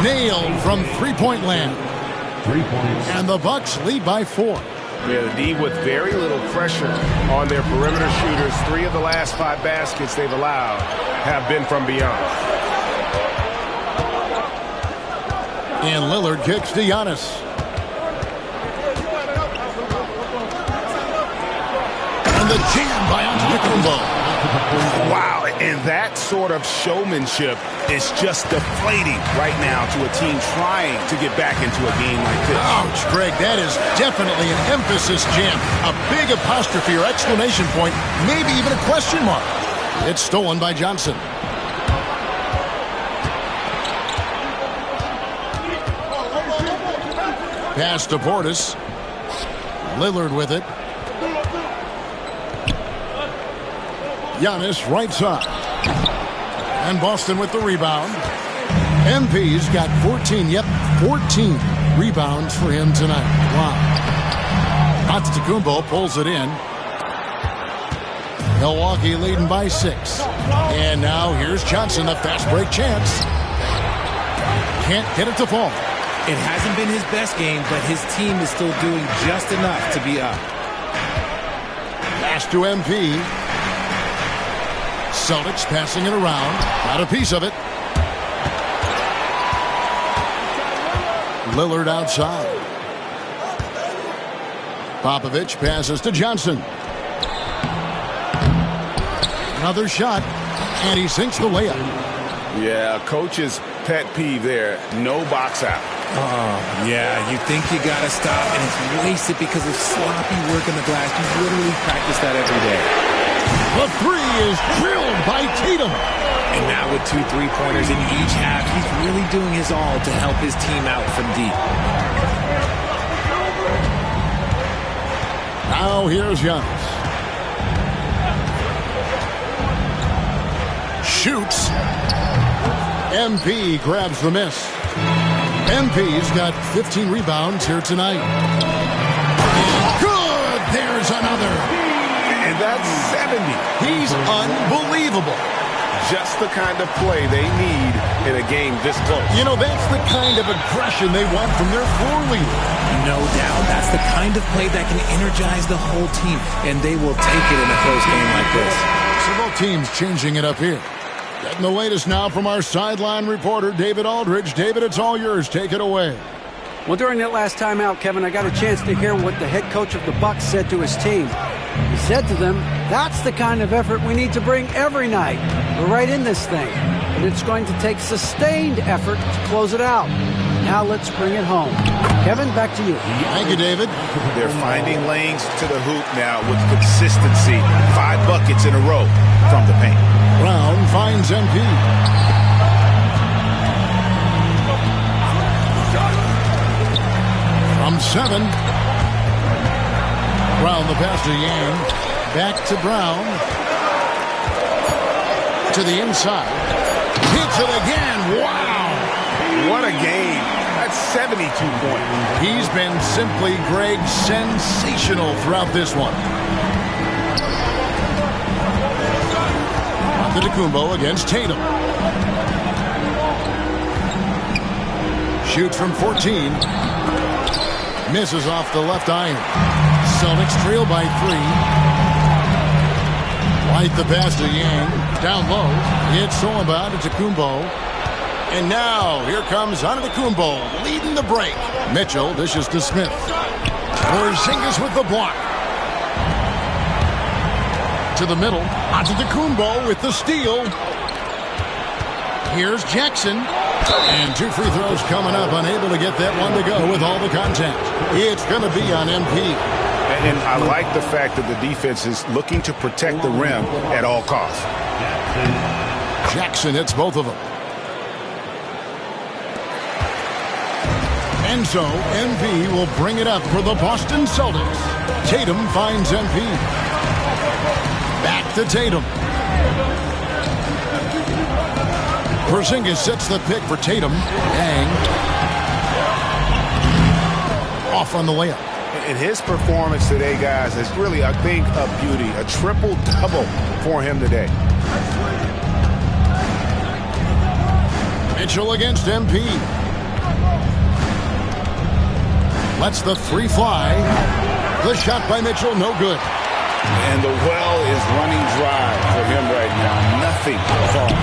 Nailed from three-point land. 3 points. And the Bucks lead by 4. Yeah, the D with very little pressure on their perimeter shooters. 3 of the last 5 baskets they've allowed have been from beyond. And Lillard kicks to Giannis. And the jam by Antetokounmpo. Wow, and that sort of showmanship is just deflating right now to a team trying to get back into a game like this. Ouch, Greg, that is definitely an emphasis jam. A big apostrophe or exclamation point, maybe even a question mark. It's stolen by Johnson. Pass to Portis. Lillard with it. Giannis right side. And Boston with the rebound. MP's got 14, 14 rebounds for him tonight. Wow. Antetokounmpo pulls it in. Milwaukee leading by 6. And now here's Johnson, a fast break chance. Can't get it to fall. It hasn't been his best game, but his team is still doing just enough to be up. Pass to MP. Celtics passing it around. Got a piece of it. Lillard outside. Popovich passes to Johnson. Another shot. And he sinks the layup. Yeah, coach's pet peeve there. No box out. Oh, yeah, you think you got to stop, and it's wasted because of sloppy work in the glass. You literally practice that every day. The three is drilled by Tatum. And now with 2 3-pointers in each half, he's really doing his all to help his team out from deep. Now here's Giannis. Shoots. MP grabs the miss. MP's got 15 rebounds here tonight. And good! There's another. And that's 70. He's unbelievable. Just the kind of play they need in a game this close. You know, that's the kind of aggression they want from their floor leader. No doubt. That's the kind of play that can energize the whole team, and they will take it in a close game like this. Several teams changing it up here. Getting the latest now from our sideline reporter, David Aldridge. David, it's all yours. Take it away. Well, during that last timeout, Kevin, I got a chance to hear what the head coach of the Bucks said to his team. He said to them, that's the kind of effort we need to bring every night. We're right in this thing, but it's going to take sustained effort to close it out. Now let's bring it home. Kevin, back to you. Thank you, David. They're finding lanes to the hoop now with consistency. 5 buckets in a row from the paint. Brown finds MP. From 7. Brown the pass to Yang. Back to Brown. To the inside. Hits it again. Wow. What a game. That's 72 points. He's been simply, Greg, sensational throughout this one. Antetokounmpo against Tatum. Shoots from 14. Misses off the left iron. Celtics trail by 3. White the pass to Yang. Down low. It's Solomon to Antetokounmpo. And now, here comes Antetokounmpo leading the break. Mitchell dishes to Smith. Porzingis with the block. to the middle. Antetokounmpo with the steal. Here's Jackson. And 2 free throws coming up. Unable to get that one to go with all the contact. It's going to be on MP. And I like the fact that the defense is looking to protect the rim at all costs. Jackson hits both of them. And so MP will bring it up for the Boston Celtics. Tatum finds MP. Back to Tatum. Porzingis sets the pick for Tatum. Yang. Off on the layup. And his performance today, guys, is really a thing of beauty. A triple-double for him today. Mitchell against MP. Lets the 3 fly. The shot by Mitchell, no good. And the well is running dry for him right now. Nothing falling.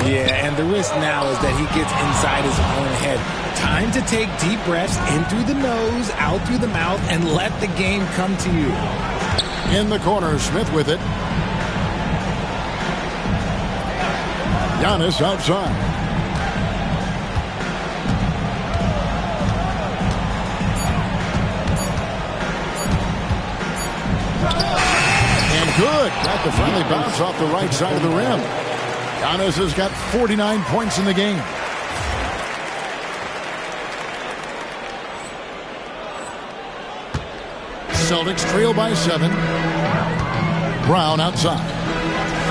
Yeah, and the risk now is that he gets inside his own head. Time to take deep breaths in through the nose, out through the mouth, and let the game come to you. In the corner, Smith with it. Giannis outside. And good. Got the friendly bounce off the right side of the rim. Giannis has got 49 points in the game. Celtics trail by 7. Brown outside.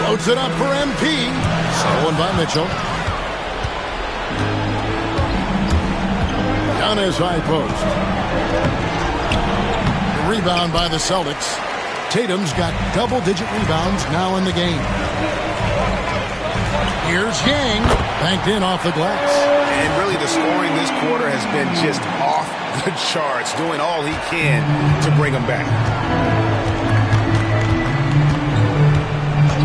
Floats it up for MP. Stolen by Mitchell. Giannis high post. Rebound by the Celtics. Tatum's got double-digit rebounds now in the game. Here's Yang, banked in off the glass. And really the scoring this quarter has been just off the charts, doing all he can to bring them back.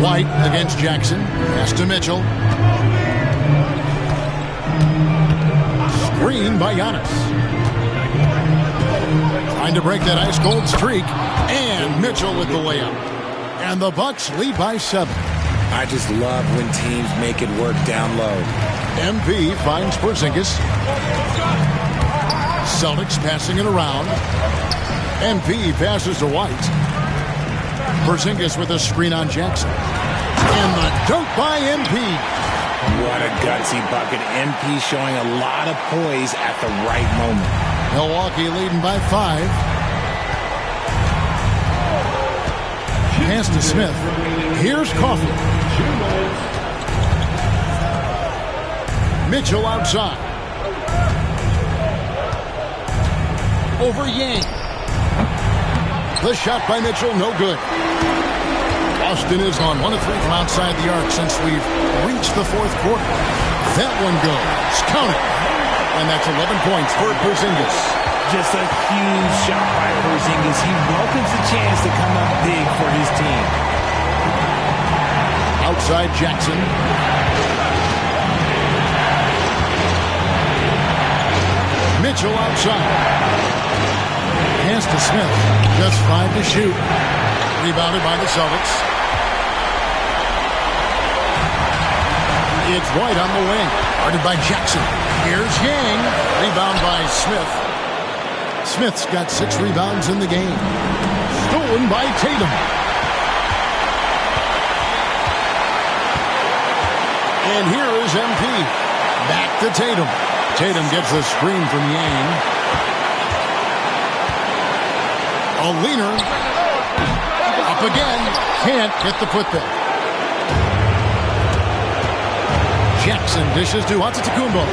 White against Jackson. Pass to Mitchell. Screen by Giannis. Trying to break that ice-cold streak. And Mitchell with the layup. And the Bucks lead by 7. I just love when teams make it work down low. MP finds Porzingis. Celtics passing it around. MP passes to White. Porzingis with a screen on Jackson. And the dunk by MP. What a gutsy bucket. MP showing a lot of poise at the right moment. Milwaukee leading by 5. Pass to Smith. Here's Coffey. Mitchell outside. Over Yang. The shot by Mitchell, no good. Boston is on 1 of 3 from outside the arc since we've reached the 4th quarter. That one goes. Count it. And that's 11 points for Porzingis. Just a huge shot by Porzingis. He welcomes the chance to come up big for his team. Outside Jackson. Mitchell outside. Pass to Smith. Just 5 to shoot. Rebounded by the Celtics. It's White on the wing. Guarded by Jackson. Here's Yang. Rebound by Smith. Smith's got 6 rebounds in the game. Stolen by Tatum. And here is MP. Back to Tatum. Tatum gets the screen from Yang. A leaner. Up again. Can't get the putback. Jackson dishes to Antetokounmpo.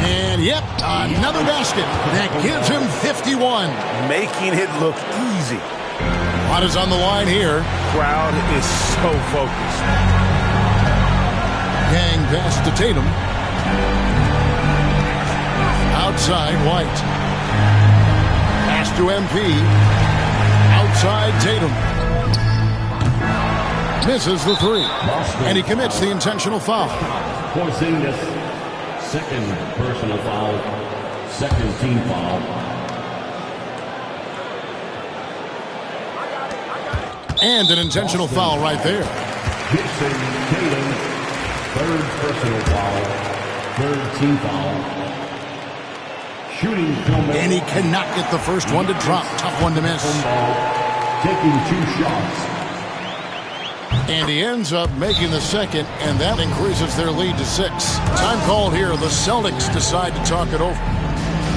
And yep, another basket. That gives him 51. Making it look easy. What is on the line here? Crowd is so focused. Yang pass to Tatum. Outside, White. Pass to MP. Outside, Tatum. Misses the 3. And he commits the intentional foul. Porzingis, second personal foul, second team foul. And an intentional foul right there. Gibson Tatum, third personal foul, third team foul. Shooting from and he cannot get the first one to drop. Tough one to miss. Taking 2 shots. And he ends up making the second, and that increases their lead to 6. Time called here. The Celtics decide to talk it over.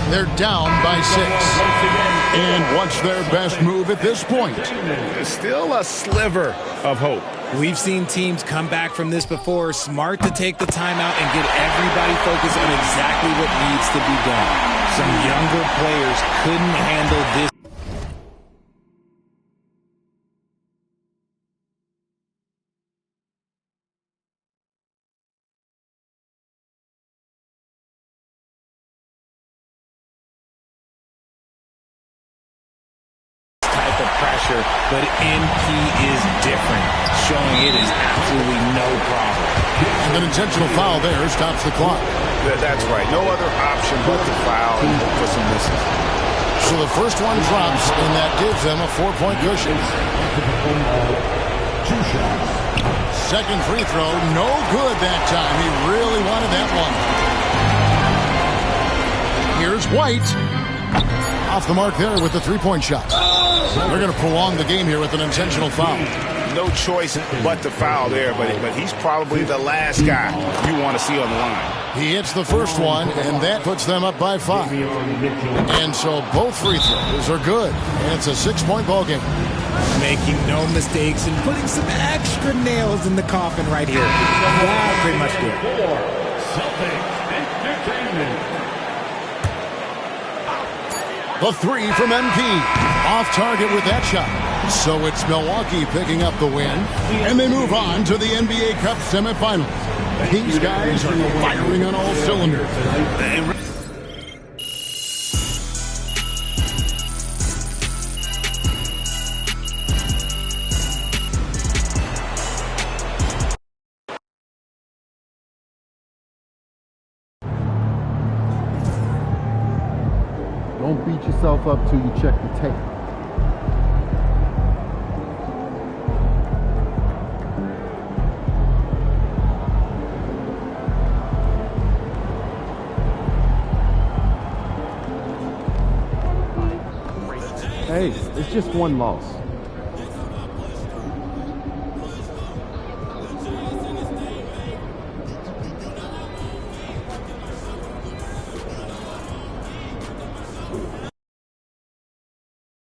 They're down by 6. And what's their best move at this point? There's still a sliver of hope. We've seen teams come back from this before. Smart to take the timeout and get everybody focused on exactly what needs to be done. Some younger players couldn't handle this. Pressure, but MP is different, showing it is absolutely no problem. And an intentional foul there stops the clock. That's right. No other option but to foul and look for some misses. So the first one drops, and that gives them a 4-point cushion. 2 shots. Second free throw, no good that time. He really wanted that one. Here's White. Off the mark there with the 3-point shot. They're going to prolong the game here with an intentional foul. No choice but to foul there, but he's probably the last guy you want to see on the line. He hits the first one, and that puts them up by 5. And so both free throws are good. And it's a 6-point ball game. Making no mistakes and putting some extra nails in the coffin right here. That pretty much did. The 3 from MP. Off target with that shot. So it's Milwaukee picking up the win. And they move on to the NBA Cup semifinals. These guys are firing on all cylinders. Don't beat yourself up till you check the tape. Hey, it's just one loss.